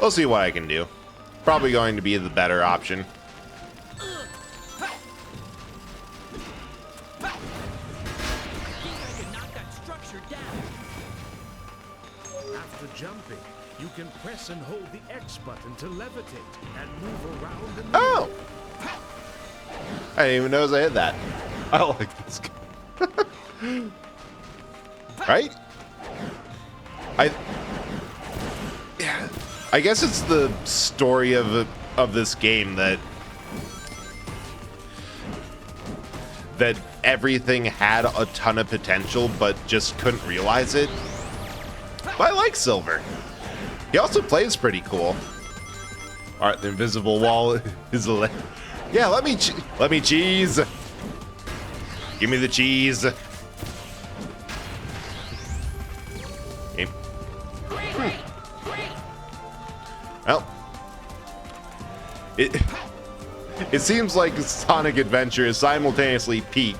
we'll see what I can do. Probably going to be the better option. After jumping, you can press and hold the X button to levitate and move around in the Oh! I didn't even notice I hit that. I like this game. Right? Yeah. I guess it's the story of this game that everything had a ton of potential but just couldn't realize it. But I like Silver. He also plays pretty cool. All right, the invisible wall is yeah. Let me cheese. Give me the cheese. Okay. Well, it seems like Sonic Adventure is simultaneously peak,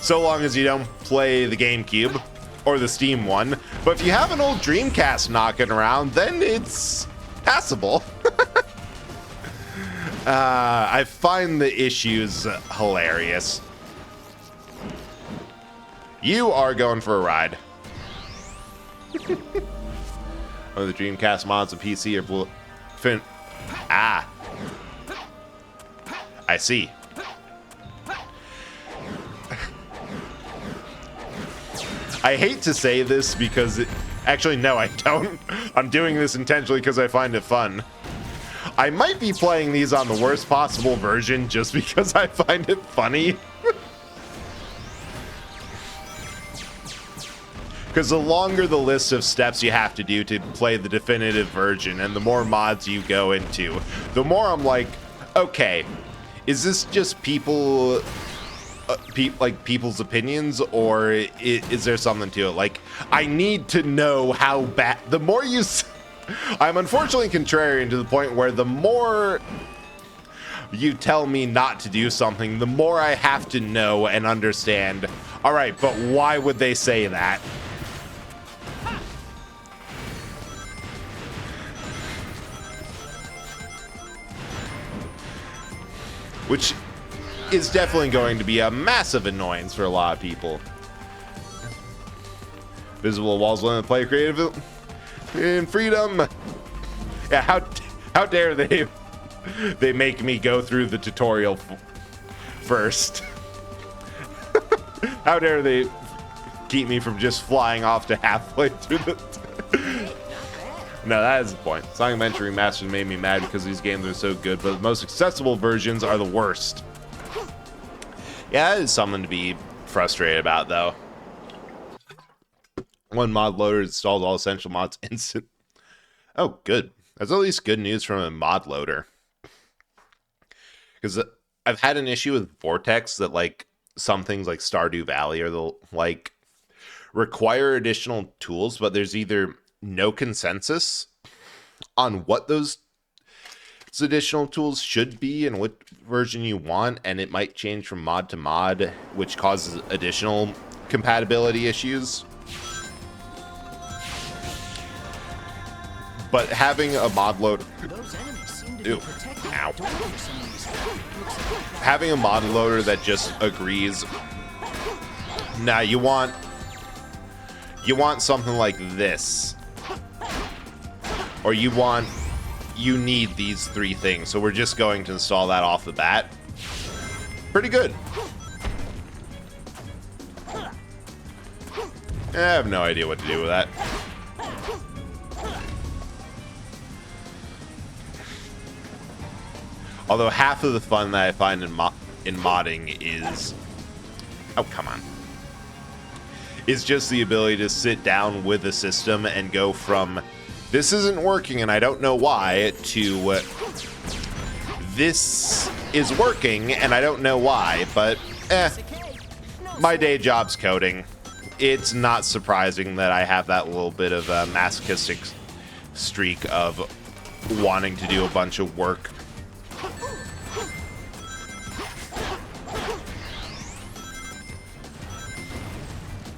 so long as you don't play the GameCube or the Steam one. But if you have an old Dreamcast knocking around, then it's passable. I find the issues hilarious. You are going for a ride. Oh, the Dreamcast mods and PC are I see. I hate to say this because actually, no, I don't. I'm doing this intentionally because I find it fun. I might be playing these on the worst possible version just because I find it funny. Because the longer the list of steps you have to do to play the definitive version and the more mods you go into, the more I'm like, okay, is this just people's opinions, or is there something to it? Like, I need to know how bad. The more you, I'm unfortunately contrarian to the point where the more you tell me not to do something, the more I have to know and understand. All right, but why would they say that? Which is definitely going to be a massive annoyance for a lot of people. Visible walls letting the player creative in freedom. Yeah, how dare they make me go through the tutorial first. How dare they keep me from just flying off to halfway through the No, that is the point. Sonic Adventure Remastered made me mad because these games are so good, but the most accessible versions are the worst. Yeah, that is something to be frustrated about, though. One mod loader installs all essential mods instant. Oh, good. That's at least good news from a mod loader. Because I've had an issue with Vortex that, like, some things like Stardew Valley or the like require additional tools, but there's either no consensus on what those additional tools should be and what version you want, and it might change from mod to mod, which causes additional compatibility issues. But having a mod load, Those enemies seem to be Ew. protecting Ow. the door for some reason. Looks like having a mod loader that just agrees. Now you want something like this, or you need these three things, so we're just going to install that off the bat. Pretty good. I have no idea what to do with that. Although half of the fun that I find in modding is... Oh, come on. Is just the ability to sit down with the system and go from, this isn't working and I don't know why, to this is working and I don't know why, but my day job's coding. It's not surprising that I have that little bit of a masochistic streak of wanting to do a bunch of work.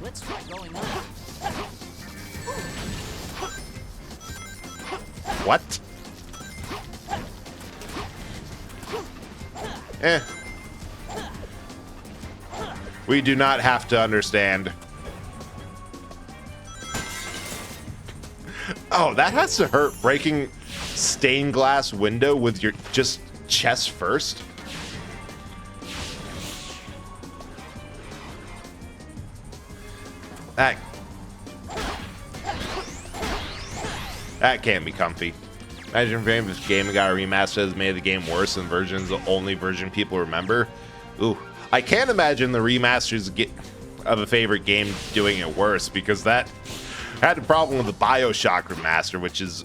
Let's try going up. What? We do not have to understand. Oh, that has to hurt, breaking stained glass window with your just chest first. That can't be comfy. Imagine if this game got a remaster that made the game worse than the only version people remember. Ooh, I can't imagine the remasters of a favorite game doing it worse, because that had a problem with the BioShock remaster, which is,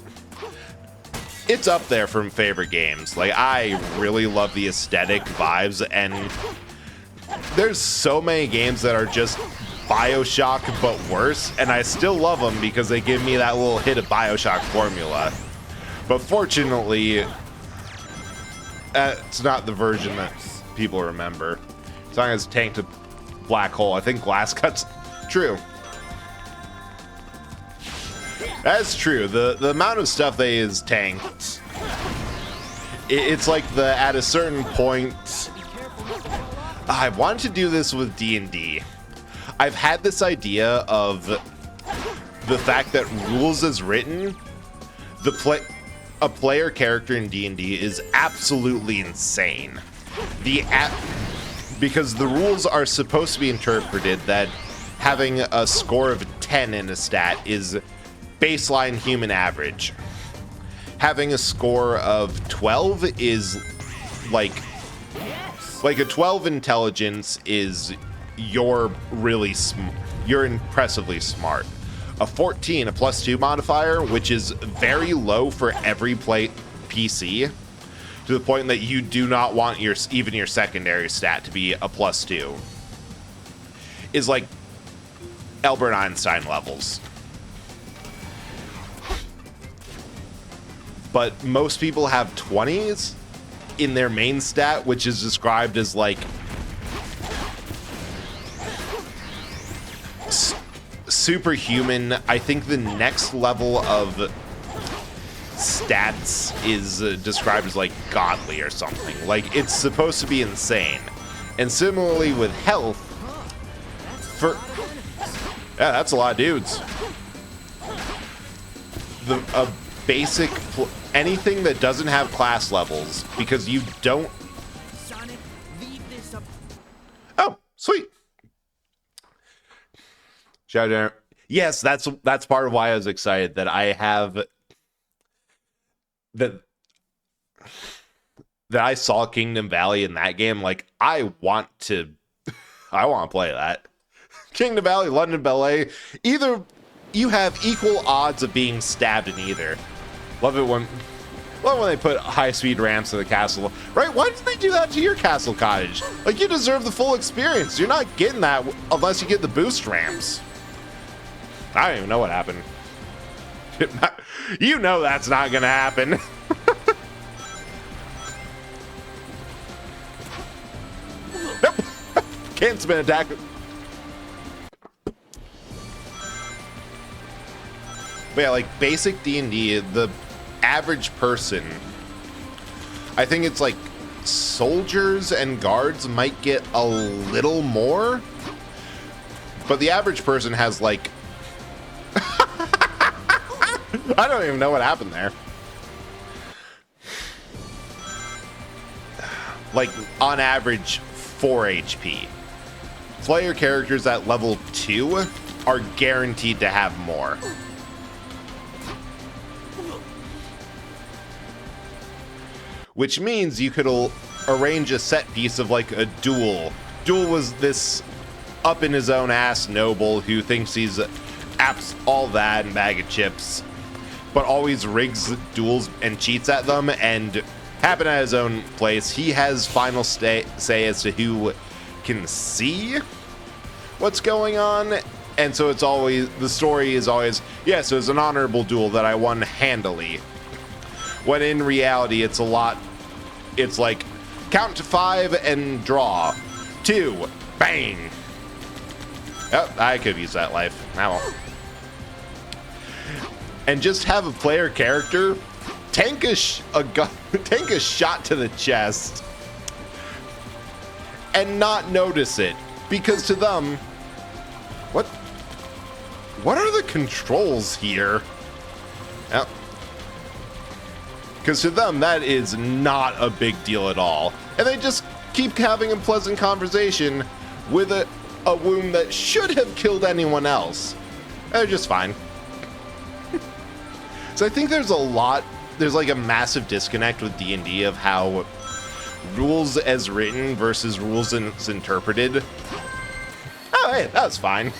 it's up there from favorite games. Like, I really love the aesthetic vibes, and there's so many games that are just BioShock but worse, and I still love them because they give me that little hit of BioShock formula. But fortunately, it's not the version that people remember. As long as tanked a black hole, I think Glass Cut's true. That's true. The amount of stuff that is tanked, it's like at a certain point, I wanted to do this with D&D. I've had this idea of the fact that rules as written, a player character in D&D is absolutely insane. Because the rules are supposed to be interpreted that having a score of 10 in a stat is baseline human average. Having a score of 12 is like a 12 intelligence is you're impressively smart. A 14, a +2 modifier, which is very low for every PC, to the point that you do not want even your secondary stat to be a +2, is like Albert Einstein levels. But most people have 20s in their main stat, which is described as like superhuman. I think the next level of stats is described as like godly or something. Like, it's supposed to be insane. And similarly with health, yeah, that's a lot of dudes. A basic anything that doesn't have class levels, because you don't. Sonic, leave this up. Oh, sweet. Shout out. Yes, that's part of why I was excited that I have that I saw Kingdom Valley in that game. Like, I want to play that. Kingdom Valley, London Ballet, either you have equal odds of being stabbed in either. Love it when they put high-speed ramps in the castle. Right? Why did they do that to your castle cottage? Like, you deserve the full experience. You're not getting that unless you get the boost ramps. I don't even know what happened. You know that's not gonna happen. Nope. Can't spin attack. But yeah, like basic D&D, the average person, I think it's like soldiers and guards might get a little more, but the average person has like I don't even know what happened there. Like, on average, 4 HP. Player characters at level 2 are guaranteed to have more. Which means you could arrange a set piece of like a Duel. Duel was this up in his own ass noble who thinks he's all that and bag of chips, but always rigs duels and cheats at them, and happen at his own place. He has final say as to who can see what's going on, and so it's always, the story is always, yes, it was an honorable duel that I won handily. When in reality, it's like count to 5 and draw. 2, bang. Oh, I could have used that life. Now, and just have a player character tank a shot to the chest and not notice it, because to them, what are the controls here? Oh. Because to them, that is not a big deal at all. And they just keep having a pleasant conversation with a wound that should have killed anyone else. They're just fine. So I think there's like a massive disconnect with D&D of how rules as written versus rules as interpreted. Oh, hey, that's fine.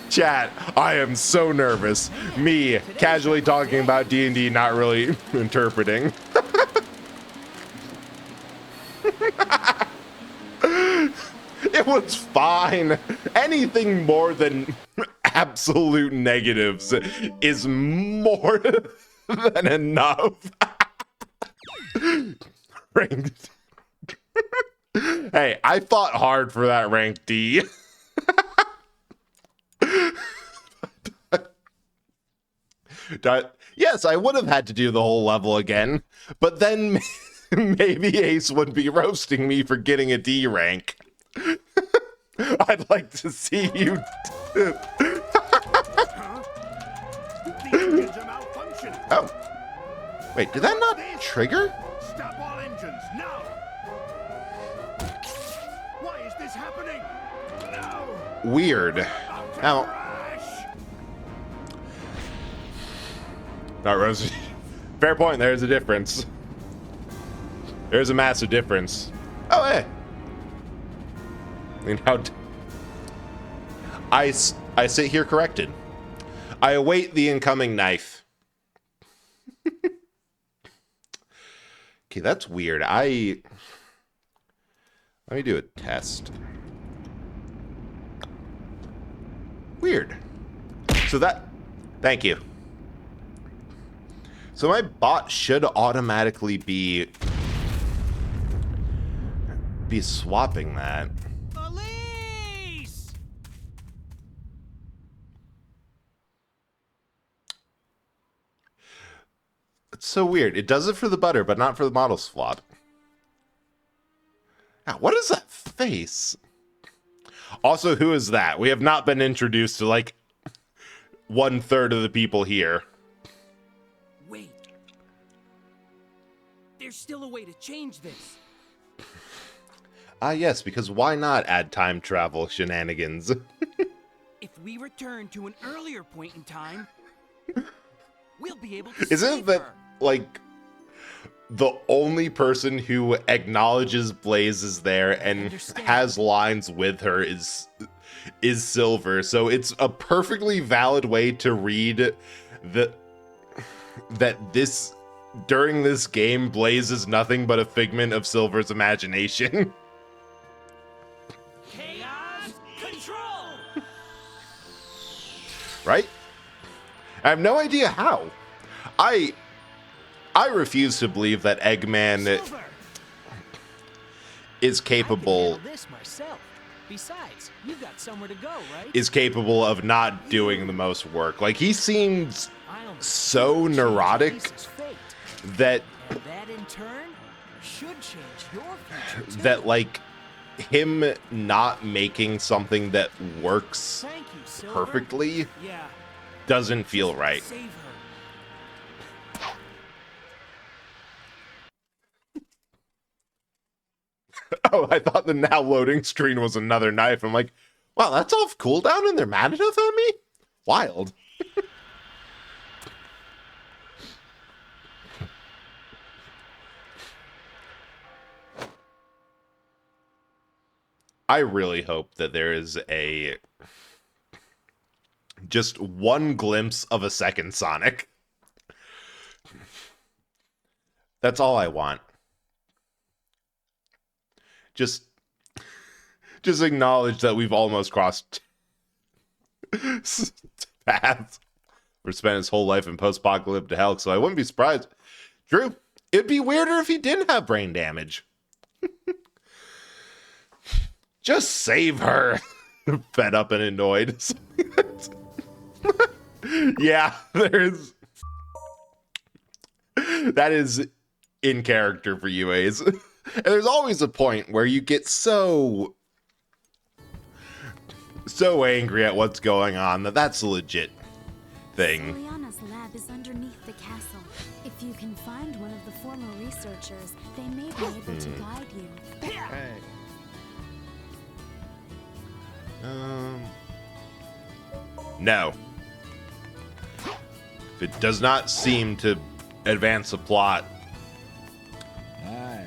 Chat, I am so nervous. Me, casually talking about D&D, not really interpreting. It was fine. Anything more than absolute negatives is more than enough. Ranked. Hey, I fought hard for that rank D. Yes, I would have had to do the whole level again, but then maybe Ace would be roasting me for getting a D rank. I'd like to see you. Oh. Wait, did that not trigger? Stop all engines now! Why is this happening? No! Weird. Now, not Rosie. Fair point. There's a difference. There's a massive difference. Oh, hey. I mean, I sit here corrected. I await the incoming knife. Okay, that's weird. Let me do a test. Weird. So thank you. So my bot should automatically be swapping that. Police! It's so weird. It does it for the butter, but not for the model swap. Now, what is that face? Also, who is that? We have not been introduced to like 1/3 of the people here. Wait. There's still a way to change this. Ah, yes, because why not add time travel shenanigans? If we return to an earlier point in time, we'll be able to Isn't save that her. like the only person who acknowledges Blaze is there and has lines with her is Silver? So it's a perfectly valid way to read that this during this game, Blaze is nothing but a figment of Silver's imagination. Chaos control! Right? I have no idea how. I refuse to believe that Eggman Silver! is I capable can handle this myself. Besides, you've got somewhere to go, right? is capable of not doing the most work. Like, he seems I'll so change neurotic Lisa's fate. that And that in turn should change your future too. that like him not making something that works Thank you, Silver. perfectly Yeah. doesn't feel right. Save her. Oh, I thought the now loading screen was another knife. I'm like, wow, that's off cooldown and they're mad enough at me? Wild. I really hope that there is just one glimpse of a second Sonic. That's all I want. Just acknowledge that we've almost crossed paths. We're spending his whole life in post-apocalyptic hell, so I wouldn't be surprised. Drew, it'd be weirder if he didn't have brain damage. Just save her. Fed up and annoyed. Yeah, that is in character for you, Ace. And there's always a point where you get so angry at what's going on that's a legit thing. Liliana's lab is underneath the castle. If you can find one of the former researchers, they may be able to guide you. Hey. No. If it does not seem to advance the plot. Aye.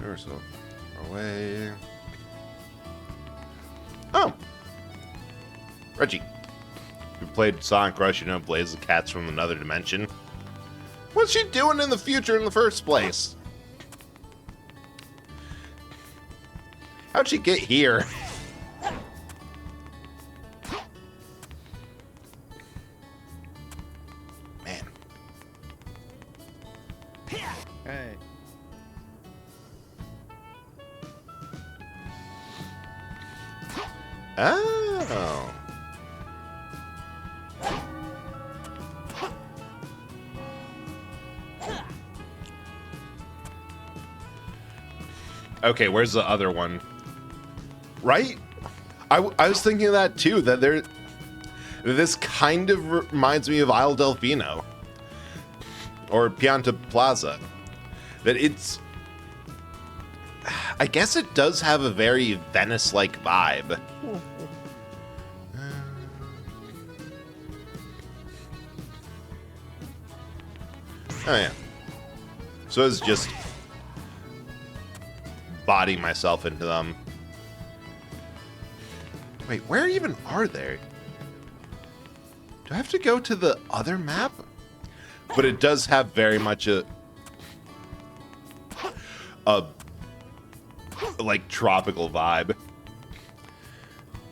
There's a way. Oh. Reggie. You played Sonic Rush, you know Blaze the Cat's from another dimension. What's she doing in the future in the first place? How'd she get here? Man. Hey. Oh. Okay, where's the other one? Right? I was thinking of that too, that this kind of reminds me of Isle Delfino. Or Pianta Plaza. That it's... I guess it does have a very Venice-like vibe. Oh yeah. So it's just body myself into them. Wait, where even are they? Do I have to go to the other map? But it does have very much a like tropical vibe. In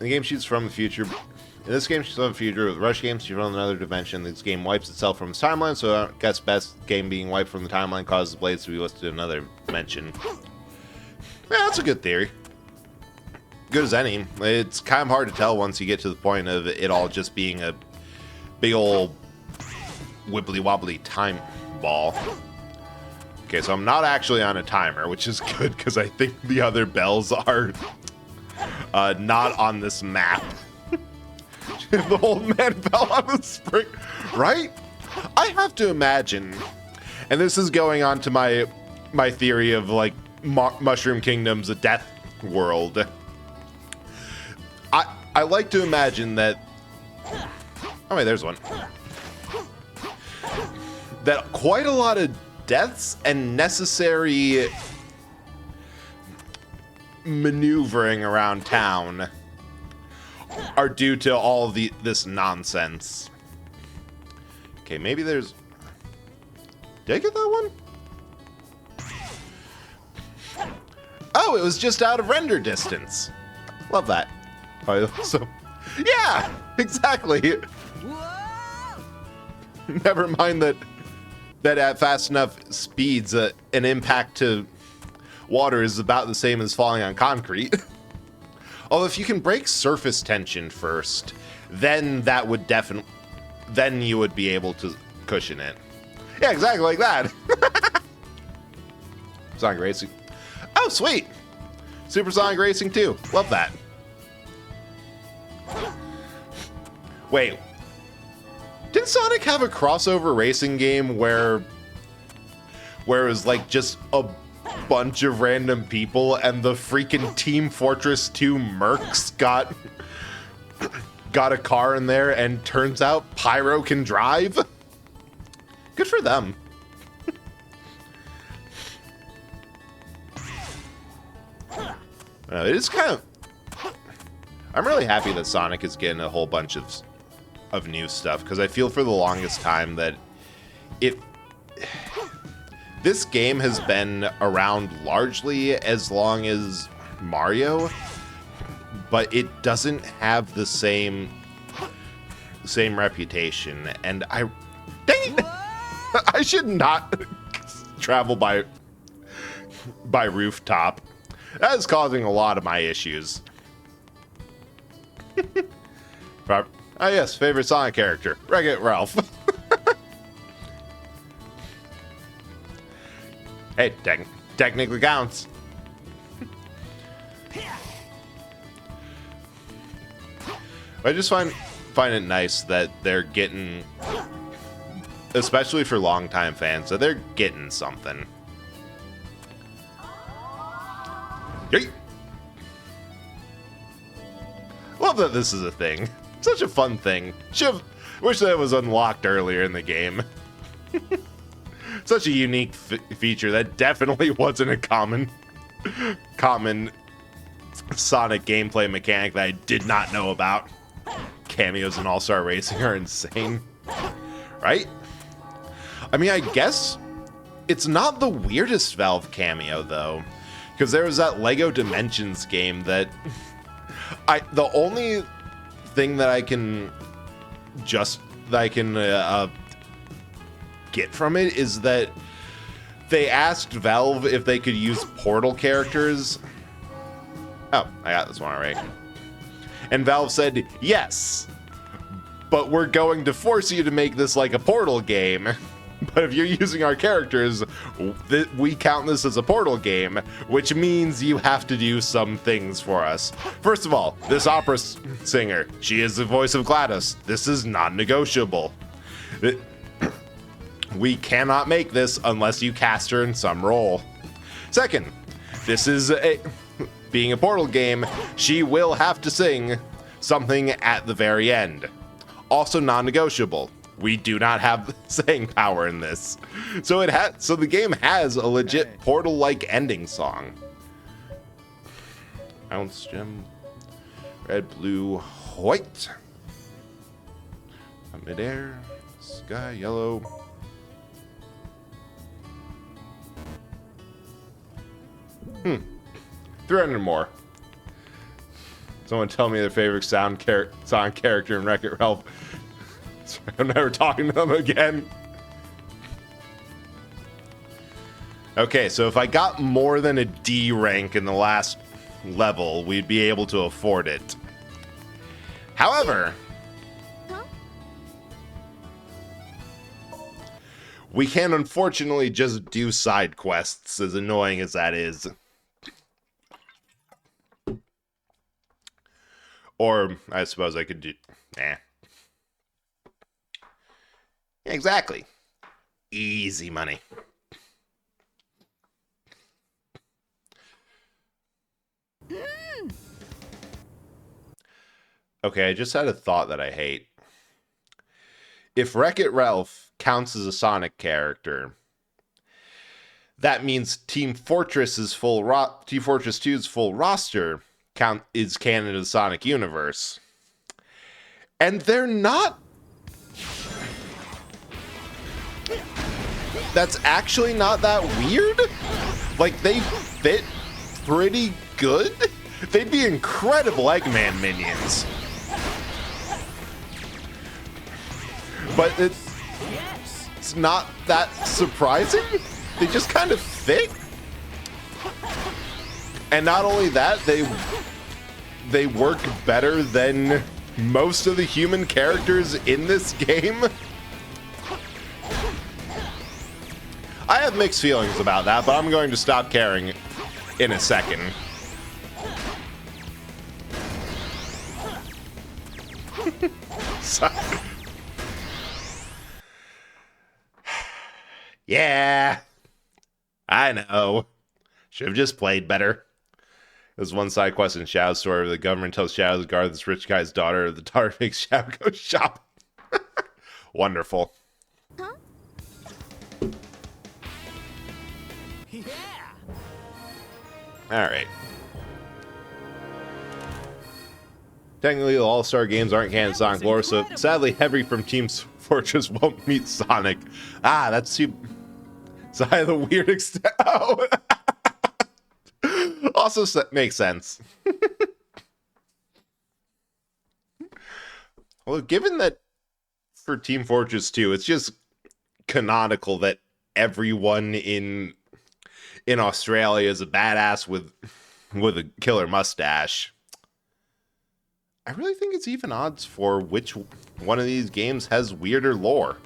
the game she's from the future. In this game she's from the future. With Rush games she's from another dimension. This game wipes itself from its timeline, so I guess best game being wiped from the timeline causes Blades to be listed in another dimension. Yeah, that's a good theory. Good as any. It's kind of hard to tell once you get to the point of it all just being a big old wibbly wobbly time ball. Okay, so I'm not actually on a timer, which is good because I think the other bells are not on this map. The old man fell on the spring, right? I have to imagine, and this is going on to my theory of like Mushroom Kingdom's a death world. I like to imagine that. Oh wait, there's one. That quite a lot of deaths and necessary maneuvering around town are due to all of this nonsense. Okay, maybe there's... Did I get that one? Oh, it was just out of render distance. Love that. So, yeah, exactly. Never mind that at fast enough speeds, an impact to water is about the same as falling on concrete. Although if you can break surface tension first, then that would then you would be able to cushion it. Yeah, exactly like that. Sonic Racing. Oh, sweet. Super Sonic Racing 2. Love that. Wait. Didn't Sonic have a crossover racing game where it was like just a bunch of random people and the freaking Team Fortress 2 mercs got a car in there, and turns out Pyro can drive. Good for them. It is kind of... I'm really happy that Sonic is getting a whole bunch of new stuff, because I feel for the longest time that this game has been around largely as long as Mario, but it doesn't have the same reputation, and dang it! I should not travel by rooftop. That is causing a lot of my issues. Yes, favorite Sonic character, Wreck-It Ralph. Hey, technically counts. I just find it nice that they're getting, especially for longtime fans, that they're getting something. Yay! Love that this is a thing. Such a fun thing. Wish that was unlocked earlier in the game. Such a unique feature that definitely wasn't a common Sonic gameplay mechanic that I did not know about. Cameos in All-Star Racing are insane. Right? I mean, I guess it's not the weirdest Valve cameo, though. Because there was that LEGO Dimensions game that... the only thing that I can get from it is that they asked Valve if they could use Portal characters. Oh, I got this one alright. And Valve said, yes, but we're going to force you to make this like a Portal game. But if you're using our characters, we count this as a Portal game, which means you have to do some things for us. First of all, this opera singer, she is the voice of GLaDOS. This is non-negotiable. We cannot make this unless you cast her in some role. Second, this is being a Portal game, she will have to sing something at the very end. Also non-negotiable. We do not have saying power in this. So the game has a legit Portal-like ending song. Ounce gem, red, blue, white. Midair, sky, yellow. 300 more. Someone tell me their favorite song character in Wreck-It Ralph. I'm never talking to them again. Okay, so if I got more than a D rank in the last level, we'd be able to afford it. However, we can unfortunately just do side quests, as annoying as that is. Or, I suppose I could do... Exactly. Easy money. Okay, I just had a thought that I hate. If Wreck-It Ralph counts as a Sonic character, that means Team Fortress 2's full roster is canon of the Sonic universe. And they're not. That's actually not that weird. Like, they fit pretty good. They'd be incredible Eggman minions. But it's not that surprising. They just kind of fit. And not only that, they work better than most of the human characters in this game. I have mixed feelings about that, but I'm going to stop caring in a second. Yeah, I know. Should have just played better. There's one side quest in Shadow's story where the government tells Shadow to guard this rich guy's daughter. The daughter makes Shadow go shopping. Wonderful. Yeah. Alright. Technically, the All-Star games aren't canon Sonic lore, so sadly, Heavy from Team Fortress won't meet Sonic. Ah, that's too... Sorry, the weird extent... Oh. Also makes sense. Well, given that for Team Fortress 2, it's just canonical that everyone in Australia is a badass with a killer mustache. I really think it's even odds for which one of these games has weirder lore.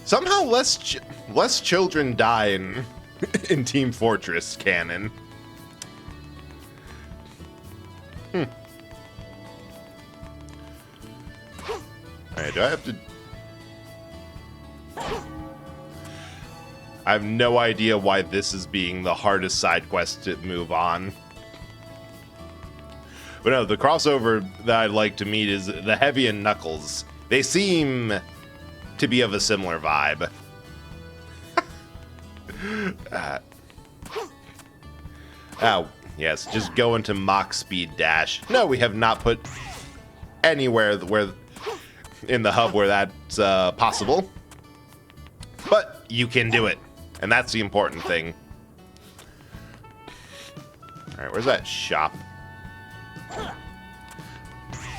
Somehow less children die in Team Fortress canon. Alright, do I have to... I have no idea why this is being the hardest side quest to move on. But no, the crossover that I'd like to meet is the Heavy and Knuckles. They seem to be of a similar vibe. Oh, yes, just go into Mach Speed Dash. No, we have not put anywhere where in the hub where that's possible. But you can do it. And that's the important thing. Alright, where's that shop?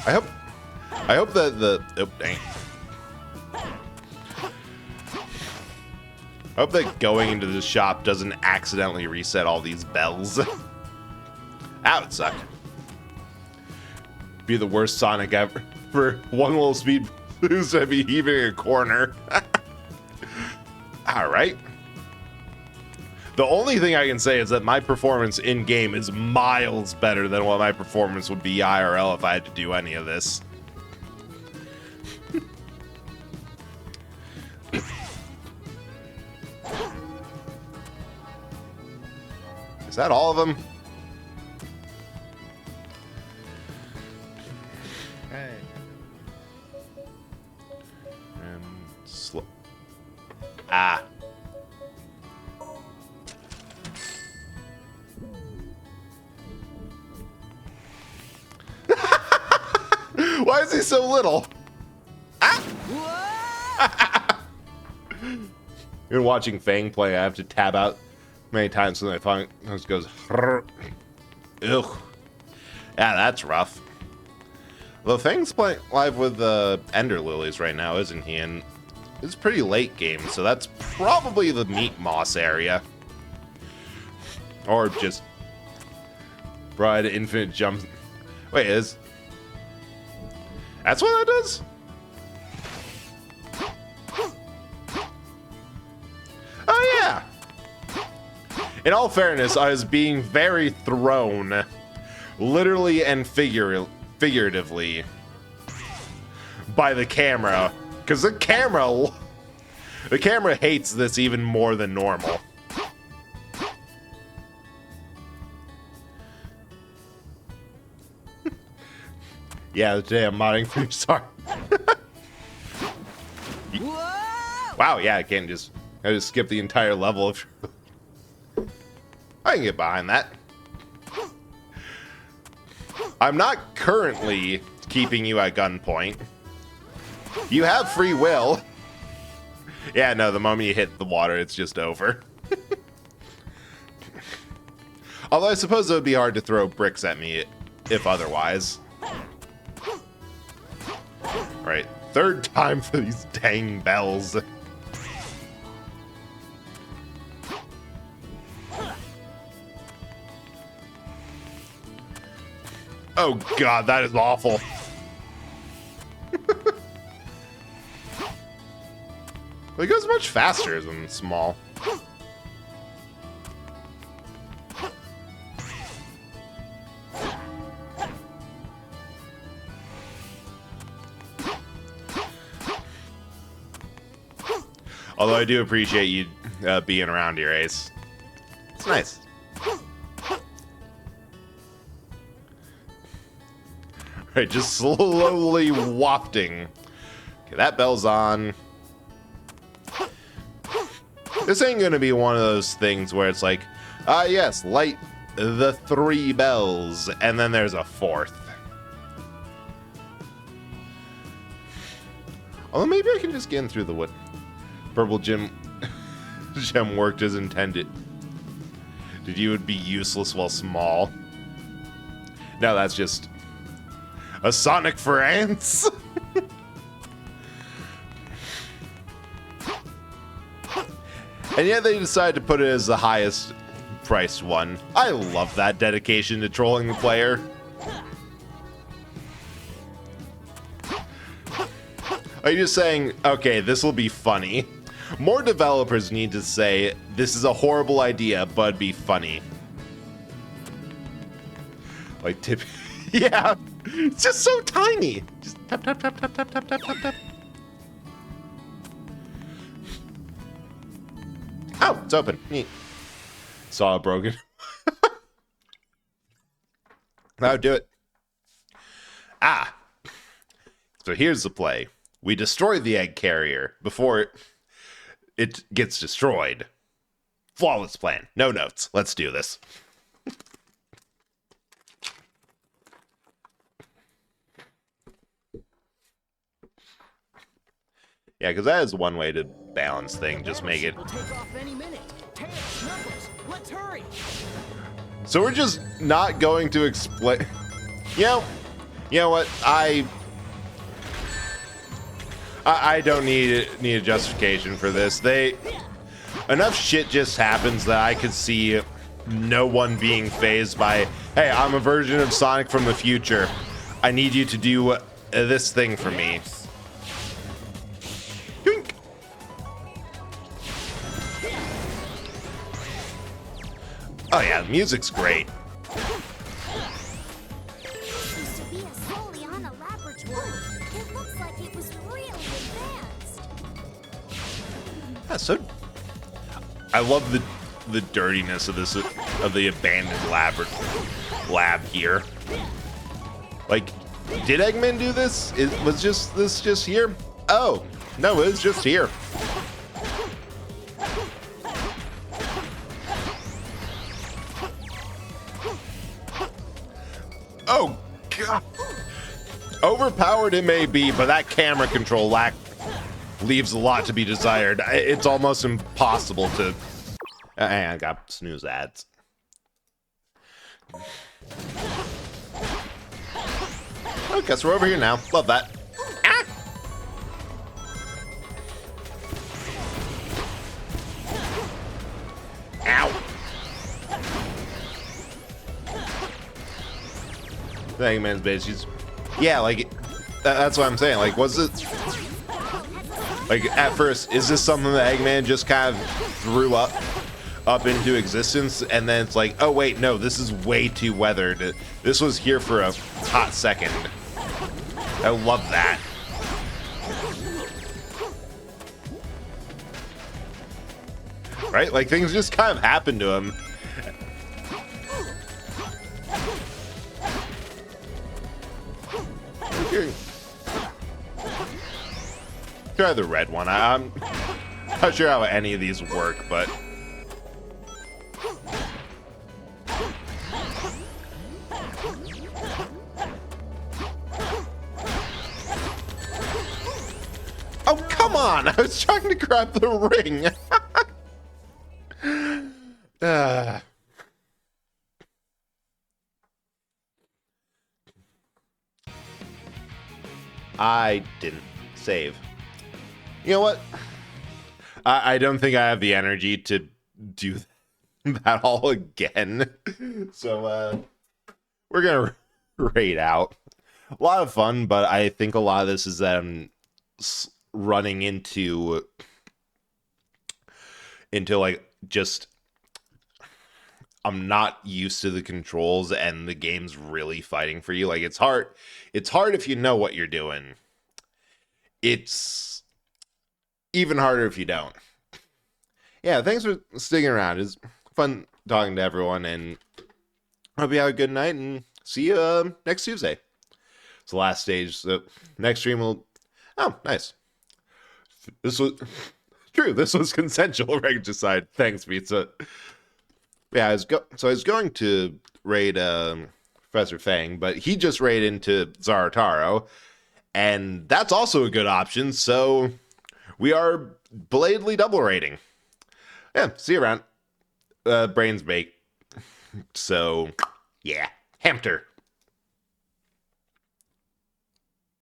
I hope that the... Oh, dang. I hope that going into the shop doesn't accidentally reset all these bells. That would suck. Be the worst Sonic ever. For one little speed boost, I'd be heaving a corner. Alright. The only thing I can say is that my performance in-game is miles better than what my performance would be IRL if I had to do any of this. Is that all of them? Hey. And slow. Ah. Why is he so little? Ah! In watching Fang play, I have to tab out many times when I find it just goes. Ugh. Yeah, that's rough. Though Fang's playing live with Ender Lilies right now, isn't he? And it's a pretty late game, so that's probably the Meat Moss area. Or just Bride Infinite Jump. Wait, that's what that does? Oh, yeah. In all fairness, I was being very thrown, literally and figuratively, by the camera. Because the camera hates this even more than normal. Yeah, today I'm modding for you, sorry. Wow, yeah, I just skip the entire level if I can get behind that. I'm not currently keeping you at gunpoint. You have free will. Yeah, no, the moment you hit the water, it's just over. Although I suppose it would be hard to throw bricks at me if otherwise. Right, third time for these dang bells. Oh god, that is awful. It goes much faster than small. Although I do appreciate you being around here, Ace. It's nice. Right, just slowly wafting. Okay, that bell's on. This ain't gonna be one of those things where it's like, yes, light the 3 bells, and then there's a 4th. Although maybe I can just get in through the wood. Purple gem worked as intended. Did you would be useless while small? No, that's just a Sonic for ants. And yet they decided to put it as the highest priced one. I love that dedication to trolling the player. Are you just saying, okay, this will be funny? More developers need to say, this is a horrible idea, but be funny. Like, tip. Yeah, it's just so tiny. Just tap, tap, tap, tap, tap, tap, tap, tap, tap. Oh, it's open. Neat. Saw it broken. That'll do it. Ah. So here's the play. We destroy the egg carrier before it gets destroyed. Flawless plan. No notes. Let's do this. Yeah, because that is one way to balance thing. Just make it. We'll take off any minute. Tails, Knuckles, let's hurry. So we're just not going to explain. You know what? I don't need a justification for this. Enough shit just happens that I could see no one being fazed by, hey, I'm a version of Sonic from the future. I need you to do this thing for me. Doink. Oh yeah, the music's great. Used to be a Soliana laboratory. It looks like it was really advanced. Yeah, so I love the dirtiness of this of the abandoned lab here. Like, did Eggman do this? Was this just here? Oh no, it's just here. Oh god! Overpowered it may be, but that camera control leaves a lot to be desired. It's almost impossible to. I got snooze ads. Oh, guess we're over here now. Love that. Ah! Ow! Eggman's bitch. Yeah, like that's what I'm saying. Like, was it? Like at first, is this something that Eggman just kind of threw up into existence, and then it's like, oh wait, no, this is way too weathered. This was here for a hot second. I love that. Right? Like things just kind of happen to him. Try the red one. I'm not sure how any of these work, but oh, come on! I was trying to grab the ring. I didn't save. You know what? I don't think I have the energy to do that all again. So we're gonna raid out. A lot of fun, but I think a lot of this is that I'm running into like just I'm not used to the controls and the game's really fighting for you. Like it's hard if you know what you're doing. It's even harder if you don't. yeah, thanks for sticking around. It's fun talking to everyone, and hope you have a good night, and see you next Tuesday. It's the last stage. So next stream will... Oh, nice. This was... True, this was consensual regicide. Thanks, Pizza. Yeah, I was going to raid Professor Fang, but he just raided into Zarataro, and that's also a good option, so we are belatedly double raiding. Yeah, see you around. Brains bake. So, yeah. Hamter.